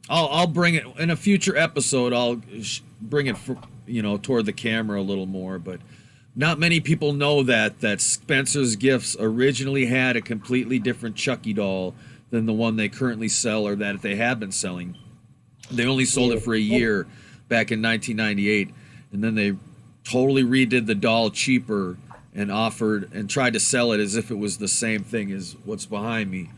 I'll bring it in a future episode. I'll bring it for, toward the camera a little more, but not many people know that Spencer's Gifts originally had a completely different Chucky doll than the one they currently sell or that they have been selling. They only sold it for a year back in 1998, and then they totally redid the doll cheaper and offered and tried to sell it as if it was the same thing as what's behind me.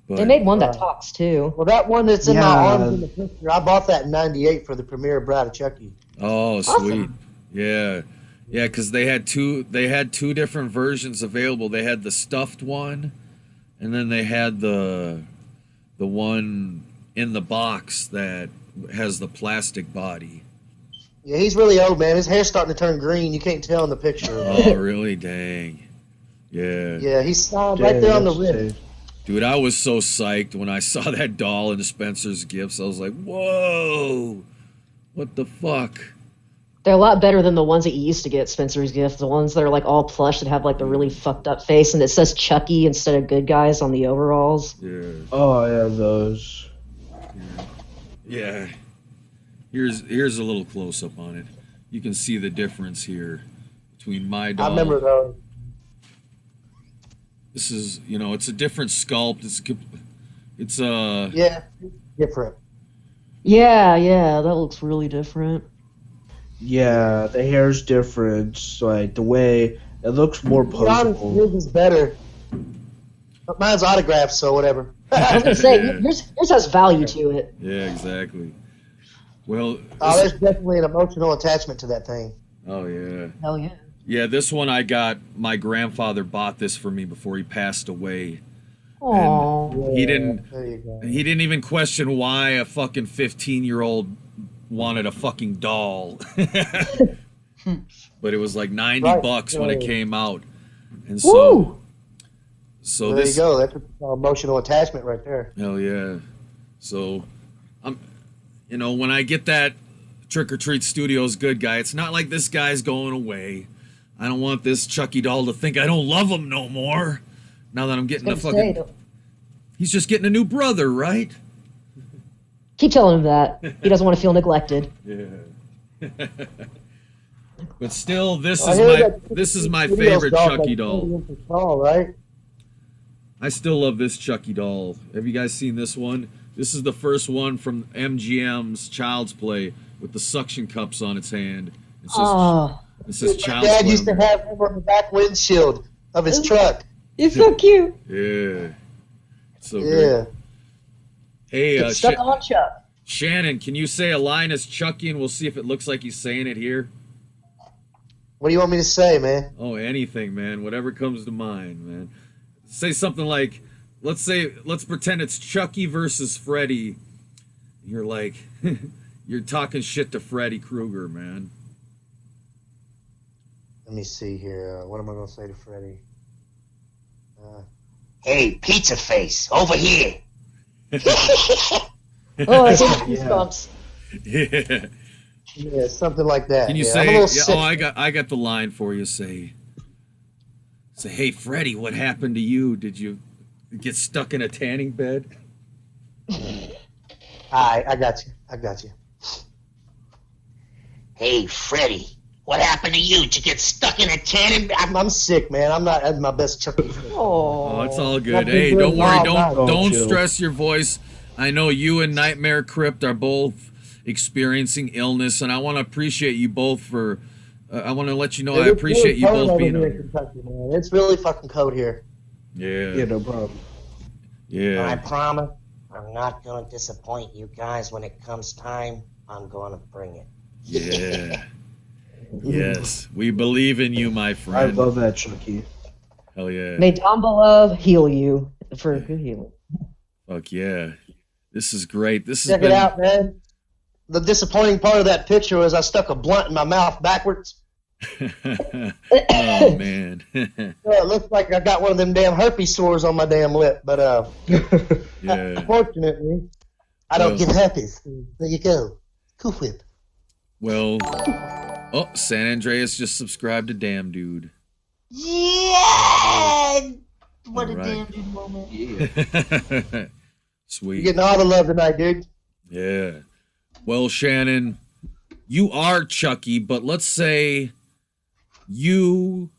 But They made one that talks too. Well, that one that's in my arms in the picture, I bought that in '98 for the premiere of Bride of Chucky. Oh, sweet. Yeah. Yeah, because they had two different versions available. They had the stuffed one, and then they had the one in the box that has the plastic body. Yeah, he's really old, man. His hair's starting to turn green. You can't tell in the picture. Oh, really? Dang. Yeah. Yeah, he's signed right there on the wrist. Dude, I was so psyched when I saw that doll in Spencer's Gifts. I was like, whoa, what the fuck? They're a lot better than the ones that you used to get at Spencer's Gift. The ones that are like all plush that have like the really fucked up face and it says Chucky instead of Good Guys on the overalls. Yeah. Oh, yeah, those. Yeah. Here's a little close up on it. You can see the difference here between my doll. I remember those. This is, it's a different sculpt. It's Yeah, different. Yeah, that looks really different. Yeah, the hair's different. Like, the way it looks more posable. Yours is better. But mine's autographed, so whatever. I was going to say, yours has value to it. Yeah, exactly. Well, there's definitely an emotional attachment to that thing. Oh, yeah. Hell yeah. Yeah, this one I got, my grandfather bought this for me before he passed away. Aww. He didn't even question why a fucking 15-year-old wanted a fucking doll. But it was like $90 when it came out. And so there you go. That's emotional attachment right there. Hell yeah. So when I get that Trick or Treat Studios good guy, it's not like this guy's going away. I don't want this Chucky doll to think I don't love him no more. Now that I'm getting a fucking... He's just getting a new brother, right? Keep telling him that. He doesn't want to feel neglected. Yeah. But still, this is my favorite Chucky doll. Right? I still love this Chucky doll. Have you guys seen this one? This is the first one from MGM's Child's Play with the suction cups on its hand. It says Child's Play. Dad used to have him on the back windshield of his truck. It's so cute. Yeah. So good. Hey, stuck on Chuck. Shannon, can you say a line as Chucky and we'll see if it looks like he's saying it here? What do you want me to say, man? Oh, anything, man. Whatever comes to mind, man. Say something like, let's pretend it's Chucky versus Freddy. You're like, you're talking shit to Freddy Krueger, man. Let me see here. What am I going to say to Freddy? Hey, pizza face, over here. Oh, I think goosebumps. Yeah. Yeah, something like that. Can you say? Yeah, I got the line for you. Say, hey, Freddy, what happened to you? Did you get stuck in a tanning bed? I got you. Hey, Freddy, what happened to you? Did you get stuck in a tanning bed? I'm sick, man. I'm not at my best Chucky. Oh, it's all good. Hey, don't worry. Don't stress your voice. I know you and Nightmare Crypt are both experiencing illness, and I want to appreciate you both for. I want to let you know I appreciate you both being on here. Man. It's really fucking cold here. Yeah. Yeah, no problem. Yeah. I promise I'm not going to disappoint you guys. When it comes time, I'm going to bring it. Yeah. Yes, we believe in you, my I friend. love that, Chucky. Hell yeah. May Dambala heal you for good healing. Fuck yeah. This is great. This Check it out, man. The disappointing part of that picture was I stuck a blunt in my mouth backwards. Oh man. It looks like I got one of them damn herpes sores on my damn lip, but Yeah. unfortunately, I don't get herpes. There you go. Cool whip. Well, oh, San Andreas just subscribed to Damn Dude. Yeah! What All a right. damn good moment. You're Sweet. getting all the love tonight, dude. Yeah. Well, Shannon, you are Chucky, but let's say you,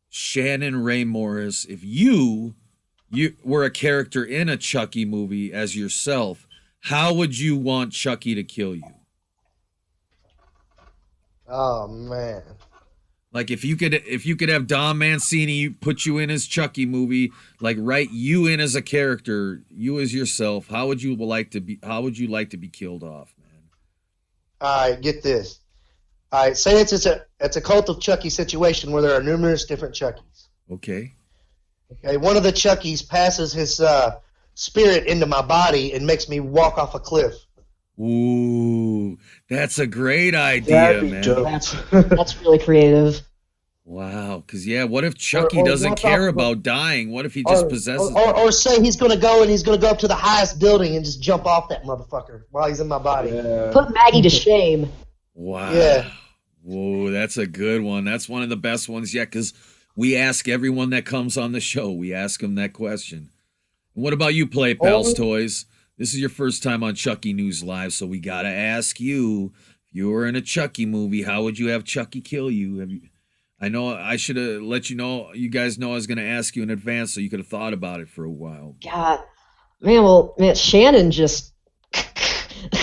Shannon Ray Morris, if you were a character in a Chucky movie as yourself, how would you want Chucky to kill you? Oh man. Like if you could have Don Mancini put you in his Chucky movie, like write you in as a character, you as yourself, how would you like to be killed off, man? All right, get this. All right, say it's a cult of Chucky situation where there are numerous different Chuckies. Okay. Okay, one of the Chuckies passes his spirit into my body and makes me walk off a cliff. Ooh, that's a great idea, That'd be man. dope. That's really creative. Wow, because yeah, what if Chucky Or doesn't walk care off- about dying? What if he just possesses? Or say he's gonna go up to the highest building and just jump off that motherfucker while he's in my body. Yeah. Put Maggie to shame. Wow. Yeah. Whoa, that's a good one. That's one of the best ones yet, because we ask everyone that comes on the show, we ask them that question. And what about you, Play Pals Toys? This is your first time on Chucky News Live, so we gotta ask you, if you were in a Chucky movie, how would you have Chucky kill you? I know I should have let you know. You guys know I was gonna ask you in advance, so you could have thought about it for a while. God, man, Shannon just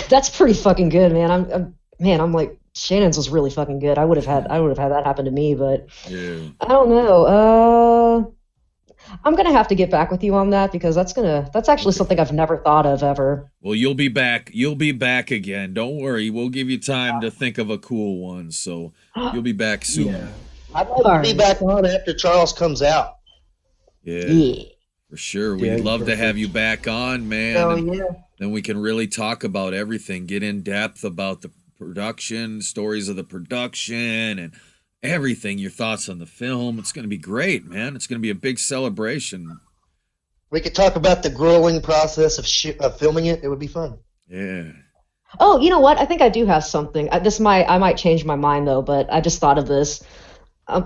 that's pretty fucking good, man. I'm like Shannon's was really fucking good. I would have had that happen to me, but Yeah. I don't know. I'm gonna have to get back with you on that because that's actually something I've never thought of ever. Well, you'll be back. You'll be back again. Don't worry. We'll give you time to think of a cool one. So you'll be back soon. Yeah. I'd like to be back on after Charles comes out. Yeah. For sure. We'd Yeah, love to perfect. have you back on, man. Hell and yeah. Then we can really talk about everything, get in depth about the production, stories of the production, and everything, your thoughts on the film. It's going to be great, man. It's going to be a big celebration. We could talk about the growing process of filming it. It would be fun. Yeah. Oh, you know what? I think I do have something. I might change my mind though, but I just thought of this.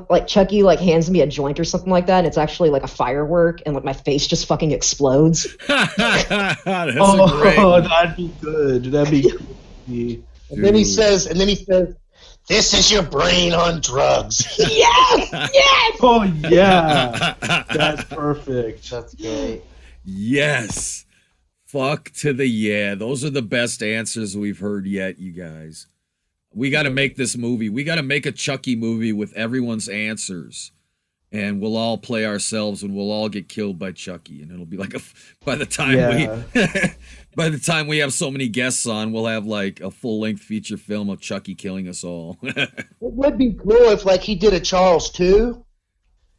Like Chucky hands me a joint or something like that, and it's actually like a firework, and like my face just fucking explodes. That's a great Oh, one. that'd be good. That'd be creepy. And then he says, "This is your brain on drugs." Yes! Yes! Oh yeah, that's perfect. That's great. Yes. Fuck to the yeah. Those are the best answers we've heard yet, you guys. We got to make this movie. We got to make a Chucky movie with everyone's answers. and we'll all play ourselves, and we'll all get killed by Chucky, and it'll be like by the time we have so many guests on, we'll have like a full-length feature film of Chucky killing us all. It would be cool if like he did a Charles too.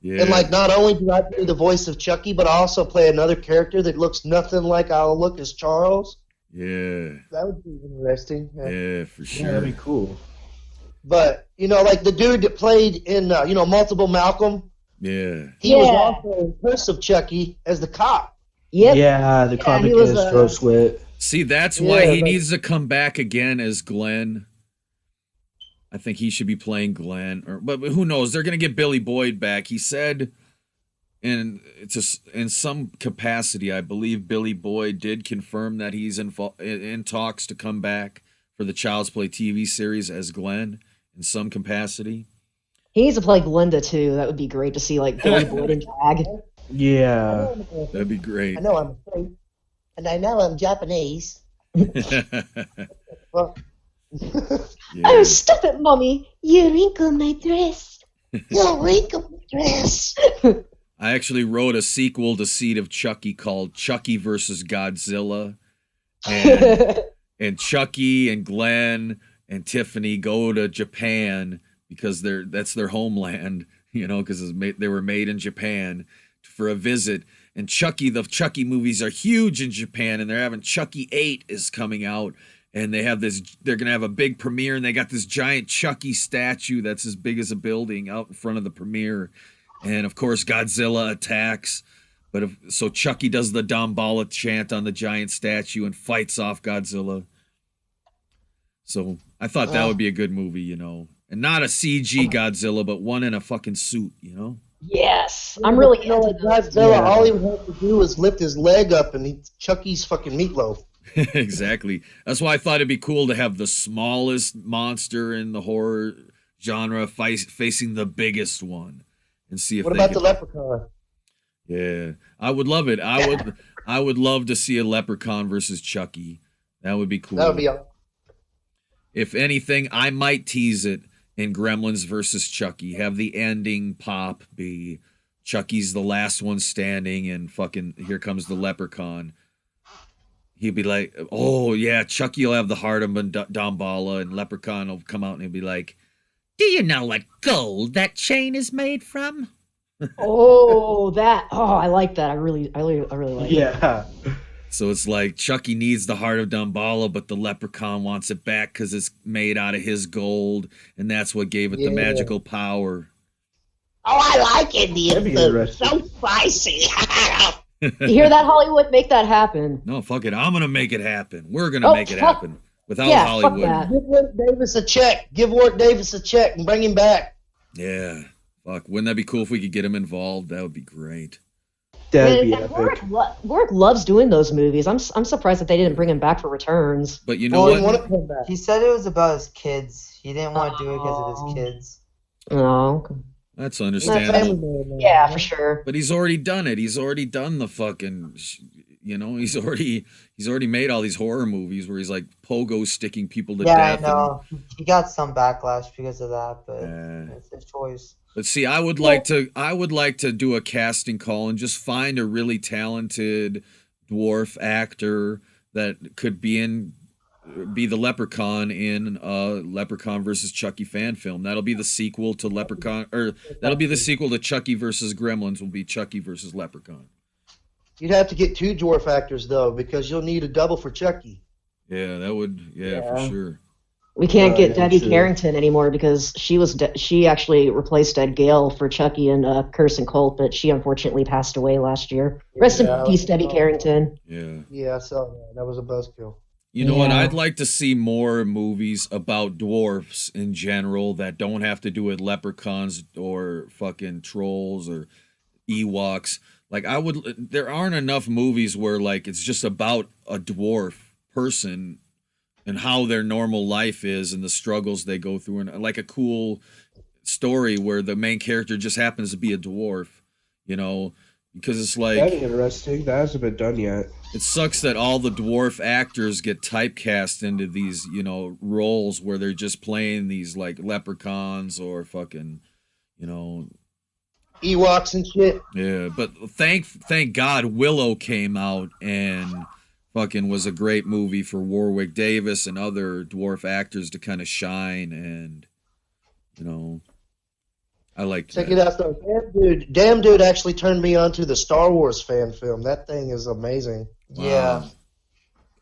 Yeah. And like not only do I do the voice of Chucky, but I also play another character that looks nothing like I'll look as Charles. Yeah. That would be interesting. Yeah, for sure. Yeah, that'd be cool. But like the dude that played in Multiple Malcolm. Yeah. He was also in Curse of Chucky as the cop. Yep. Yeah, the cop that gets his throat slit. See, that's why he needs to come back again as Glenn. I think he should be playing Glenn, but who knows? They're gonna get Billy Boyd back. He said, in some capacity, I believe Billy Boyd did confirm that he's in talks to come back for the Child's Play TV series as Glenn in some capacity. He needs to play Glinda too. That would be great to see, like Billy Boyd in drag. Yeah, that'd be great. I know I'm straight, and I know I'm Japanese. Well, Oh, stop it, Mommy! You wrinkle my dress. You wrinkle my dress. I actually wrote a sequel to Seed of Chucky called Chucky versus Godzilla. And Chucky and Glenn and Tiffany go to Japan because that's their homeland, because they were made in Japan for a visit. And the Chucky movies are huge in Japan, and they're having Chucky 8 is coming out. And they're going to have a big premiere, and they got this giant Chucky statue that's as big as a building out in front of the premiere. And of course, Godzilla attacks. So Chucky does the Damballa chant on the giant statue and fights off Godzilla. So I thought that would be a good movie, and not a CG Godzilla, but one in a fucking suit, Yes, I'm really into Godzilla. Yeah. All he would have to do was lift his leg up, and he's Chucky's fucking meatloaf. Exactly. That's why I thought it'd be cool to have the smallest monster in the horror genre facing the biggest one, and see if. What about the Leprechaun? Yeah, I would love it. I would love to see a Leprechaun versus Chucky. That would be cool. That would be awesome. If anything, I might tease it in Gremlins versus Chucky. Have the ending pop be Chucky's the last one standing, and fucking here comes the Leprechaun. He'd be like, oh, yeah, Chucky will have the heart of Damballa, and Leprechaun will come out and he'll be like, do you know what gold that chain is made from? I like that. I really like Yeah. So it's like Chucky needs the heart of Damballa, but the Leprechaun wants it back because it's made out of his gold, and that's what gave it the magical power. Oh, I like Indian food. So spicy. You hear that, Hollywood? Make that happen. No, fuck it. I'm going to make it happen. We're going to make it happen without Hollywood. Fuck that. Give Walt Davis a check. Give Walt Davis a check and bring him back. Yeah. Fuck. Wouldn't that be cool if we could get him involved? That would be great. That'd be epic. Warwick loves doing those movies. I'm surprised that they didn't bring him back for returns. But you know what? Want to come back. He said it was about his kids. He didn't want to do it because of his kids. Oh, okay. That's understandable. Yeah, for sure. But he's already done it. He's already done the fucking, he's already made all these horror movies where he's like pogo sticking people to death. Yeah, I know. He got some backlash because of that, but it's his choice. But see, I would like to do a casting call and just find a really talented dwarf actor that could be the Leprechaun in a Leprechaun versus Chucky fan film. That'll be the sequel to that'll be the sequel to Chucky versus Gremlins. Will be Chucky versus Leprechaun. You'd have to get 2 dwarf actors though, because you'll need a double for Chucky. Yeah, that would. Yeah, for sure. We can't get Debbie Carrington anymore because she actually replaced Ed Gale for Chucky in Curse and Cult, but she unfortunately passed away last year. Rest in peace, Debbie Carrington. Yeah. Yeah, I saw that. That was a buzzkill. You know what? I'd like to see more movies about dwarfs in general that don't have to do with leprechauns or fucking trolls or Ewoks. Like there aren't enough movies where like it's just about a dwarf person and how their normal life is and the struggles they go through, and like a cool story where the main character just happens to be a dwarf, because it's like that'd be interesting. That hasn't been done yet. It sucks that all the dwarf actors get typecast into these, roles where they're just playing these like leprechauns or fucking, Ewoks and shit. Yeah, but thank God Willow came out and fucking was a great movie for Warwick Davis and other dwarf actors to kind of shine, and you know, I like Check that. it out, though. Damn dude actually turned me on to the Star Wars fan film. That thing is amazing. Yeah.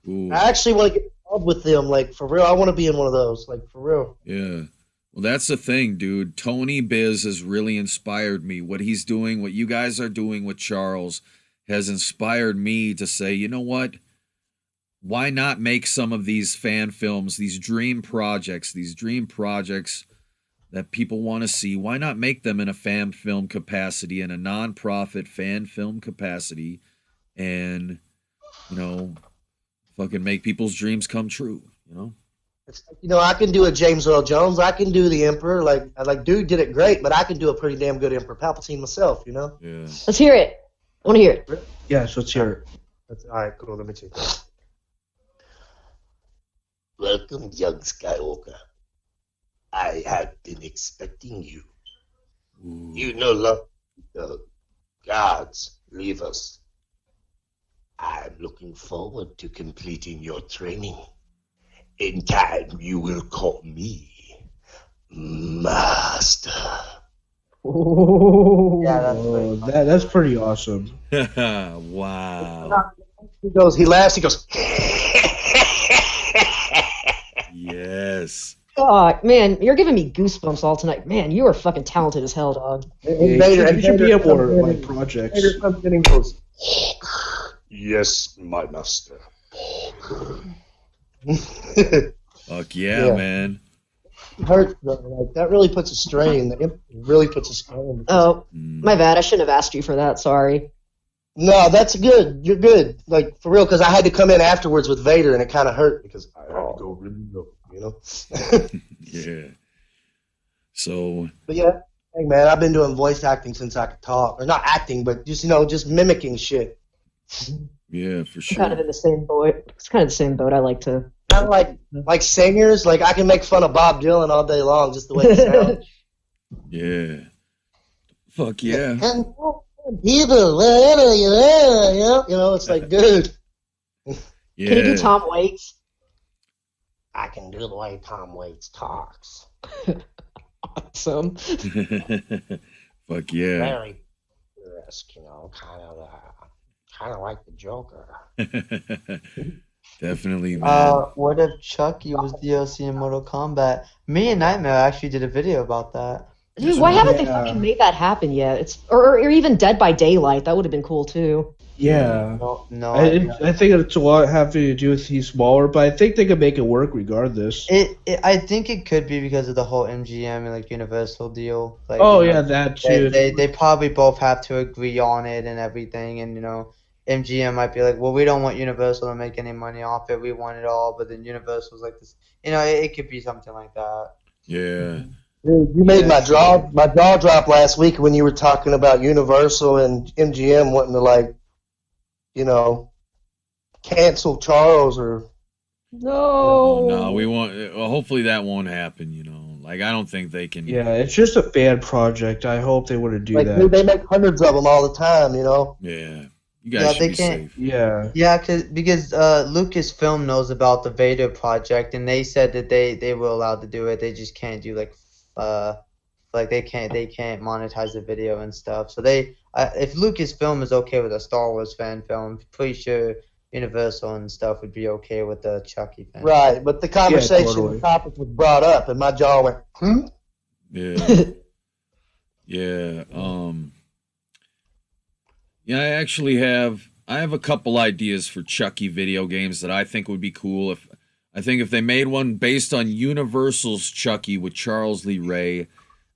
Ooh. I actually want to get involved with them, like for real. I want to be in one of those, like for real. Yeah. Well, that's the thing, dude. Tony Biz has really inspired me. What he's doing, what you guys are doing with Charles, has inspired me to say, you know what? Why not make some of these fan films, these dream projects that people want to see? Why not make them in a fan film capacity, in a non-profit fan film capacity, and, you know, fucking make people's dreams come true, you know? It's like, you know, I can do a James Earl Jones. I can do the Emperor. Like, dude did it great, but I can do a pretty damn good Emperor Palpatine myself, you know? Yeah. Let's hear it. I want to hear it. Yes, let's hear it. All right, cool. Let me see. Welcome, young Skywalker. I have been expecting you. Ooh. You no longer the guards leave us. I'm looking forward to completing your training. In time, you will call me Master. Yeah, That's pretty awesome. Wow. He laughs, he goes, Yes. God, man, you're giving me goosebumps all tonight. Man, you are fucking talented as hell, dog. You should be able to like projects. Vader comes in and goes, Yes, my master. Fuck yeah, man. it hurts, though. Like, that really puts a strain. The Emperor really puts a strain. Oh, my bad. I shouldn't have asked you for that. Sorry. No, that's good. You're good. Like, for real, because I had to come in afterwards with Vader, and it kind of hurt because I had to go really low, you know? Yeah. So. But yeah, hey, man, I've been doing voice acting since I could talk. Or not acting, but just, you know, just mimicking shit. Yeah, for I'm sure. kind of in the same boat. It's kind of the same boat. I like to. Kind of like singers. Like, I can make fun of Bob Dylan all day long, just the way it sounds. Yeah. Fuck yeah. People, wherever you are, you know, it's like, dude. Yeah. Can you do Tom Waits? I can do the way Tom Waits talks. Awesome. Fuck yeah. Very risk, you know, kind of like the Joker. Definitely, man. What if Chucky was DLC in Mortal Kombat? Me and Nightmare actually did a video about that. Dude, why haven't they fucking made that happen yet? It's or even Dead by Daylight. That would have been cool too. Yeah. No. I think it's a lot having to do with he's smaller, but I think they could make it work regardless. I think it could be because of the whole MGM and like Universal deal. Like, Oh you know, yeah, that too. They probably both have to agree on it and everything, and you know, MGM might be like, well, we don't want Universal to make any money off it. We want it all, but then Universal's like this. You know, it could be something like that. Yeah. Dude, you made my jaw drop last week when you were talking about Universal and MGM wanting to, like, you know, cancel Charles or. No, we won't. Well, hopefully that won't happen. You know, like I don't think they can. Yeah, it's just a fan project. I hope they wouldn't do Like, that. dude, they make hundreds of them all the time, you know. Yeah, you guys should be safe. Yeah. Yeah, because Lucasfilm knows about the Vader project, and they said that they were allowed to do it. They just can't do like they can't monetize the video and stuff. So if Lucasfilm is okay with a Star Wars fan film, pretty sure Universal and stuff would be okay with the Chucky fan. Right, but the conversation, totally. the topic was brought up, and my jaw went, Yeah. Yeah. Yeah, I have a couple ideas for Chucky video games that I think would be cool. I think if they made one based on Universal's Chucky with Charles Lee Ray,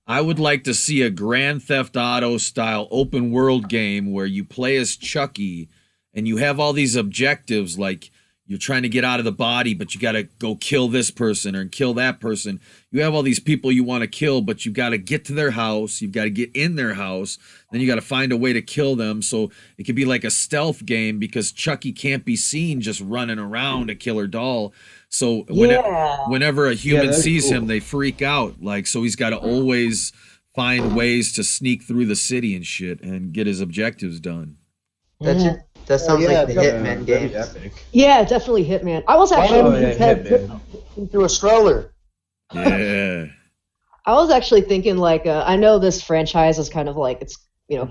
I would like to see a Grand Theft Auto style open world game where you play as Chucky and you have all these objectives, like you're trying to get out of the body, but you got to go kill this person or kill that person. You have all these people you want to kill, but you got to get to their house. You've got to get in their house. Then you got to find a way to kill them. So it could be like a stealth game because Chucky can't be seen just running around a killer doll. So whenever a human sees him, they freak out. Like, so he's got to always find ways to sneak through the city and shit and get his objectives done. That sounds like the Hitman games. Epic. Yeah, definitely Hitman. I was actually through a stroller. Yeah. I was actually thinking like I know this franchise is kind of like it's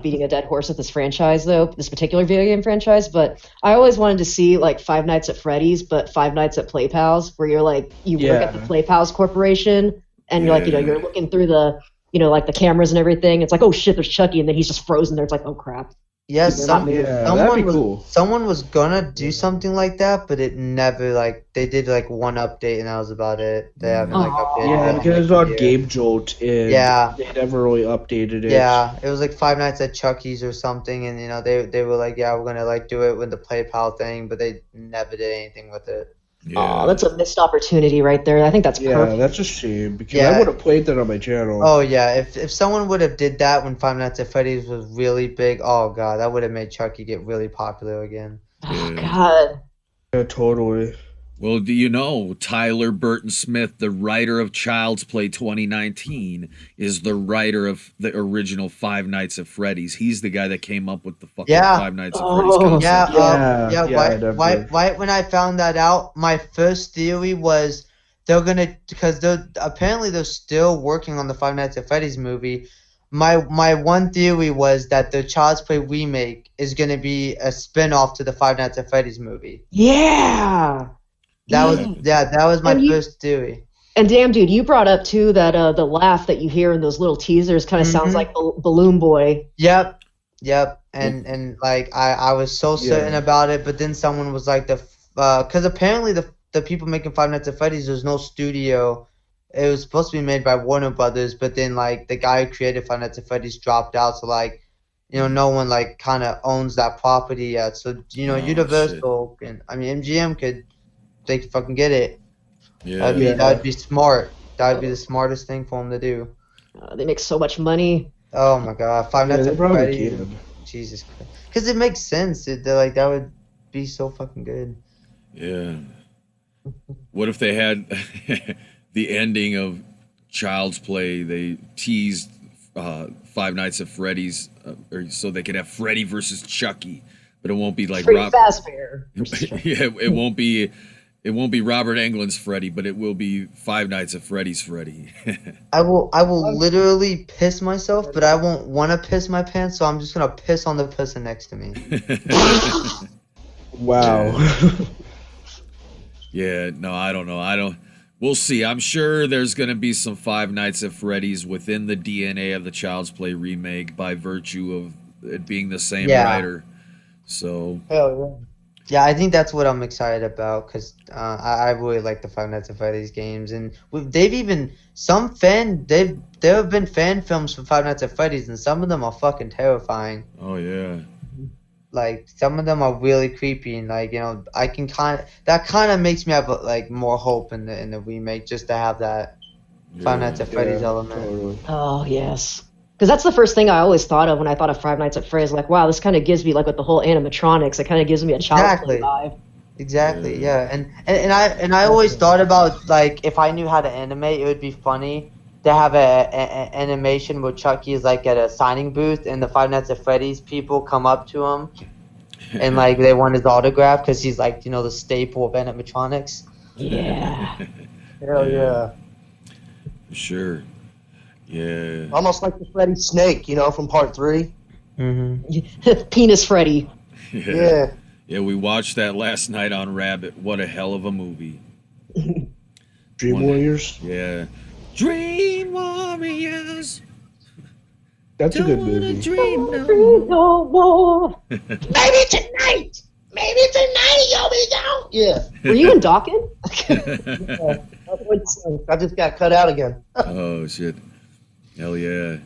beating a dead horse with this franchise though, this particular video game franchise, but I always wanted to see like Five Nights at Freddy's, but Five Nights at Play Pals, where you're like you work at the Play Pals Corporation and you're like you're looking through the like the cameras and everything. It's like, oh shit, there's Chucky, and then he's just frozen there. It's like, oh crap. Yes, someone was gonna do something like that, but it never they did like one update and that was about it. They haven't updated. Yeah, because it was on Game Jolt and they never really updated it. Yeah, it was like Five Nights at Chucky's or something, and they were like, yeah, we're gonna do it with the Play Pal thing, but they never did anything with it. Yeah. Oh, that's a missed opportunity right there. I think that's perfect. Yeah, that's a shame because I would have played that on my channel. Oh yeah, if someone would have did that when Five Nights at Freddy's was really big, oh god, that would have made Chucky get really popular again. Oh god. Yeah, totally. Well, do you know Tyler Burton Smith, the writer of Child's Play 2019, is the writer of the original Five Nights at Freddy's. He's the guy that came up with the fucking Five Nights at Freddy's concept. Right when I found that out, my first theory was because apparently they're still working on the Five Nights at Freddy's movie. My one theory was that the Child's Play remake is gonna be a spin-off to the Five Nights at Freddy's movie. Yeah. That was my first theory. And damn, dude, you brought up too that the laugh that you hear in those little teasers kind of sounds like Balloon Boy. Yep. And like I was so certain about it, but then someone was like because apparently the people making Five Nights at Freddy's, there's no studio. It was supposed to be made by Warner Brothers, but then like the guy who created Five Nights at Freddy's dropped out, so like no one like kind of owns that property yet. So Universal and MGM they could fucking get it. Yeah, that'd be smart. That'd be the smartest thing for them to do. They make so much money. Oh my god, Five Nights at Freddy's. Jesus Christ, because it makes sense. That would be so fucking good. Yeah. What if they had the ending of Child's Play? They teased Five Nights at Freddy's, so they could have Freddy versus Chucky, but it won't be like Fazbear. Yeah, it won't be Robert Englund's Freddy, but it will be Five Nights at Freddy's Freddy. I will literally piss myself, but I won't want to piss my pants, so I'm just gonna piss on the person next to me. Wow. Yeah, no, I don't know. We'll see. I'm sure there's going to be some Five Nights at Freddy's within the DNA of the Child's Play remake by virtue of it being the same writer. So. Hell yeah. Yeah, I think that's what I'm excited about because I really like the Five Nights at Freddy's games, and there have been fan films for Five Nights at Freddy's, and some of them are fucking terrifying. Oh yeah. Like some of them are really creepy, and like I can that kind of makes me have like more hope in the remake just to have that Five Nights at Freddy's element. Totally. Oh yes. Because that's the first thing I always thought of when I thought of Five Nights at Freddy's. Like, wow, this kind of gives me, like, with the whole animatronics, it kind of gives me a Child's Play vibe. Exactly, yeah. And I always thought about, like, if I knew how to animate, it would be funny to have an animation where Chucky is, like, at a signing booth, and the Five Nights at Freddy's people come up to him, and, like, they want his autograph because he's, like, the staple of animatronics. Yeah. Hell yeah. Sure. Yeah. Almost like the Freddy Snake, from part 3. Mm-hmm. Penis Freddy. Yeah. Yeah, we watched that last night on Rabbit. What a hell of a movie. Dream Warriors? Yeah. Dream Warriors. That's a good movie. Dream no more. Maybe tonight. Maybe tonight you'll be down. Yeah. Were you in Dawkins? I just got cut out again. Oh, shit. Hell yeah.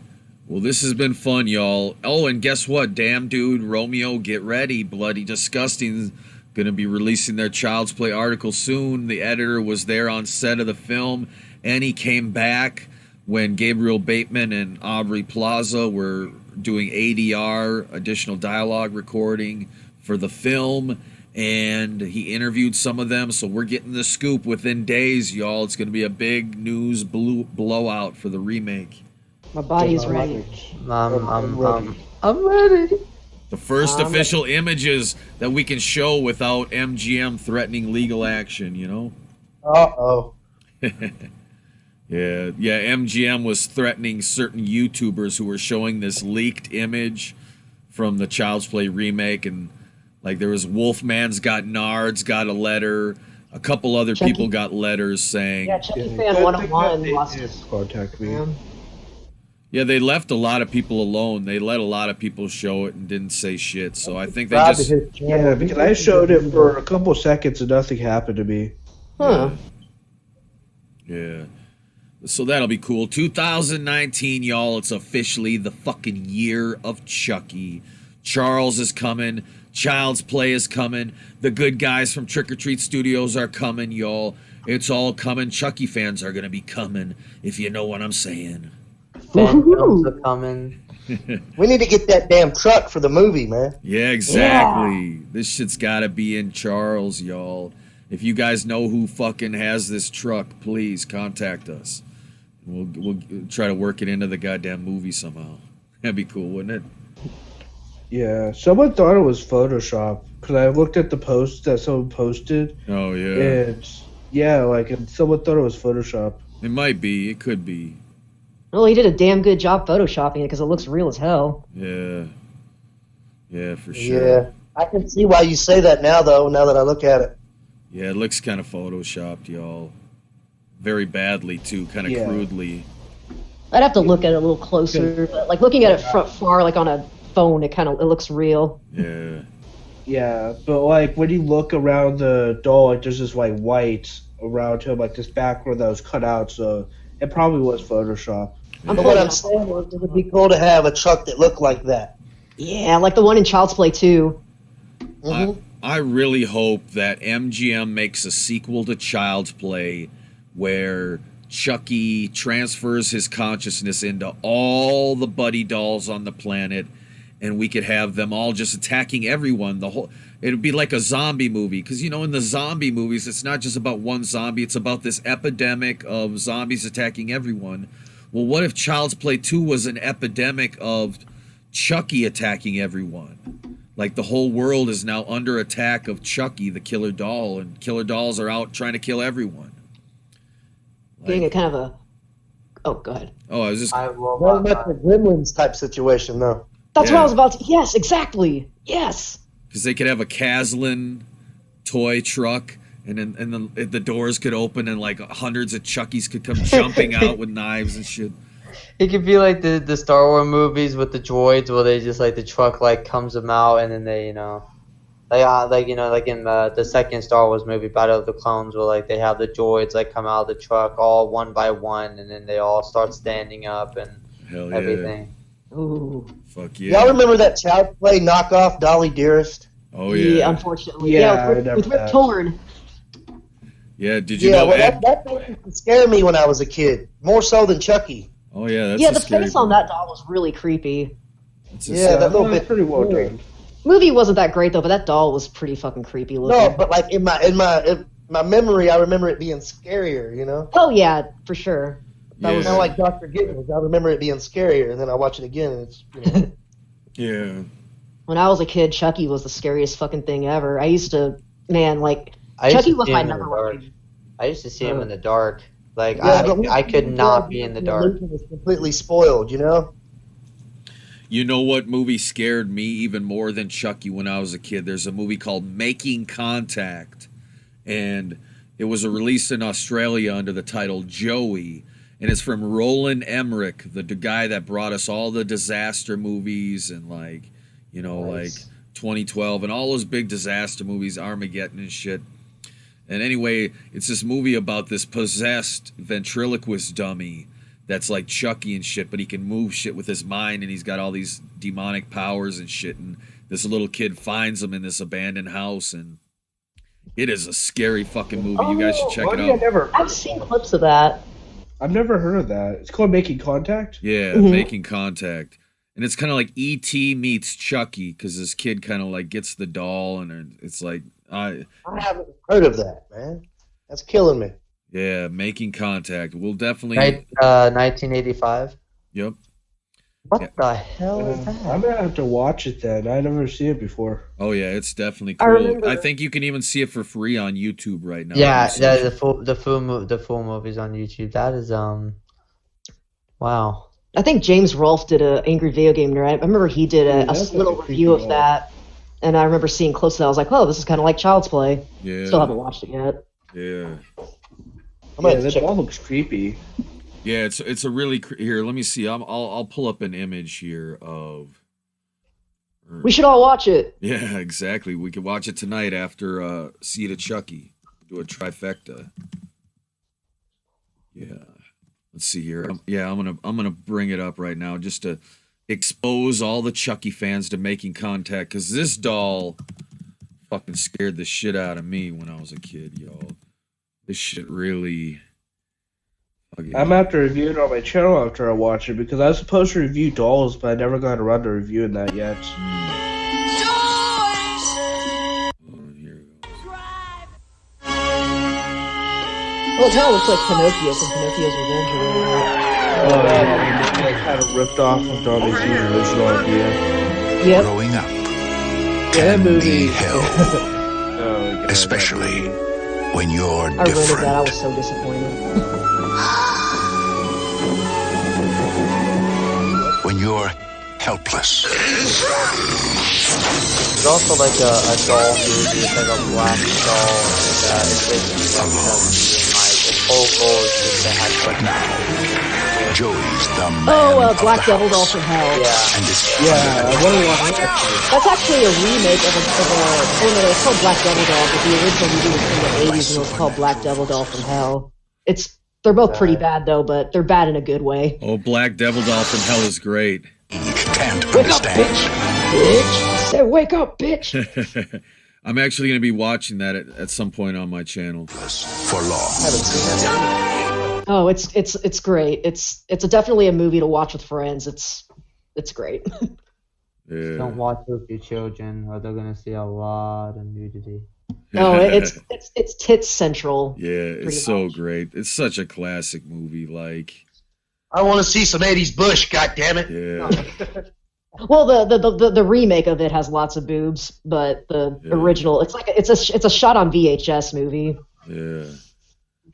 Well, this has been fun, y'all. Oh, and guess what? Damn Dude, Romeo, get ready. Bloody Disgusting going to be releasing their Child's Play article soon. The editor was there on set of the film, and he came back when Gabriel Bateman and Aubrey Plaza were doing ADR, additional dialogue recording, for the film, and he interviewed some of them, so we're getting the scoop within days, y'all. It's going to be a big news blowout for the remake. My body is ready. I'm ready. The first official images that we can show without MGM threatening legal action, you know? Uh-oh. Yeah, MGM was threatening certain YouTubers who were showing this leaked image from the Child's Play remake, and like there was Wolfman's got Nards got a letter, a couple other Chucky. people got letters saying Chucky fan 101 lost contact me. Yeah, they left a lot of people alone. They let a lot of people show it and didn't say shit. So I think they just Yeah, because I showed it for a couple seconds and nothing happened to me. Huh. Yeah. So that'll be cool. 2019, y'all. It's officially the fucking year of Chucky. Charles is coming. Child's Play is coming. The good guys from Trick or Treat Studios are coming, y'all. It's all coming. Chucky fans are going to be coming, if you know what I'm saying. Fan films are coming. We need to get that damn truck for the movie, man. Yeah, exactly. This shit's got to be in Charles, y'all. If you guys know who fucking has this truck, please contact us. We'll try to work it into the goddamn movie somehow. That'd be cool, wouldn't it? Yeah, someone thought it was Photoshop because I looked at the post that someone posted. Oh yeah. And and someone thought it was Photoshop. It might be. It could be. Well, he did a damn good job photoshopping it because it looks real as hell. Yeah. Yeah, for sure. Yeah, I can see why you say that now, though. Now that I look at it. Yeah, it looks kind of photoshopped, y'all. Very badly too, kind of crudely. I'd have to look at it a little closer, but like looking at it from far, like on a phone, it looks real. Yeah. Yeah, but like when you look around the doll, like there's this like white around him, like this background that was cut out, so it probably was Photoshop. What I'm saying is it would be cool to have a truck that looked like that. Yeah, like the one in Child's Play 2. Mm-hmm. I really hope that MGM makes a sequel to Child's Play where Chucky transfers his consciousness into all the buddy dolls on the planet, and we could have them all just attacking everyone. It'd be like a zombie movie, because you know in the zombie movies it's not just about one zombie, it's about this epidemic of zombies attacking everyone. Well, what if Child's Play 2 was an epidemic of Chucky attacking everyone? Like the whole world is now under attack of Chucky, the killer doll, and killer dolls are out trying to kill everyone. Being a kind of a... Oh, go ahead. Oh, I was just... Very much a Gremlins type situation, though. That's what I was about to... Yes, exactly. Yes. Because they could have a Caslin toy truck, and then the doors could open, and like hundreds of Chuckies could come jumping out with knives and shit. It could be like the Star Wars movies with the droids, where they just like the truck like comes them out, and then they like in the second Star Wars movie, Battle of the Clones, where like they have the droids like come out of the truck all one by one, and then they all start standing up and everything. Ooh. Fuck yeah. Y'all remember that Child's Play knockoff, Dolly Dearest? Oh yeah. Yeah, unfortunately. Yeah, with Rip Torn. Yeah, did you know that used to scare me when I was a kid, more so than Chucky. Oh yeah, that's the face on that doll was really creepy. Yeah, that little bit pretty well done. Movie wasn't that great though, but that doll was pretty fucking creepy looking. No, but like in my memory, I remember it being scarier. You know? Oh yeah, for sure. That was kind of like Dr. Giggles. I remember it being scarier, and then I watch it again, and it's Yeah. When I was a kid, Chucky was the scariest fucking thing ever. I used to, Chucky was my number one. I used to see him in the dark. Like I could not be in the dark. It was completely spoiled, you know. You know what movie scared me even more than Chucky when I was a kid? There's a movie called Making Contact, and it was released in Australia under the title Joey, and it's from Roland Emmerich, the guy that brought us all the disaster movies and like 2012 and all those big disaster movies, Armageddon and shit. And anyway, it's this movie about this possessed ventriloquist dummy that's like Chucky and shit, but he can move shit with his mind, and he's got all these demonic powers and shit, and this little kid finds him in this abandoned house, and it is a scary fucking movie. You guys should check it out. I've seen clips of that. I've never heard of that. It's called Making Contact? Yeah, Making Contact. And it's kind of like E.T. meets Chucky, because this kid kind of like gets the doll, and it's like... I haven't heard of that, man. That's killing me. Yeah, Making Contact. We'll definitely... 1985? Yep. What the hell is that? I'm gonna have to watch it then. I never seen it before. Oh yeah, it's definitely I cool. remember- I think you can even see it for free on YouTube right now. Yeah, if you search the full movie's on YouTube. That is wow. I think James Rolfe did a Angry Video Game Nerd. I remember he did a that's little like a review of creepy that, and I remember seeing close to that. I was like, "Oh, this is kind of like Child's Play." Yeah. Still haven't watched it yet. Yeah. Yeah, that all looks creepy. Yeah, it's a really here. Let me see. I'll pull up an image here of. We should all watch it. Yeah, exactly. We could watch it tonight after Seed of Chucky. Do a trifecta. Yeah. Let's see here. I'm gonna bring it up right now just to expose all the Chucky fans to Making Contact, because this doll fucking scared the shit out of me when I was a kid, y'all. This shit really. I'm gonna have to review it on my channel after I watch it, because I was supposed to review dolls, but I never got around to reviewing that yet. Here we go. Well, it kind of looks like Pinocchio from Pinocchio's Revenge or whatever. Oh, yeah, they kind of ripped off of Darby C's original idea. Yep. Growing up Yeah, that can movie. be hell, Oh, God, especially that movie. when you're I rented different. that. I was so disappointed. When you're helpless. There's also like a doll movie. It's like a black doll. And, it's basically like Chucky, and like its whole goal is just to have But now, Joey's the man of Black the Devil Doll house. from Hell. Yeah. And it's Yeah, I want to watch that. That's actually a remake of a oh no, it's called Black Devil Doll, but the original movie was from the 80s and it was called Black Devil Doll from Hell. They're both pretty bad though, but they're bad in a good way. Oh, Black Devil Doll from Hell is great. can't Wake up, understand. bitch! I said, wake up, bitch! I'm actually going to be watching that at some point on my channel. For long. Oh, it's great. It's definitely a movie to watch with friends. It's great. Yeah. Don't watch it with your children, or they're gonna see a lot of nudity. No, it's tits central. Yeah, it's so great. It's such a classic movie. Like, I want to see some 80s Bush, goddammit. yeah. Well, the remake of it has lots of boobs, but the original, it's a shot on VHS movie. Yeah.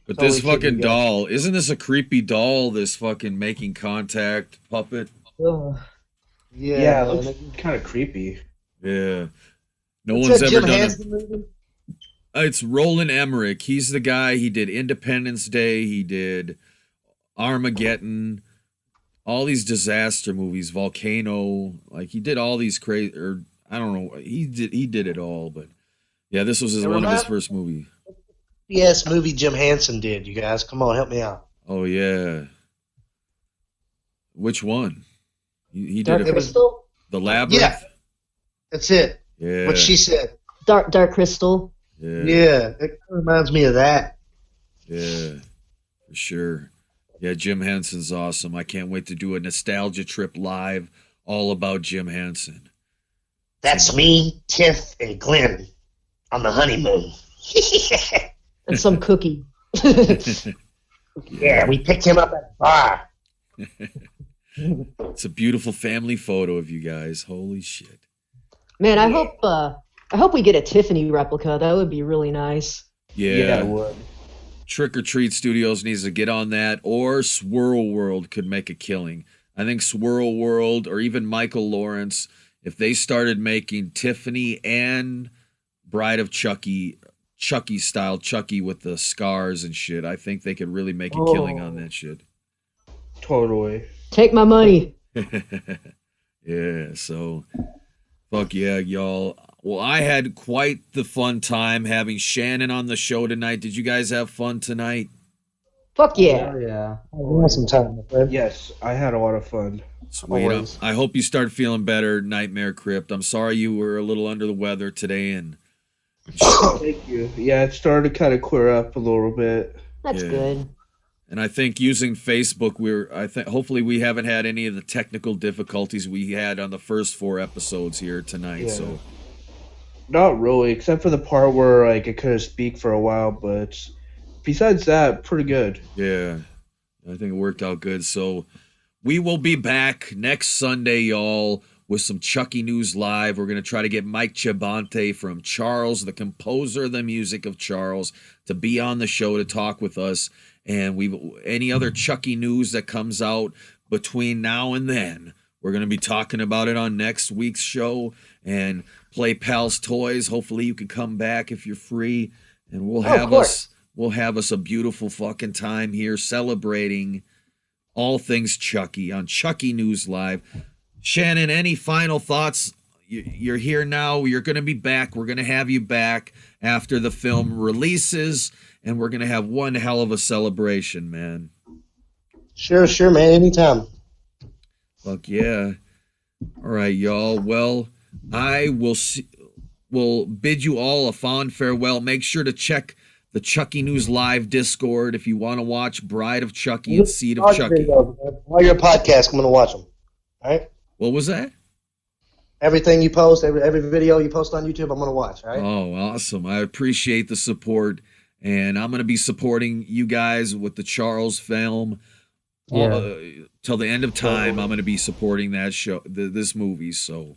But this fucking doll, isn't this a creepy doll, this fucking Making Contact puppet? Ugh. Yeah, it looks kind of creepy. Yeah. No What's one's that ever Jim done Henson it. movie? It's Roland Emmerich. He's the guy. He did Independence Day. He did Armageddon. All these disaster movies, Volcano. Like, he did all these crazy, or I don't know. He did it all, but yeah, this was one of his first movies. Yes, movie Jim Henson did, you guys. Come on, help me out. Oh yeah. Which one? He Dark did it. Crystal. The Labyrinth. Yeah, that's it. Yeah. What she said. Dark Crystal. Yeah. Yeah, it reminds me of that. Yeah. For sure. Yeah, Jim Henson's awesome. I can't wait to do a nostalgia trip live all about Jim Henson. That's me, Tiff, and Glenn on the honeymoon. And some cookie. Yeah, we picked him up at the bar. It's a beautiful family photo of you guys. Holy shit. Man, I hope we get a Tiffany replica. That would be really nice. Yeah. it would. Trick or Treat Studios needs to get on that, or Swirl World could make a killing. I think Swirl World or even Michael Lawrence, if they started making Tiffany and Bride of Chucky style Chucky with the scars and shit, I think they could really make a killing on that shit. Totally. Take my money. Yeah, so fuck yeah, y'all. Well, I had quite the fun time having Shannon on the show tonight. Did you guys have fun tonight? Fuck yeah. Oh, yeah. Awesome time, my friend. Yes, I had a lot of fun. Sweet. Always. I hope you start feeling better, Nightmare Crypt. I'm sorry you were a little under the weather today, and Thank you. Yeah, it started to kind of clear up a little bit. That's good. And I think using Facebook, hopefully we haven't had any of the technical difficulties we had on the first 4 episodes here tonight. Yeah. So Not really, except for the part where like I couldn't speak for a while, but besides that, pretty good. yeah, I think it worked out good. So we will be back next Sunday, y'all, with some Chucky News Live. We're going to try to get Mike Chabante from Charles, the composer of the music of Charles, to be on the show to talk with us. And any other Chucky news that comes out between now and then, we're going to be talking about it on next week's show and play Pals Toys. Hopefully you can come back if you're free, and we'll have us a beautiful fucking time here celebrating all things Chucky on Chucky News Live. Shannon, any final thoughts? You're here now. You're going to be back. We're going to have you back after the film releases, and we're going to have one hell of a celebration, man. Sure, man. Anytime. Fuck yeah. All right, y'all. Well, I will bid you all a fond farewell. Make sure to check the Chucky News Live Discord if you want to watch Bride of Chucky and Seed of Chucky. While your podcast, I'm going to watch them. All right? What was that? Everything you post, every video you post on YouTube, I'm going to watch. All right? Oh, awesome. I appreciate the support. And I'm going to be supporting you guys with the Charles film. Yeah. Till the end of time, I'm going to be supporting that show, this movie. So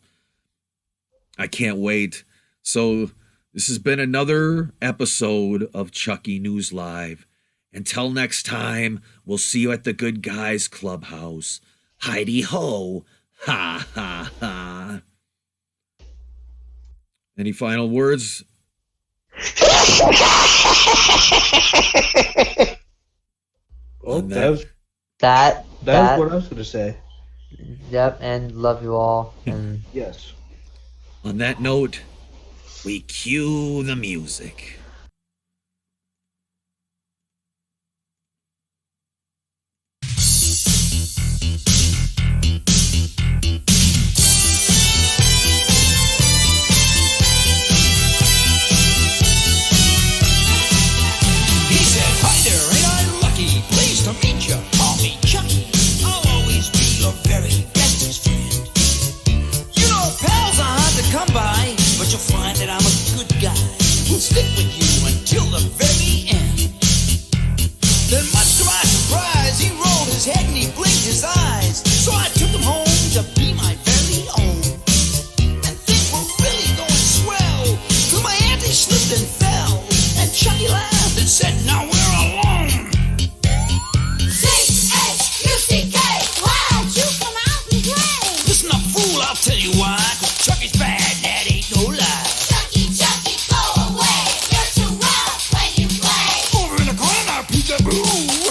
I can't wait. So this has been another episode of Chucky News Live. Until next time, we'll see you at the Good Guys Clubhouse. Heidi ho. Ha, ha, ha. Any final words? Oh, that's That what I was going to say. Yep, and love you all. And yes. On that note, we cue the music. He said, "Hi there, ain't I lucky? Pleased to meet you. Call me Chucky. I'll always be your very bestest friend. You know, pals are hard to come by, but you'll find that I'm a good guy who'll stick with you until the very end." Then much to my surprise, he rolled his head and he blinked his eyes. So I took him home to be my very own. And things were really going swell, till my auntie slipped and fell. And Chucky laughed and said, "Now we're alone." C-H-U-C-K, why'd you come out and play? Listen up, fool, I'll tell you why. 'Cause Chucky's bad, that ain't no lie. Chucky, Chucky, go away. You're too rough when you play. Over in the corner, peekaboo.